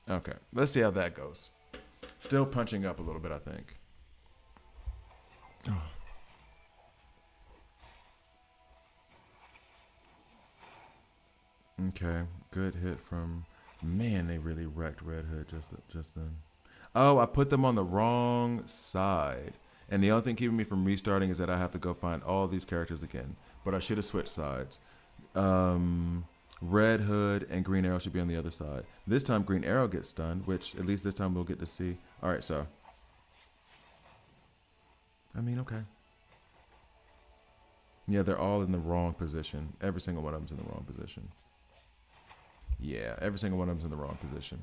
Okay, let's see how that goes. Still punching up a little bit, I think. Oh. Okay, good hit from. Man, they really wrecked Red Hood just then. Oh, I put them on the wrong side. And the only thing keeping me from restarting is that I have to go find all these characters again. But I should have switched sides. Red Hood and Green Arrow should be on the other side. This time Green Arrow gets stunned, which at least this time we'll get to see. All right, so. I mean, okay. Yeah, they're all in the wrong position. Every single one of them's in the wrong position. Yeah, every single one of them's in the wrong position.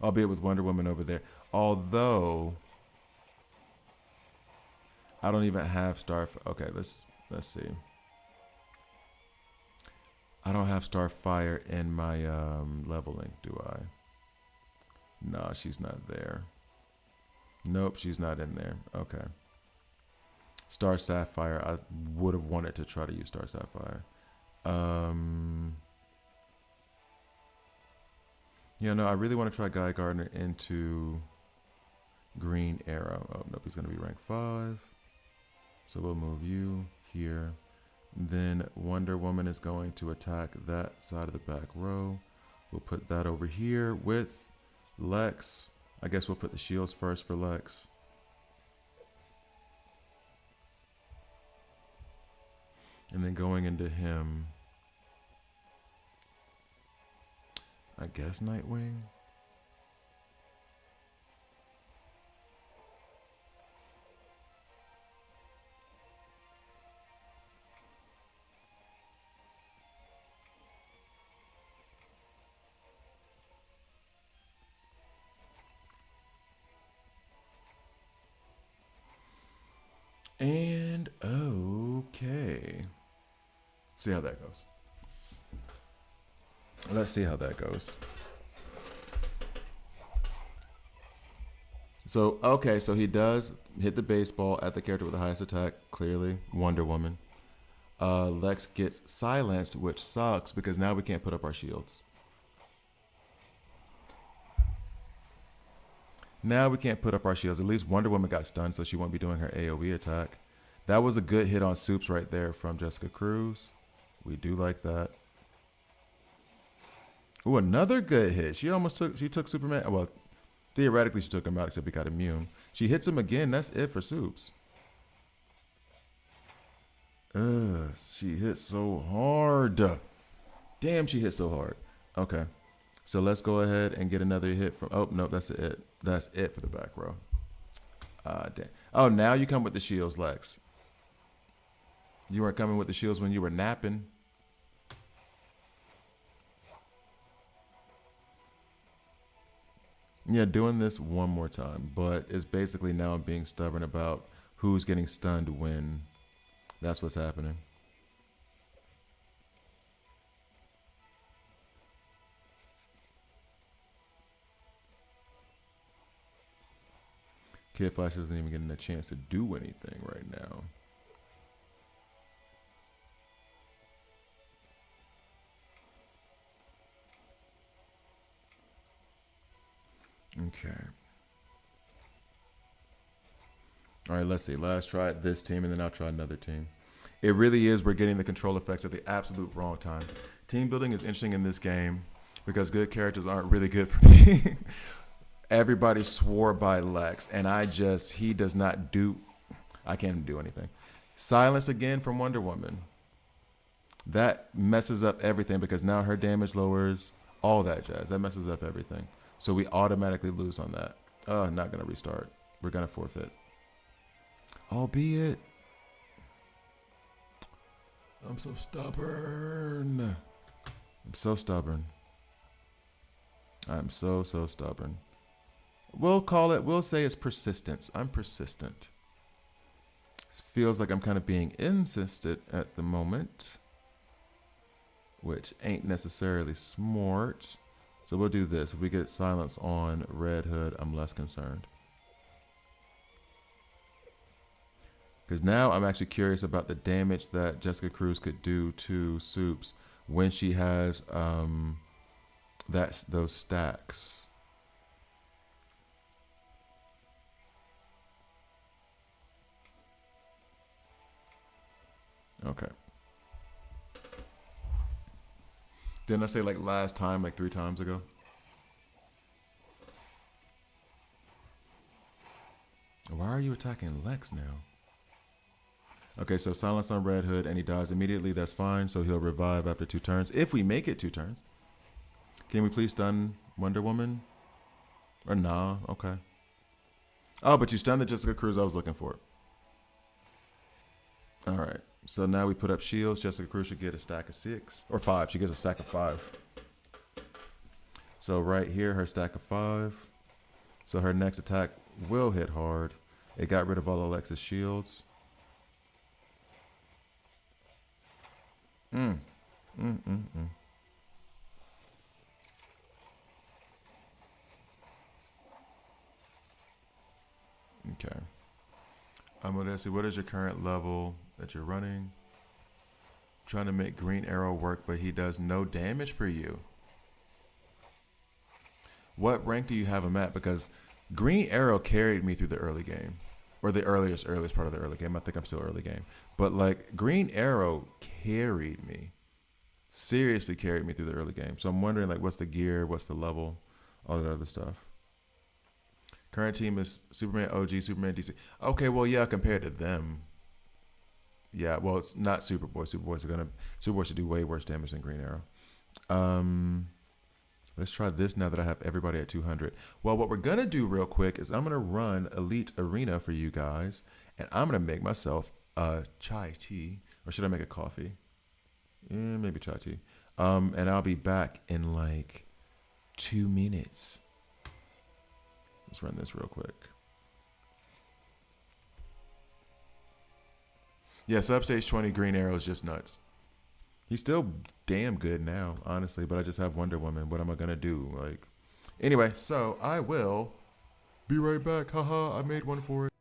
Albeit with Wonder Woman over there. Although I don't even have Okay, let's see. I don't have Starfire in my leveling, do I? No, she's not there. Nope, she's not in there. Okay. Star Sapphire. I would have wanted to try to use Star Sapphire. Yeah, no, I really want to try Guy Gardner into Green Arrow. Oh, nope, he's going to be rank 5. So we'll move you here. Then Wonder Woman is going to attack that side of the back row. We'll put that over here with Lex. I guess we'll put the shields first for Lex. And then going into him, I guess Nightwing. And okay. See how that goes. Let's see how that goes. So, okay, so he does hit the baseball at the character with the highest attack, clearly, Wonder Woman. Lex gets silenced, which sucks because now we can't put up our shields. Now we can't put up our shields. At least Wonder Woman got stunned, so she won't be doing her AoE attack. That was a good hit on Soups right there from Jessica Cruz. We do like that. Ooh, another good hit. She took Superman. Well, theoretically she took him out, except he got immune. She hits him again. That's it for Soups. She hit so hard. Damn, she hit so hard. Okay. So let's go ahead and get another hit from. Oh, no, that's it. That's it for the back row. Damn. Oh, now you come with the shields, Lex. You weren't coming with the shields when you were napping. Yeah, doing this one more time, but it's basically now I'm being stubborn about who's getting stunned when. That's what's happening. Kid Flash isn't even getting a chance to do anything right now. Okay. All right, let's see. Let's try this team, and then I'll try another team. It really is. We're getting the control effects at the absolute wrong time. Team building is interesting in this game because good characters aren't really good for me. Everybody swore by Lex, and he does not do. I can't do anything. Silence again from Wonder Woman. That messes up everything because now her damage lowers, all that jazz. That messes up everything. So we automatically lose on that. Oh, not going to restart. We're going to forfeit. Albeit, I'm so stubborn. I'm so stubborn. I'm so stubborn. We'll say it's persistence. I'm persistent. It feels like I'm kind of being insistent at the moment, which ain't necessarily smart. So we'll do this. If we get silence on Red Hood, I'm less concerned. Because now I'm actually curious about the damage that Jessica Cruz could do to Soups when she has those stacks. Okay. Didn't I say like last time, like 3 times ago? Why are you attacking Lex now? Okay, so silence on Red Hood and he dies immediately. That's fine. So he'll revive after 2 turns. If we make it 2 turns. Can we please stun Wonder Woman? Or nah? Okay. Oh, but you stunned the Jessica Cruz. I was looking for it. All right. So now we put up shields. Jessica Cruz should get a stack of 6. Or 5. She gets a stack of 5. So right here, her stack of 5. So her next attack will hit hard. It got rid of all Alexa's shields. Okay. I'm gonna see what is your current level that you're running. Trying to make Green Arrow work, but he does no damage for you. What rank do you have him at? Because Green Arrow carried me through the early game. Or the earliest part of the early game. I think I'm still early game. But like Green Arrow carried me. Seriously carried me through the early game. So I'm wondering like what's the gear, what's the level, all that other stuff. Current team is Superman OG, Superman DC. Okay, well yeah, compared to them. Yeah, well it's not Superboy. Superboy should do way worse damage than Green Arrow. Let's try this now that I have everybody at 200. Well, what we're gonna do real quick is I'm gonna run Elite Arena for you guys, and I'm gonna make myself a chai tea, or should I make a coffee? Maybe chai tea. And I'll be back in like 2 minutes. Let's run this real quick. Yeah, so upstage 20 Green Arrow is just nuts. He's still damn good now, honestly, but I just have Wonder Woman. What am I gonna do? Like, anyway, so I will be right back. Haha, I made one for it.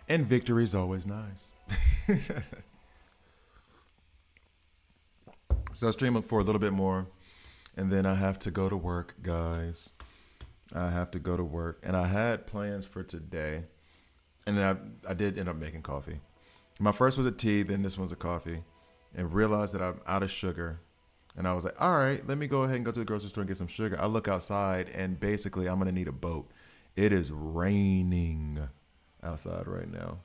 And victory is always nice. So I'll stream for a little bit more, and then I have to go to work, guys. I have to go to work, and I had plans for today, and then I did end up making coffee. My first was a tea, then this one's a coffee, and realized that I'm out of sugar. And I was like, all right, let me go ahead and go to the grocery store and get some sugar. I look outside, and basically I'm going to need a boat. It is raining outside right now.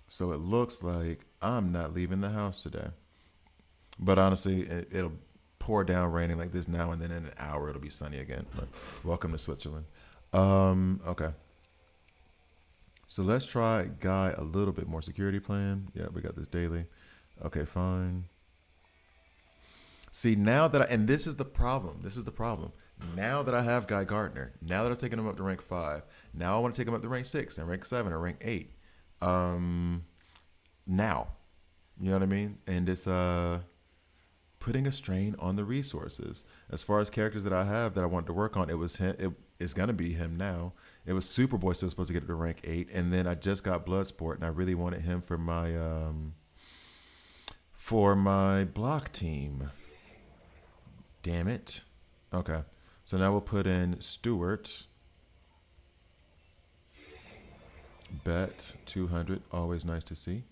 So it looks like I'm not leaving the house today. But honestly, it'll pour down raining like this now, and then in an hour it'll be sunny again. But welcome to Switzerland. Okay. So let's try Guy a little bit more. Security plan. Yeah, we got this daily. Okay, fine. See, now that and this is the problem. Now that I have Guy Gardner, now that I've taken him up to rank 5, now I want to take him up to rank 6 and rank 7 or rank 8. Now, you know what I mean? And it's putting a strain on the resources. As far as characters that I have that I wanted to work on, it was him. It's gonna be him now. It was Superboy still supposed to get up to rank 8, and then I just got Bloodsport, and I really wanted him for my block team. Damn it. Okay. So now we'll put in Stewart. Bet 200. Always nice to see.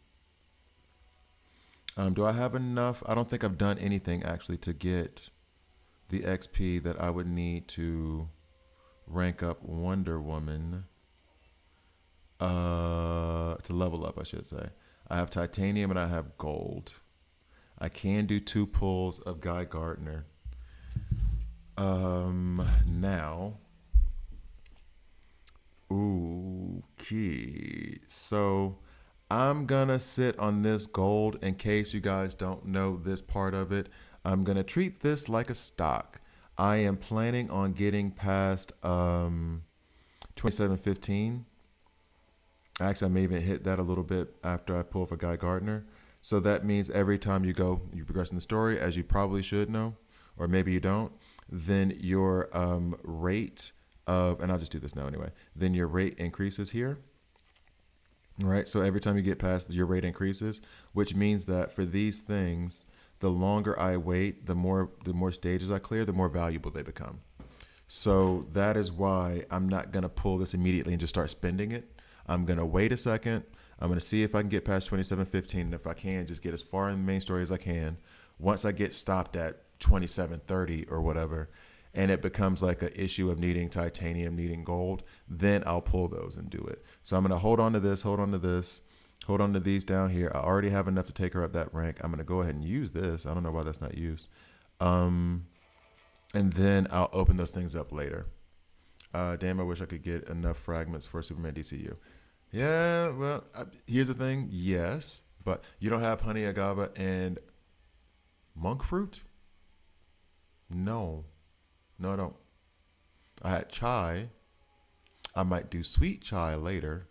Do I have enough? I don't think I've done anything actually to get the XP that I would need to rank up Wonder Woman. To level up, I should say. I have titanium and I have gold. I can do 2 pulls of Guy Gardner. Now. Okay. So I'm gonna sit on this gold in case you guys don't know this part of it. I'm gonna treat this like a stock. I am planning on getting past 2715. Actually, I may even hit that a little bit after I pull for Guy Gardner. So that means every time you progress in the story, as you probably should know, or maybe you don't, then your rate of, and I'll just do this now anyway, then your rate increases here. Right, so every time you get past, your rate increases, which means that for these things, the longer I wait, the more stages I clear, the more valuable they become. So that is why I'm not gonna pull this immediately and just start spending it. I'm gonna wait a second. I'm gonna see if I can get past 2715, and if I can, just get as far in the main story as I can. Once I get stopped at 2730 or whatever, and it becomes like an issue of needing titanium, needing gold, then I'll pull those and do it. So I'm going to hold on to this, hold on to these down here. I already have enough to take her up that rank. I'm going to go ahead and use this. I don't know why that's not used. And then I'll open those things up later. Damn, I wish I could get enough fragments for Superman DCU. Yeah, well, here's the thing. Yes, but you don't have honey agave and monk fruit? No, I don't. I had chai. I might do sweet chai later.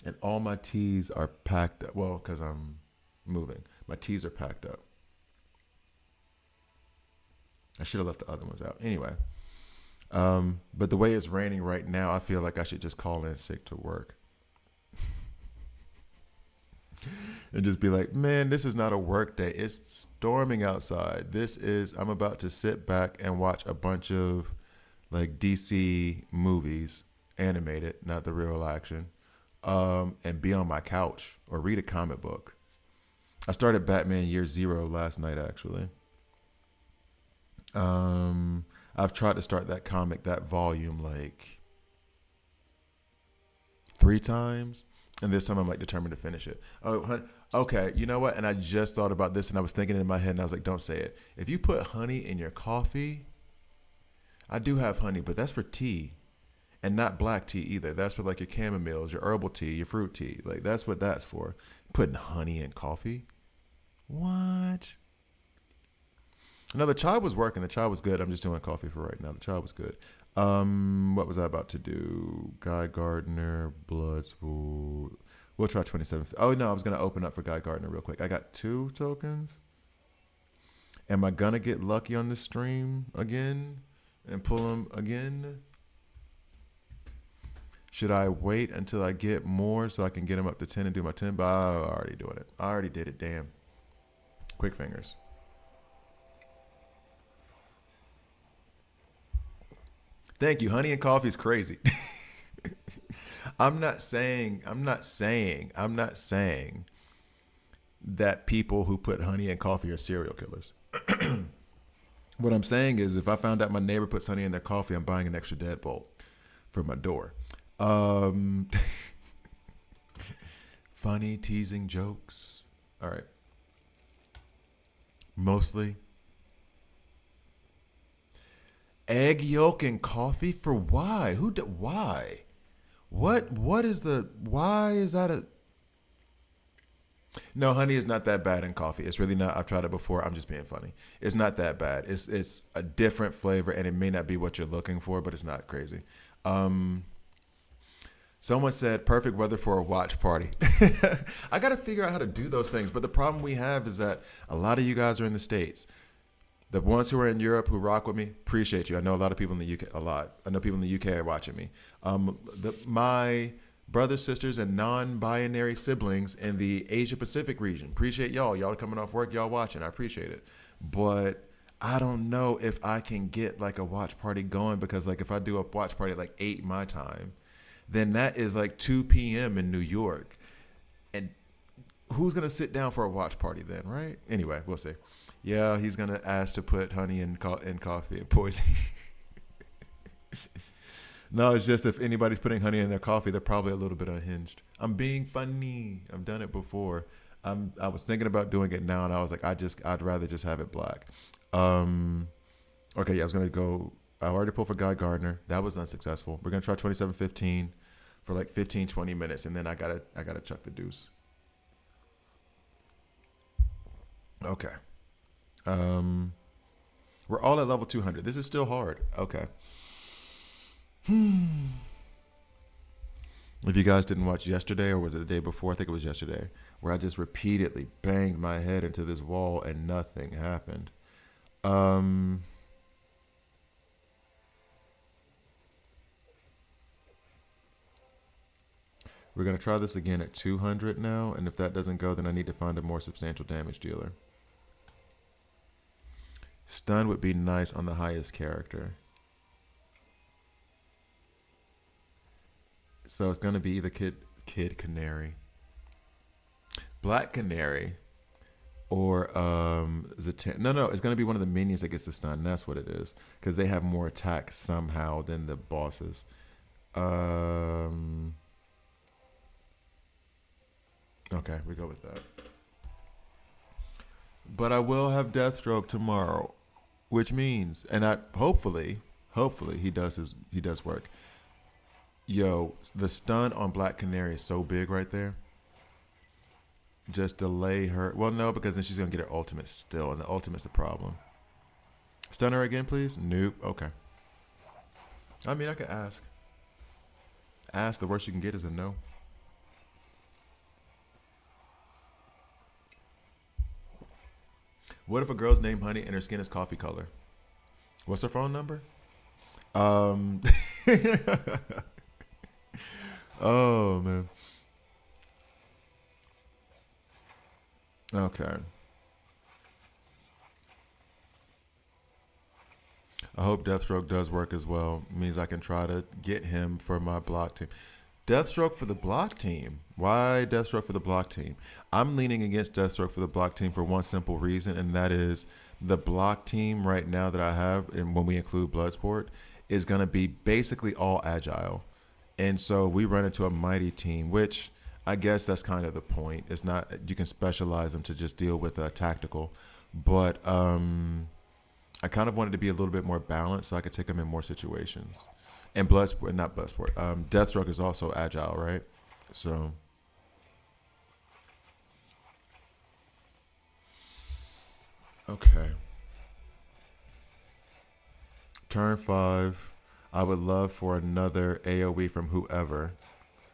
And all my teas are packed up. Well, because I'm moving. My teas are packed up. I should have left the other ones out. Anyway. But the way it's raining right now, I feel like I should just call in sick to work. And just be like, man, this is not a work day. It's storming outside. I'm about to sit back and watch a bunch of like DC movies, animated, not the real action, and be on my couch or read a comic book. I started Batman Year Zero last night, actually. I've tried to start that comic, that volume, like 3 times. And this time I'm like determined to finish it. Oh, okay. You know what? And I just thought about this and I was thinking in my head and I was like, don't say it. If you put honey in your coffee, I do have honey, but that's for tea and not black tea either. That's for like your chamomiles, your herbal tea, your fruit tea. Like that's what that's for. Putting honey in coffee? What? No, the chai was working. The chai was good. I'm just doing coffee for right now. The chai was good. What was I about to do? Guy Gardner, Bloodsport. We'll try 27. Oh, no, I was going to open up for Guy Gardner real quick. I got 2 tokens. Am I going to get lucky on this stream again and pull them again? Should I wait until I get more so I can get him up to 10 and do my 10? But I'm already doing it. I already did it. Damn. Quick fingers. Thank you. Honey and coffee is crazy. I'm not saying that people who put honey in coffee are serial killers. What I'm saying is if I found out my neighbor puts honey in their coffee, I'm buying an extra deadbolt for my door. Funny, teasing jokes. All right. Mostly. Egg yolk and coffee for why? Why? What is the, why is that a, no, honey is not that bad in coffee. It's really not. I've tried it before. I'm just being funny. It's not that bad. It's a different flavor, and it may not be what you're looking for, but it's not crazy. Someone said perfect weather for a watch party. I got to figure out how to do those things. But the problem we have is that a lot of you guys are in the States. The ones who are in Europe who rock with me, appreciate you. I know a lot of people in the UK, a lot. I know people in the UK are watching me. My brothers, sisters, and non-binary siblings in the Asia Pacific region, appreciate y'all. Y'all coming off work, y'all watching. I appreciate it. But I don't know if I can get like a watch party going because like if I do a watch party at like 8 my time, then that is like 2 p.m. in New York. And who's going to sit down for a watch party then, right? Anyway, we'll see. Yeah, he's going to ask to put honey in coffee and poison. No, it's just if anybody's putting honey in their coffee, they're probably a little bit unhinged. I'm being funny. I've done it before. I was thinking about doing it now, and I was like, I'd rather just have it black. Okay, yeah, I was going to go. I already pulled for Guy Gardner. That was unsuccessful. We're going to try 27-15 for like 15, 20 minutes, and then I gotta chuck the deuce. Okay. We're all at level 200. This is still hard. Okay. If you guys didn't watch yesterday, or was it the day before? I think it was yesterday, where I just repeatedly banged my head into this wall and nothing happened. We're going to try this again at 200 now, and if that doesn't go, then I need to find a more substantial damage dealer. Stun would be nice on the highest character. So it's going to be either Kid Canary, Black Canary, or Zatan. No, it's going to be one of the minions that gets the stun. That's what it is, because they have more attack somehow than the bosses. Okay, we go with that. But I will have Deathstroke tomorrow, which means, and hopefully he does work. Yo, the stun on Black Canary is so big right there. Just delay her. Well, no, because then she's gonna get her ultimate still, and the ultimate's the problem. Stun her again, please. Nope. Okay. I mean, I could ask. Ask. The worst you can get is a no. What if a girl's named Honey and her skin is coffee color? What's her phone number? Oh, man. Okay. I hope Deathstroke does work as well. It means I can try to get him for my block team. Deathstroke for the block team. Why Deathstroke for the block team? I'm leaning against Deathstroke for the block team for one simple reason, and that is the block team right now that I have, and when we include Bloodsport, is going to be basically all agile. And so we run into a mighty team, which I guess that's kind of the point. It's not, you can specialize them to just deal with tactical, but I kind of wanted to be a little bit more balanced so I could take them in more situations. And Deathstroke is also agile, right? So okay. Turn 5. I would love for another AoE from whoever.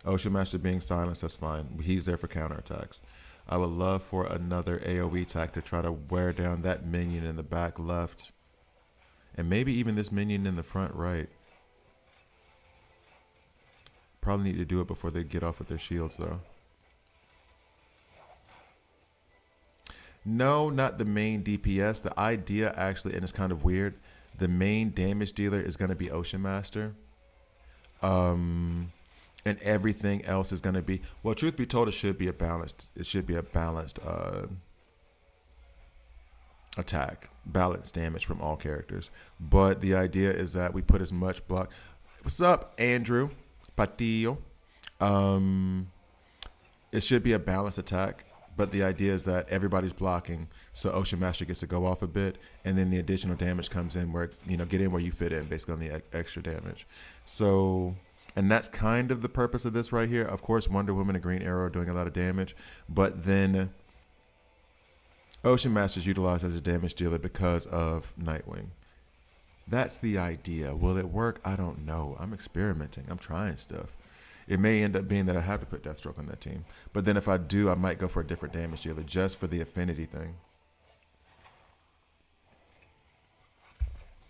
Ocean Master being silenced, that's fine. He's there for counterattacks. I would love for another AoE attack to try to wear down that minion in the back left. And maybe even this minion in the front right. Probably need to do it before they get off with their shields, though. No, not the main DPS. The idea actually, and it's kind of weird, the main damage dealer is going to be Ocean Master. And everything else is going to be, well, truth be told, it should be a balanced attack, balanced damage from all characters. But the idea is that we put as much block. What's up, Andrew Patillo? It should be a balanced attack, but the idea is that everybody's blocking, so Ocean Master gets to go off a bit, and then the additional damage comes in where, get in where you fit in, basically on the extra damage. So, and that's kind of the purpose of this right here. Of course, Wonder Woman and Green Arrow are doing a lot of damage, but then Ocean Master is utilized as a damage dealer because of Nightwing. That's the idea. Will it work? I don't know. I'm experimenting. I'm trying stuff. It may end up being that I have to put Deathstroke on that team. But then if I do, I might go for a different damage dealer just for the affinity thing.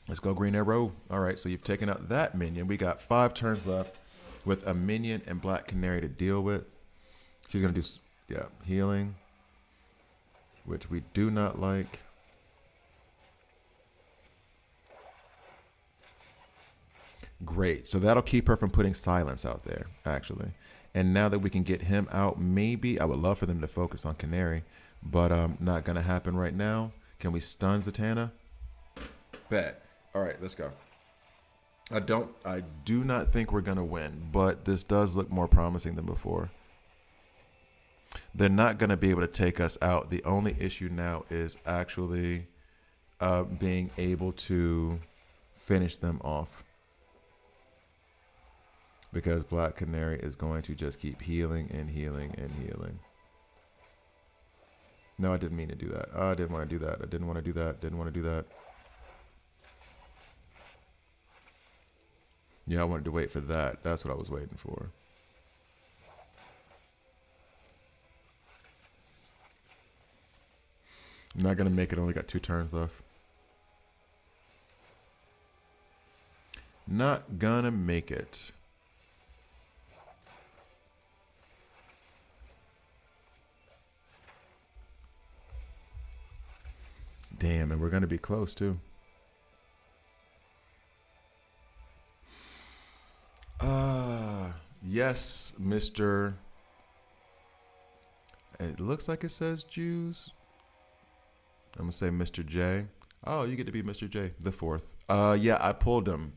Let's go Green Arrow. All right, so you've taken out that minion. We got 5 turns left with a minion and Black Canary to deal with. She's going to do, healing, which we do not like. Great. So that'll keep her from putting silence out there, actually. And now that we can get him out, maybe I would love for them to focus on Canary, but not going to happen right now. Can we stun Zatanna? Bet. All right, let's go. I do not think we're going to win, but this does look more promising than before. They're not going to be able to take us out. The only issue now is actually being able to finish them off. Because Black Canary is going to just keep healing and healing and healing. No, I didn't mean to do that. Oh, I didn't want to do that. I didn't want to do that. Didn't want to do that. Yeah, I wanted to wait for that. That's what I was waiting for. I'm not going to make it. Only got 2 turns left. Not gonna make it. Damn, and we're going to be close, too. Yes, Mr. It looks like it says Jews. I'm going to say Mr. J. Oh, you get to be Mr. J, the 4th. Yeah, I pulled him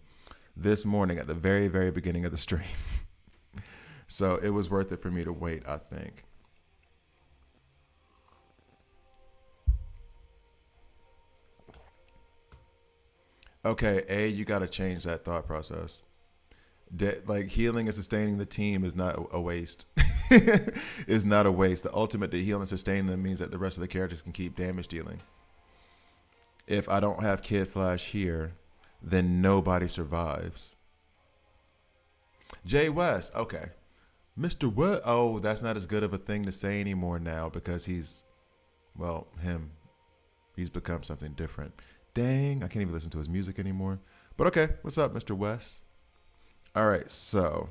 this morning at the very, very beginning of the stream. So it was worth it for me to wait, I think. Okay, A, you got to change that thought process. Like, healing and sustaining the team is not a waste. It's not a waste. The ultimate to heal and sustain them means that the rest of the characters can keep damage dealing. If I don't have Kid Flash here, then nobody survives. Jay West, okay. Mr. What? Oh, that's not as good of a thing to say anymore now because he's become something different. Dang, I can't even listen to his music anymore. But okay, what's up, Mr. West? All right, so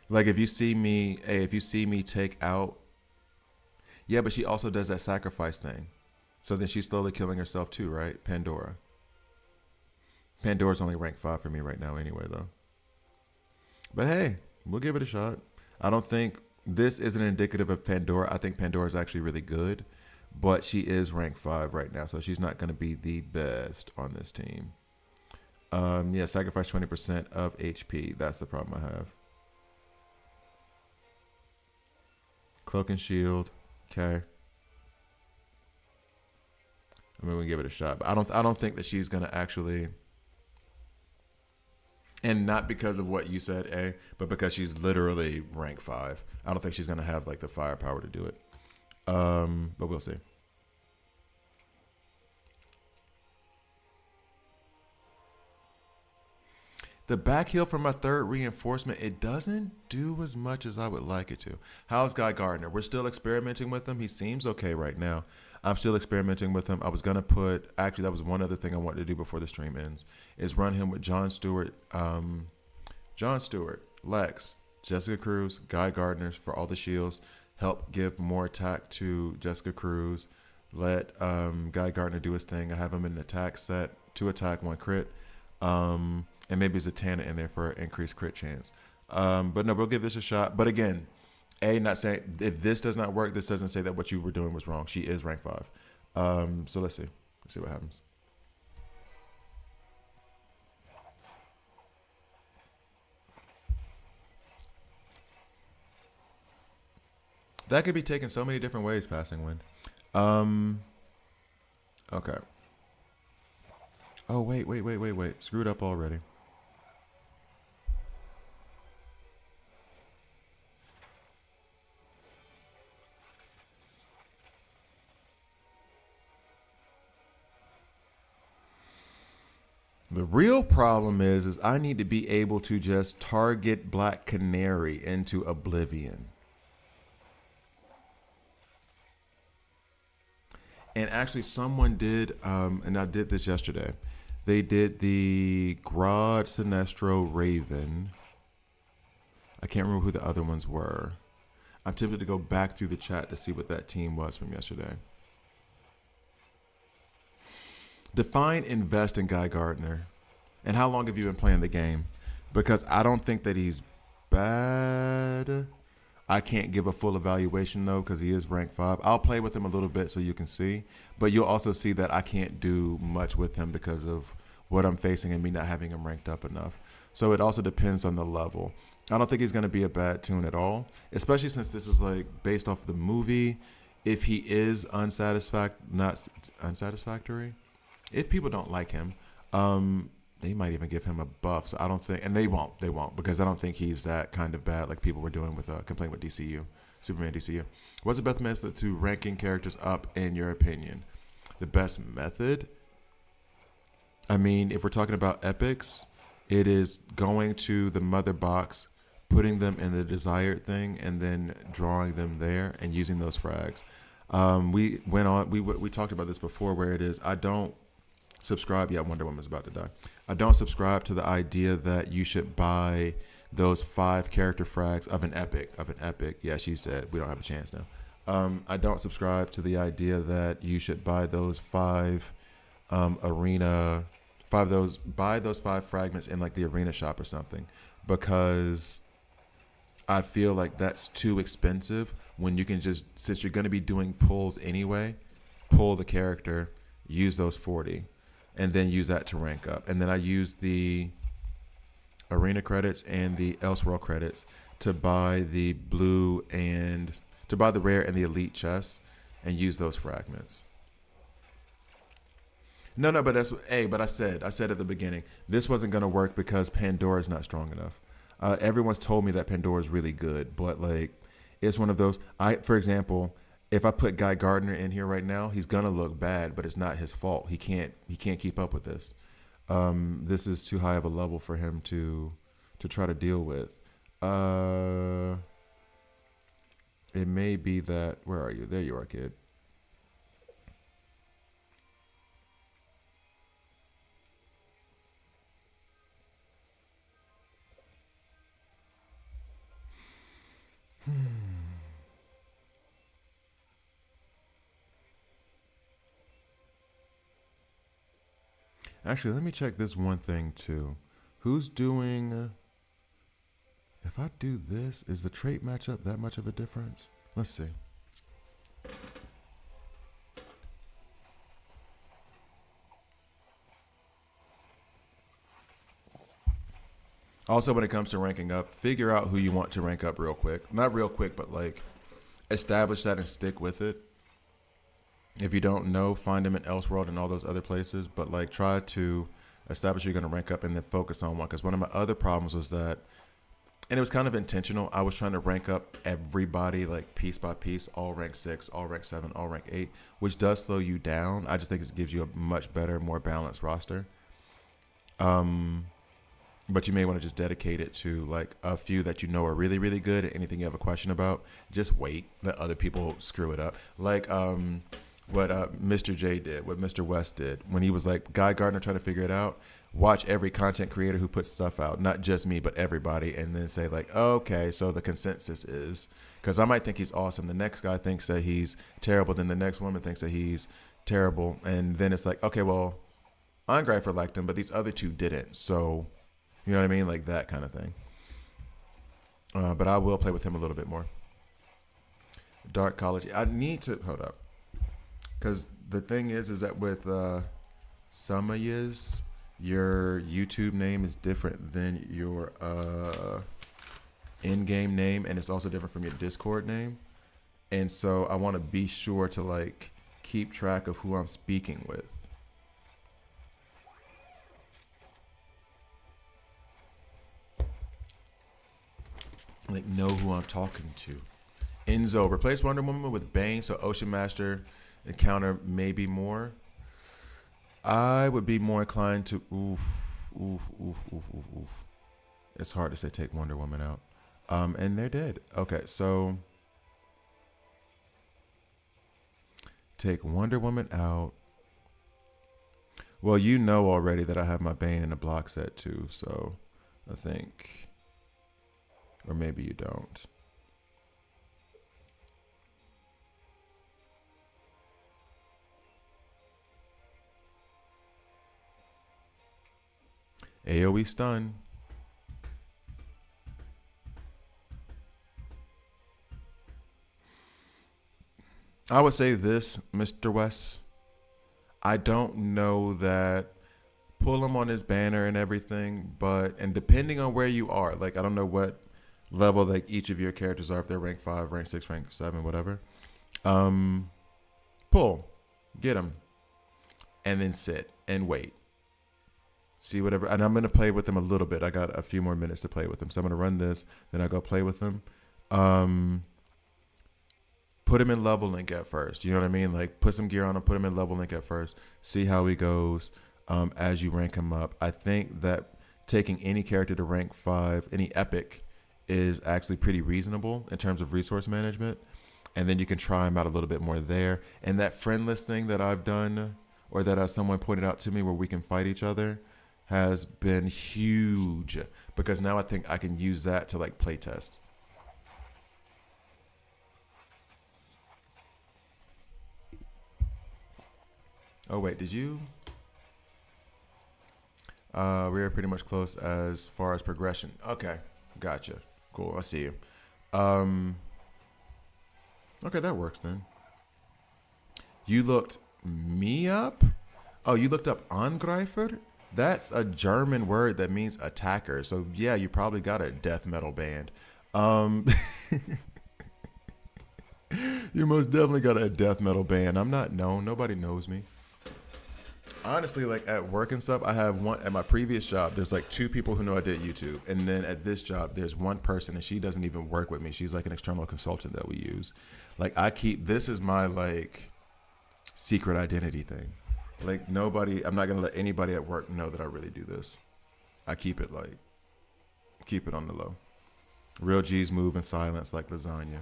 like if you see me take out, yeah, but she also does that sacrifice thing. So then she's slowly killing herself too, right? Pandora. Pandora's only rank 5 for me right now anyway, though. But hey, we'll give it a shot. I don't think this isn't indicative of Pandora. I think Pandora is actually really good, but she is rank 5 right now, so she's not going to be the best on this team. Yeah, sacrifice 20% of HP. That's the problem I have. Cloak and shield. Okay. I mean, we give it a shot, but I don't think that she's going to actually. And not because of what you said, A, but because she's literally rank 5. I don't think she's going to have like the firepower to do it. But we'll see. The back heel for my 3rd reinforcement, it doesn't do as much as I would like it to. How's Guy Gardner? We're still experimenting with him. He seems okay right now. I'm still experimenting with him. I was gonna put actually that was one other thing I wanted to do before the stream ends is run him with John Stewart, Lex, Jessica Cruz, Guy Gardner for all the shields. Help give more attack to Jessica Cruz. Let Guy Gardner do his thing. I have him in an attack set, 2 attack, 1 crit. And maybe there's a Tana in there for an increased crit chance. But no, we'll give this a shot. But again, not saying if this does not work, this doesn't say that what you were doing was wrong. She is rank 5. So let's see. Let's see what happens. That could be taken so many different ways, passing wind. Okay. Oh, wait. Screwed up already. The real problem is I need to be able to just target Black Canary into oblivion. And actually, someone did, and I did this yesterday. They did the Grodd, Sinestro, Raven. I can't remember who the other ones were. I'm tempted to go back through the chat to see what that team was from yesterday. Define invest in Guy Gardner. And how long have you been playing the game? Because I don't think that he's bad. I can't give a full evaluation though because he is rank 5. I'll play with him a little bit so you can see. But you'll also see that I can't do much with him because of what I'm facing and me not having him ranked up enough. So it also depends on the level. I don't think he's going to be a bad tune at all, especially since this is like based off the movie. If he is not unsatisfactory, if people don't like him, they might even give him a buff. So I don't think, and they won't because I don't think he's that kind of bad like people were doing with Complaint with DCU, Superman DCU. What's the best method to ranking characters up in your opinion? The best method? I mean, if we're talking about epics, it is going to the mother box, putting them in the desired thing, and then drawing them there and using those frags. We talked about this before where it is, I don't subscribe. Yeah, Wonder Woman's about to die. I don't subscribe to the idea that you should buy those 5 character frags of an epic. Yeah, she's dead. We don't have a chance now. I don't subscribe to the idea that you should buy those 5 buy those 5 fragments in like the arena shop or something, because I feel like that's too expensive when you can just, since you're going to be doing pulls anyway, pull the character, use those 40, and then use that to rank up. And then I use the arena credits and the Elseworld credits to buy the blue and to buy the rare and the elite chests and use those fragments. No, but but I said at the beginning, this wasn't going to work because Pandora's not strong enough. Everyone's told me that Pandora's really good, but like, it's one of those, for example, if I put Guy Gardner in here right now, he's going to look bad, but it's not his fault. He can't keep up with this. This is too high of a level for him to try to deal with. It may be that, where are you? There you are, kid. Actually, let me check this one thing too. Who's doing... If I do this, is the trait matchup that much of a difference? Let's see. Also, when it comes to ranking up, figure out who you want to rank up real quick. Not real quick, but like establish that and stick with it. If you don't know, find them in Elseworld and all those other places, but like try to establish you're going to rank up and then focus on one. Because one of my other problems was that, and it was kind of intentional, I was trying to rank up everybody like piece by piece, all rank 6, all rank 7, all rank 8, which does slow you down. I just think it gives you a much better, more balanced roster. But you may want to just dedicate it to like a few that you know are really, really good. Anything you have a question about, just wait. Let other people screw it up. Like the what Mr. J did, what Mr. West did when he was like Guy Gardner trying to figure it out. Watch every content creator who puts stuff out, not just me, but everybody, and then say like, okay, so the consensus is, because I might think he's awesome. The next guy thinks that he's terrible. Then the next woman thinks that he's terrible. And then it's like, okay, well, Angreifer liked him, but these other two didn't. So, you know what I mean? Like that kind of thing. But I will play with him a little bit more. Dark College. I need to, hold up. Because the thing is that with Samayas, your YouTube name is different than your in-game name, and it's also different from your Discord name. And so I want to be sure to like keep track of who I'm speaking with. Like know who I'm talking to. Enzo, replace Wonder Woman with Bane so Ocean Master encounter maybe more. I would be more inclined to oof. It's hard to say take Wonder Woman out. And they're dead. Okay, so take Wonder Woman out. Well, you know already that I have my Bane in a block set too, so I think, or maybe you don't. AoE stun. I would say this, Mr. West. I don't know that pull him on his banner and everything, but and depending on where you are, like I don't know what level like each of your characters are, if they're rank 5, rank 6, rank 7, whatever. Pull, get him, and then sit and wait. See whatever, and I'm gonna play with him a little bit. I got a few more minutes to play with him, so I'm gonna run this. Then I go play with him. Put him in level link at first. You know what I mean? Like put some gear on him, put him in level link at first. See how he goes as you rank him up. I think that taking any character to rank 5, any epic, is actually pretty reasonable in terms of resource management. And then you can try him out a little bit more there. And that friend list thing that I've done, or that someone pointed out to me, where we can fight each other, has been huge, because now I think I can use that to like play test. Oh wait, did you? We are pretty much close as far as progression. Okay, gotcha. Cool, I see you. Okay, that works then. You looked me up? Oh, you looked up Angreifer? That's a German word that means attacker. So yeah, you probably got a death metal band. You most definitely got a death metal band. I'm not known. Nobody knows me. Honestly, like at work and stuff, I have one at my previous job. There's like 2 people who know I did YouTube. And then at this job, there's one person and she doesn't even work with me. She's like an external consultant that we use. Like this is my like secret identity thing. Like nobody, I'm not going to let anybody at work know that I really do this. I keep it on the low. Real G's move in silence like lasagna.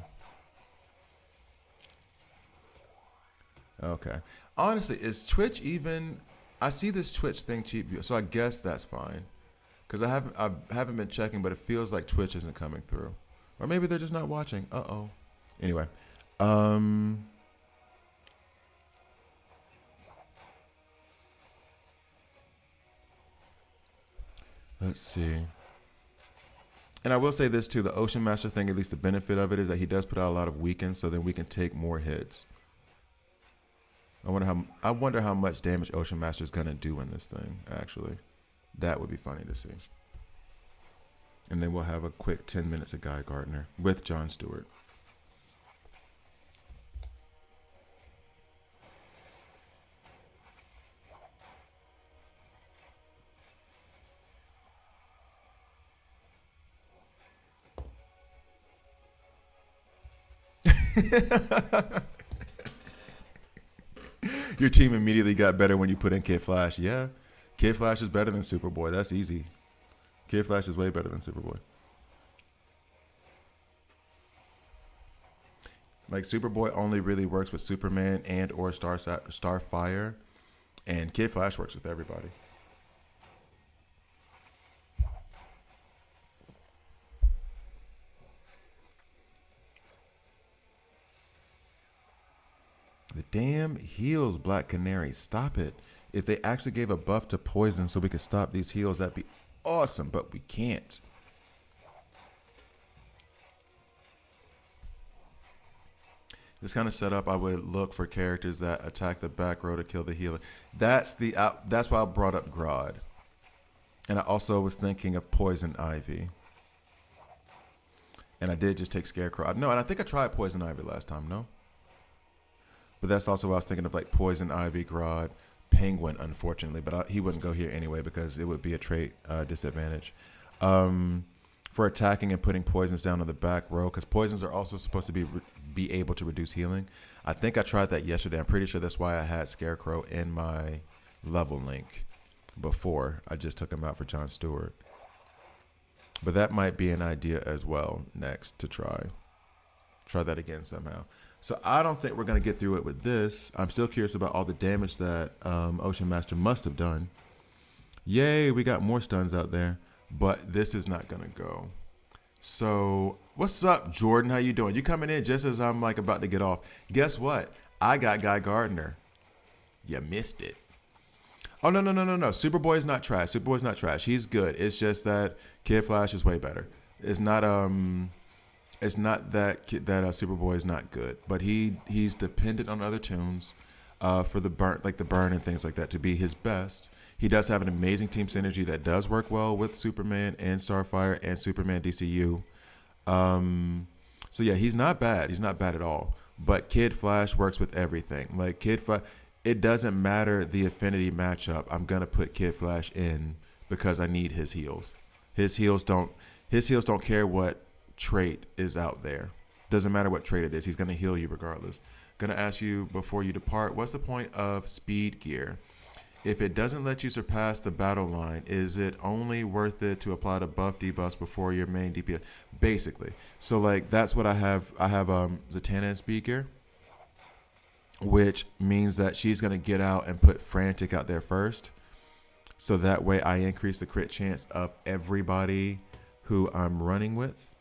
Okay. Honestly, is Twitch even, I see this Twitch thing cheap view, so I guess that's fine. Because I haven't been checking, but it feels like Twitch isn't coming through. Or maybe they're just not watching. Uh-oh. Anyway. Let's see. And I will say this too, the Ocean Master thing, at least the benefit of it is that he does put out a lot of weakens, so then we can take more hits. I wonder how much damage Ocean Master is gonna do in this thing, actually. That would be funny to see. And then we'll have a quick 10 minutes of Guy Gardner with Jon Stewart. Your team immediately got better when you put in Kid Flash. Yeah, Kid Flash is better than Superboy. That's easy. Kid Flash is way better than Superboy. Like Superboy only really works with Superman and or Starfire, and Kid Flash works with everybody. The damn heals, Black Canary. Stop it. If they actually gave a buff to poison so we could stop these heals, that'd be awesome, but we can't. This kind of setup, I would look for characters that attack the back row to kill the healer. That's why I brought up Grodd. And I also was thinking of Poison Ivy. And I did just take Scarecrow. No, and I think I tried Poison Ivy last time, no? But that's also what I was thinking of, like Poison Ivy, Grodd, Penguin, unfortunately. But he wouldn't go here anyway because it would be a trait disadvantage. For attacking and putting poisons down on the back row, because poisons are also supposed to be able to reduce healing. I think I tried that yesterday. I'm pretty sure that's why I had Scarecrow in my level link before. I just took him out for John Stewart. But that might be an idea as well next to try. Try that again somehow. So I don't think we're going to get through it with this. I'm still curious about all the damage that Ocean Master must have done. Yay, we got more stuns out there. But this is not going to go. So what's up, Jordan? How you doing? You coming in just as I'm like about to get off. Guess what? I got Guy Gardner. You missed it. Oh, no. Superboy's not trash. Superboy's not trash. He's good. It's just that Kid Flash is way better. It's not that Superboy is not good, but he's dependent on other tunes for the burn, like the burn and things like that, to be his best. He does have an amazing team synergy that does work well with Superman and Starfire and Superman DCU. So yeah, he's not bad. He's not bad at all. But Kid Flash works with everything. Like Kid Flash, it doesn't matter the affinity matchup. I'm gonna put Kid Flash in because I need his heals. His heals don't care what trait is out there. Doesn't matter what trait it is. He's gonna heal you regardless. Gonna ask you before you depart, what's the point of speed gear? If it doesn't let you surpass the battle line, is it only worth it to apply the buff debuffs before your main DPS? Basically. So like that's what I have. I have Zatanna in speed gear, which means that she's gonna get out and put Frantic out there first. So that way I increase the crit chance of everybody who I'm running with.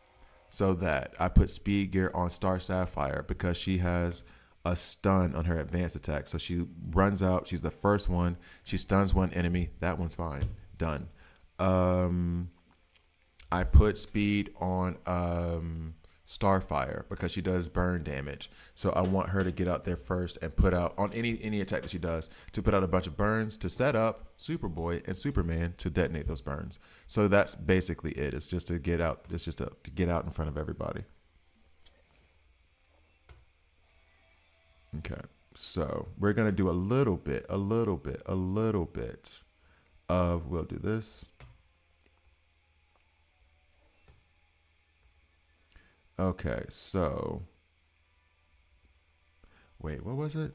So that I put speed gear on Star Sapphire because she has a stun on her advanced attack. So she runs out. She's the first one. She stuns one enemy. That one's fine. Done. I put speed on Starfire because she does burn damage. So I want her to get out there first and put out on any attack that she does to put out a bunch of burns to set up Superboy and Superman to detonate those burns. So that's basically it. It's just to get out. It's just to get out in front of everybody. Okay. So we're going to do a little bit of, we'll do this. Okay, so wait, what was it?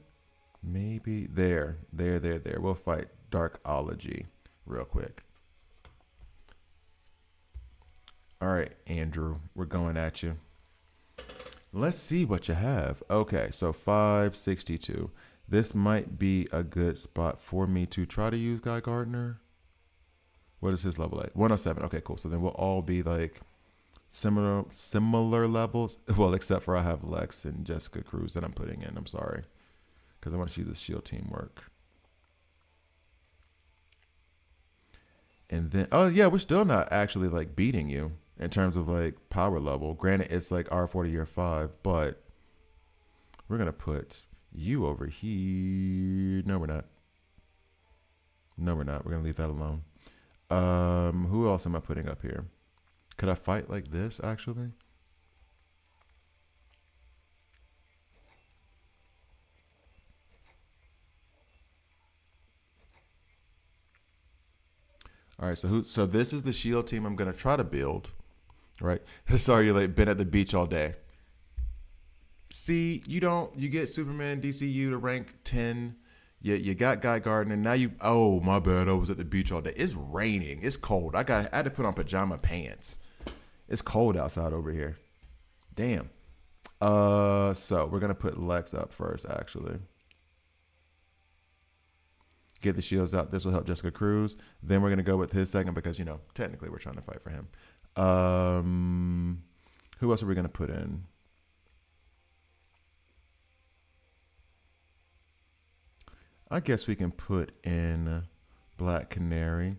Maybe there. We'll fight Darkology real quick. All right, Andrew, we're going at you. Let's see what you have. Okay, so 562. This might be a good spot for me to try to use Guy Gardner. What is his level at? 107. Okay, cool. So then we'll all be like similar levels. Well, except for I have Lex and Jessica Cruz that I'm putting in. I'm sorry. Because I want to see the shield team work. And then, oh yeah, we're still not actually like beating you in terms of like power level. Granted, it's like R40 year 5, but we're going to put you over here. No, we're not. We're going to leave that alone. Who else am I putting up here? Could I fight like this actually? All right, so this is the shield team I'm going to try to build. Right? Sorry, you like been at the beach all day. See, you get Superman DCU to rank 10. You got Guy Gardner. Now oh, my bad. I was at the beach all day. It's raining. It's cold. I had to put on pajama pants. It's cold outside over here. Damn. So we're gonna put Lex up first, actually. Get the shields out. This will help Jessica Cruz. Then we're gonna go with his second because technically we're trying to fight for him. Who else are we gonna put in? I guess we can put in Black Canary.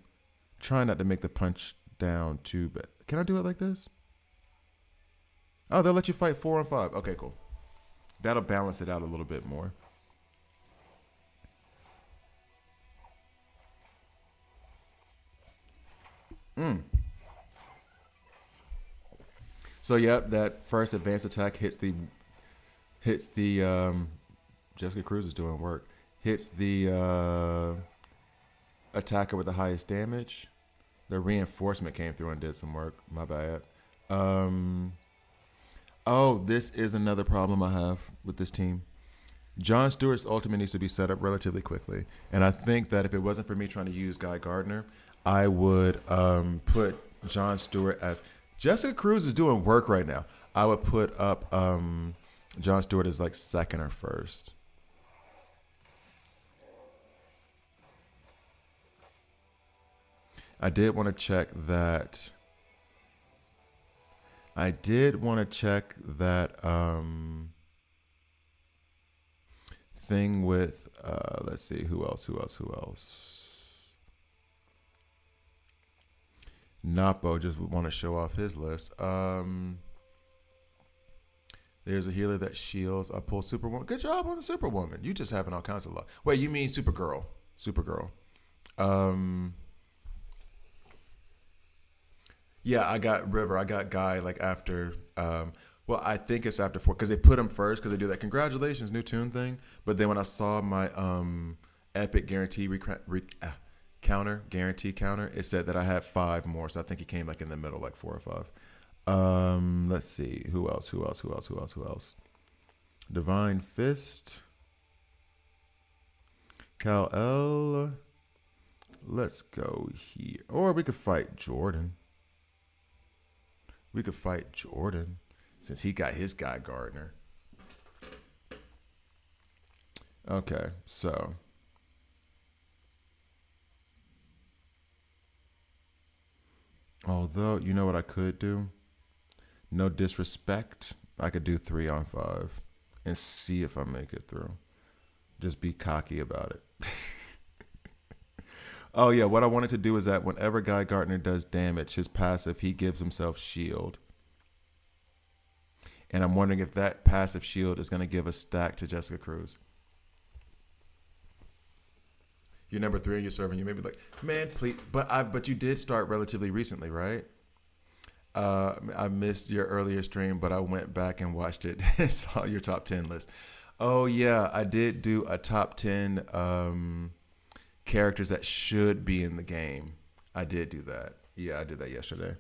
Try not to make the punch down too bad. Can I do it like this? Oh, they'll let you fight 4 on 5. Okay, cool. That'll balance it out a little bit more. So yep, that first advanced attack hits the Jessica Cruz is doing work. Hits the attacker with the highest damage. The reinforcement came through and did some work. My bad. Oh, this is another problem I have with this team. Jon Stewart's ultimate needs to be set up relatively quickly. And I think that if it wasn't for me trying to use Guy Gardner, I would put Jon Stewart as... Jessica Cruz is doing work right now. I would put up Jon Stewart as like second or first. I did want to check that thing with let's see, who else? Napo just would want to show off his list. There's a healer that shields. I pull Superwoman. Good job on the Superwoman. You just having all kinds of luck. Wait, you mean Supergirl? Yeah, I got River. I got Guy like after. Well, I think it's after 4 because they put him first because they do that congratulations new tune thing. But then when I saw my epic guarantee guarantee counter, it said that I had 5 more. So I think he came like in the middle, like 4 or 5. Let's see who else. Divine Fist, Kal-El. Let's go here, or we could fight Jordan. Since he got his Guy Gardner. Okay, so although you know what I could do? No disrespect, I could do 3 on 5 and see if I make it through. Just be cocky about it. Oh yeah, what I wanted to do is that whenever Guy Gardner does damage, his passive, he gives himself shield. And I'm wondering if that passive shield is going to give a stack to Jessica Cruz. You're number 3 and you're serving. You may be like, man, please. But you did start relatively recently, right? I missed your earlier stream, but I went back and watched it and saw your top 10 list. Oh yeah, I did do a top 10 characters that should be in the game. I did do that. Yeah, I did that yesterday.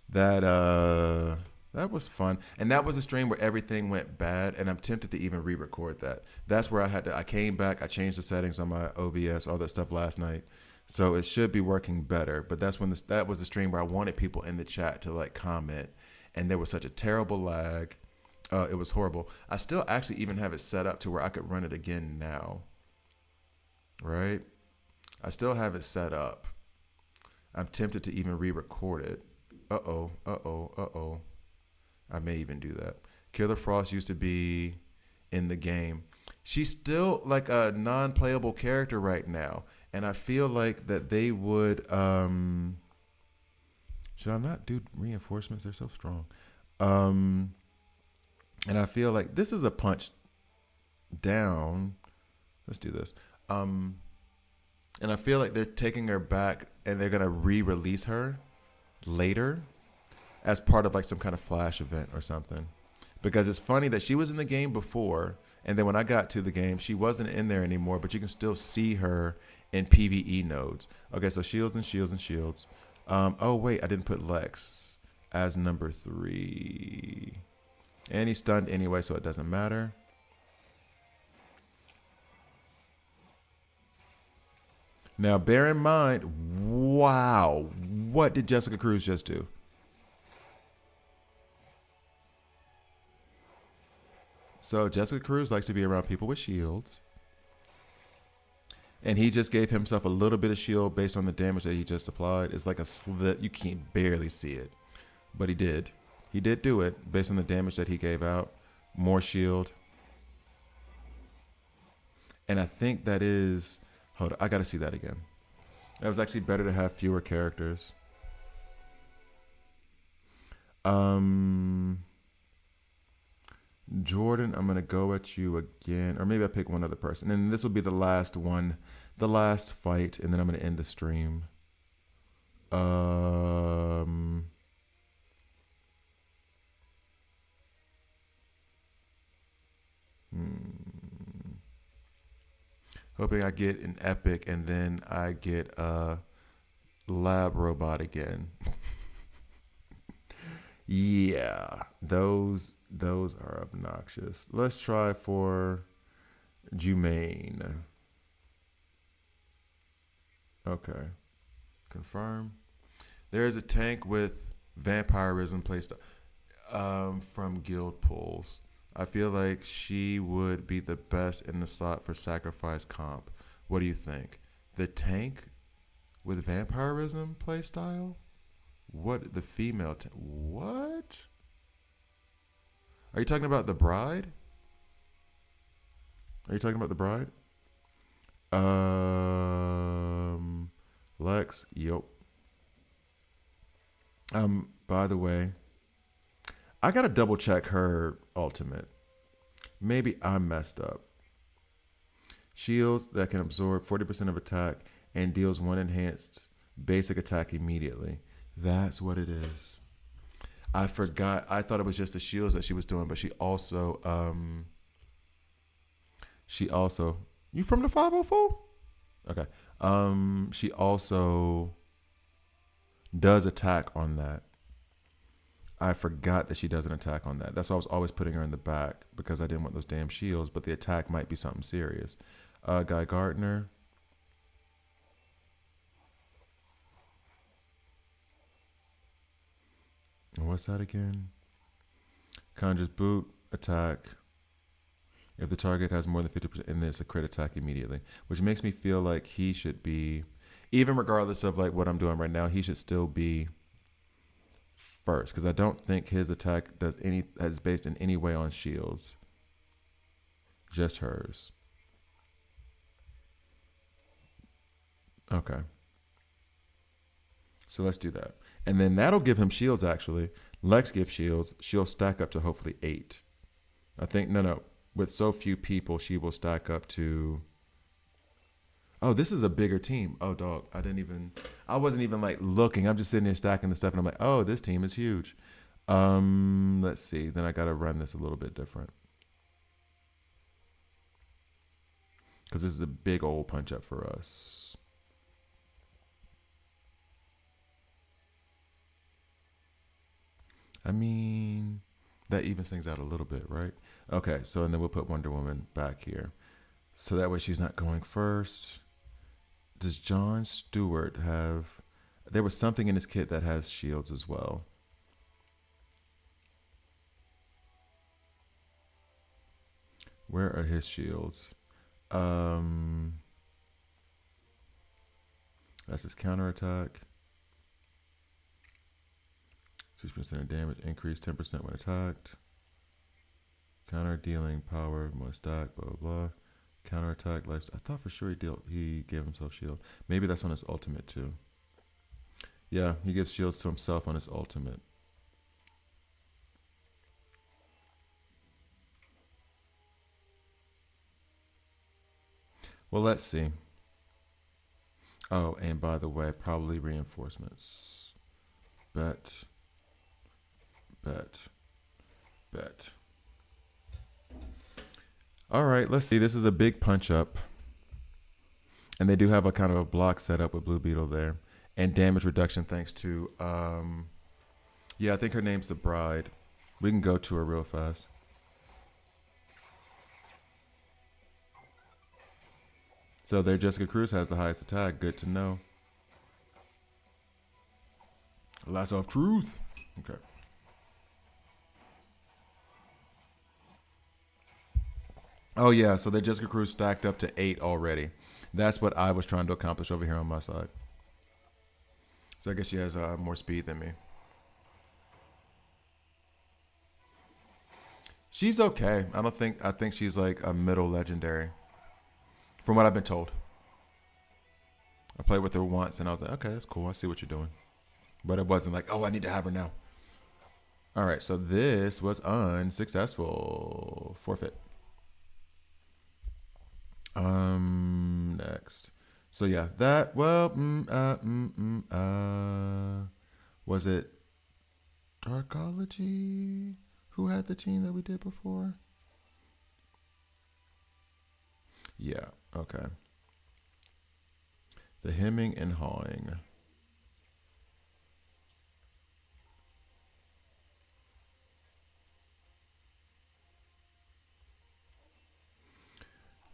That was fun. And that was a stream where everything went bad, and I'm tempted to even re-record that. That's where I came back, I changed the settings on my OBS, all that stuff last night. So it should be working better. But that was the stream where I wanted people in the chat to like comment, and there was such a terrible lag. It was horrible. I still actually even have it set up to where I could run it again now. Right? I still have it set up. I'm tempted to even re-record it. Uh-oh. I may even do that. Killer Frost used to be in the game. She's still like a non-playable character right now. And I feel like that they would... should I not do reinforcements? They're so strong. And I feel like this is a punch down. Let's do this. And I feel like they're taking her back and they're going to re-release her later as part of like some kind of flash event or something. Because it's funny that she was in the game before, and then when I got to the game, she wasn't in there anymore, but you can still see her in PvE nodes. Okay, so shields and shields and shields. Oh, wait, I didn't put Lex as number 3. And he's stunned anyway, so it doesn't matter. Now, bear in mind, wow, what did Jessica Cruz just do? So Jessica Cruz likes to be around people with shields. And he just gave himself a little bit of shield based on the damage that he just applied. It's like a slit. You can't barely see it. But he did. He did do it based on the damage that he gave out. More shield. And I think that is... Hold on. I got to see that again. It was actually better to have fewer characters. Jordan, I'm going to go at you again. Or maybe I pick one other person. And this will be the last one. The last fight. And then I'm going to end the stream. Hoping I get an epic and then I get a lab robot again. Yeah, those are obnoxious. Let's try for Jumaine. Okay. Confirm. There is a tank with vampirism placed from guild pools. I feel like she would be the best in the slot for sacrifice comp. What do you think? The tank with vampirism playstyle? What? The female tank? What? Are you talking about the bride? Are you talking about the bride? Lex, yep. By the way, I gotta double check her ultimate. Maybe I messed up. Shields that can absorb 40% of attack and deals one enhanced basic attack immediately. That's what it is. I forgot. I thought it was just the shields that she was doing, but she also, you from the 504? Okay. She also does attack on that. I forgot that she does an attack on that. That's why I was always putting her in the back because I didn't want those damn shields, but the attack might be something serious. Guy Gardner. And what's that again? Conjures boot, attack. If the target has more than 50%, and there's a crit attack immediately, which makes me feel like he should be, even regardless of like what I'm doing right now, he should still be first because I don't think his attack is based in any way on shields. Just hers. Okay. So let's do that. And then that'll give him shields actually. Lex gives shields. She'll stack up to hopefully 8. I think, no. With so few people, she will stack up to... Oh, this is a bigger team. Oh, dog. I wasn't even like looking. I'm just sitting there stacking the stuff and I'm like, oh, this team is huge. Let's see. Then I got to run this a little bit different. Because this is a big old punch up for us. I mean, that evens things out a little bit, right? Okay, so and then we'll put Wonder Woman back here. So that way she's not going first. Does John Stewart have... There was something in his kit that has shields as well. Where are his shields? That's his counterattack. 6% of damage, increase 10% when attacked. Counter dealing power, more stack, blah, blah, blah. Counterattack, life. I thought for sure he gave himself shield. Maybe that's on his ultimate too. Yeah, he gives shields to himself on his ultimate. Well, let's see. Oh, and by the way, probably reinforcements. Bet. All right, let's see. This is a big punch up. And they do have a kind of a block set up with Blue Beetle there. And damage reduction thanks to, yeah, I think her name's the Bride. We can go to her real fast. So there, Jessica Cruz has the highest attack. Good to know. Lasso of Truth. Okay. Oh yeah, so the Jessica Cruz stacked up to 8 already. That's what I was trying to accomplish over here on my side. So I guess she has more speed than me. She's okay. I don't think. I think she's like a middle legendary, from what I've been told. I played with her once, and I was like, okay, that's cool. I see what you're doing. But it wasn't like, oh, I need to have her now. All right, so this was unsuccessful. Forfeit. Next. So yeah, that was it Darkology who had the team that we did before? Yeah, okay. The hemming and hawing.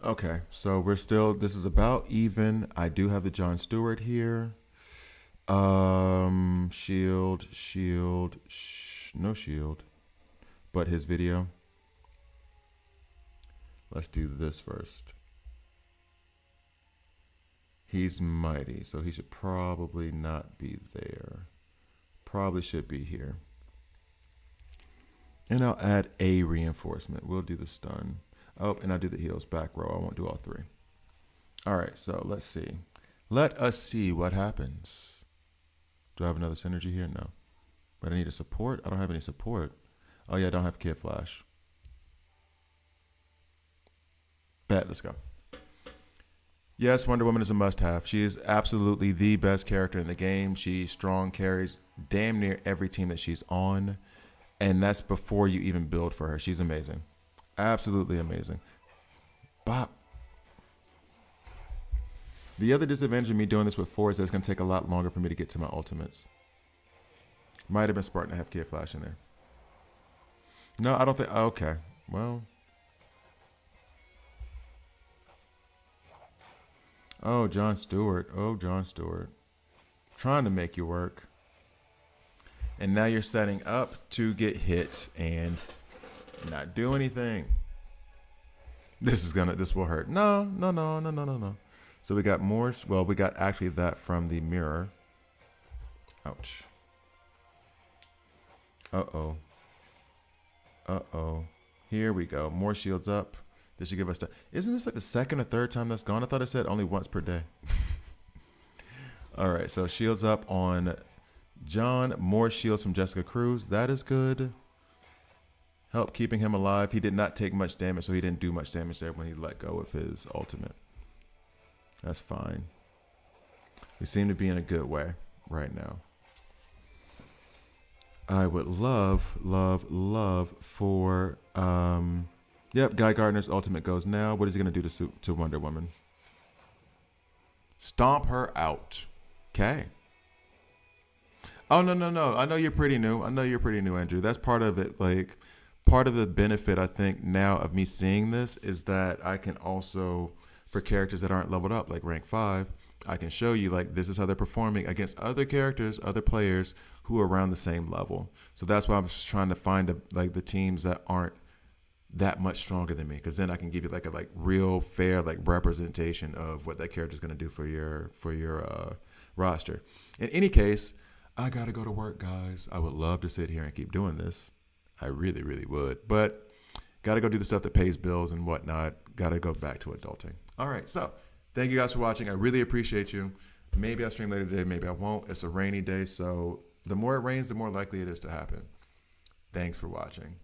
Okay, so we're still. This is about even. I do have the John Stewart here. No shield, but his video. Let's do this first. He's mighty, so he should probably not be there. Probably should be here. And I'll add a reinforcement. We'll do the stun. Oh, and I'll do the heals back row. I won't do all three. All right, so let's see. Let us see what happens. Do I have another synergy here? No. But I need a support? I don't have any support. Oh, yeah, I don't have Kid Flash. Bet, let's go. Yes, Wonder Woman is a must-have. She is absolutely the best character in the game. She strong carries damn near every team that she's on. And that's before you even build for her. She's amazing. Absolutely amazing. Bop. The other disadvantage of me doing this with 4 is that it's going to take a lot longer for me to get to my ultimates. Might have been smart to have Kid Flash in there. No, I don't think. Okay. Well. Oh, John Stewart. Oh, John Stewart. Trying to make you work. And now you're setting up to get hit and not do anything. This will hurt. No. So we got more. Well, we got actually that from the mirror. Ouch. Uh-oh. Here we go. More shields up. This should give us Isn't this like the second or third time that's gone? I thought it said only once per day. All right, so shields up on John. More shields from Jessica Cruz. That is good. Help keeping him alive. He did not take much damage, so he didn't do much damage there when he let go of his ultimate. That's fine. We seem to be in a good way right now. I would love for yep, Guy Gardner's ultimate goes now. What is he gonna do to Wonder Woman? Stomp her out. Okay. Oh no. I know you're pretty new. Andrew. That's part of it. Like part of the benefit I think now of me seeing this is that I can also, for characters that aren't leveled up, like rank 5, I can show you like this is how they're performing against other characters, other players who are around the same level. So that's why I'm just trying to find the teams that aren't that much stronger than me, because then I can give you like a real fair representation of what that character is going to do for your roster. In any case, I gotta go to work, guys. I would love to sit here and keep doing this. I really, really would, but gotta go do the stuff that pays bills and whatnot. Gotta go back to adulting. All right, so thank you guys for watching. I really appreciate you. Maybe I'll stream later today, maybe I won't. It's a rainy day, so the more it rains, the more likely it is to happen. Thanks for watching.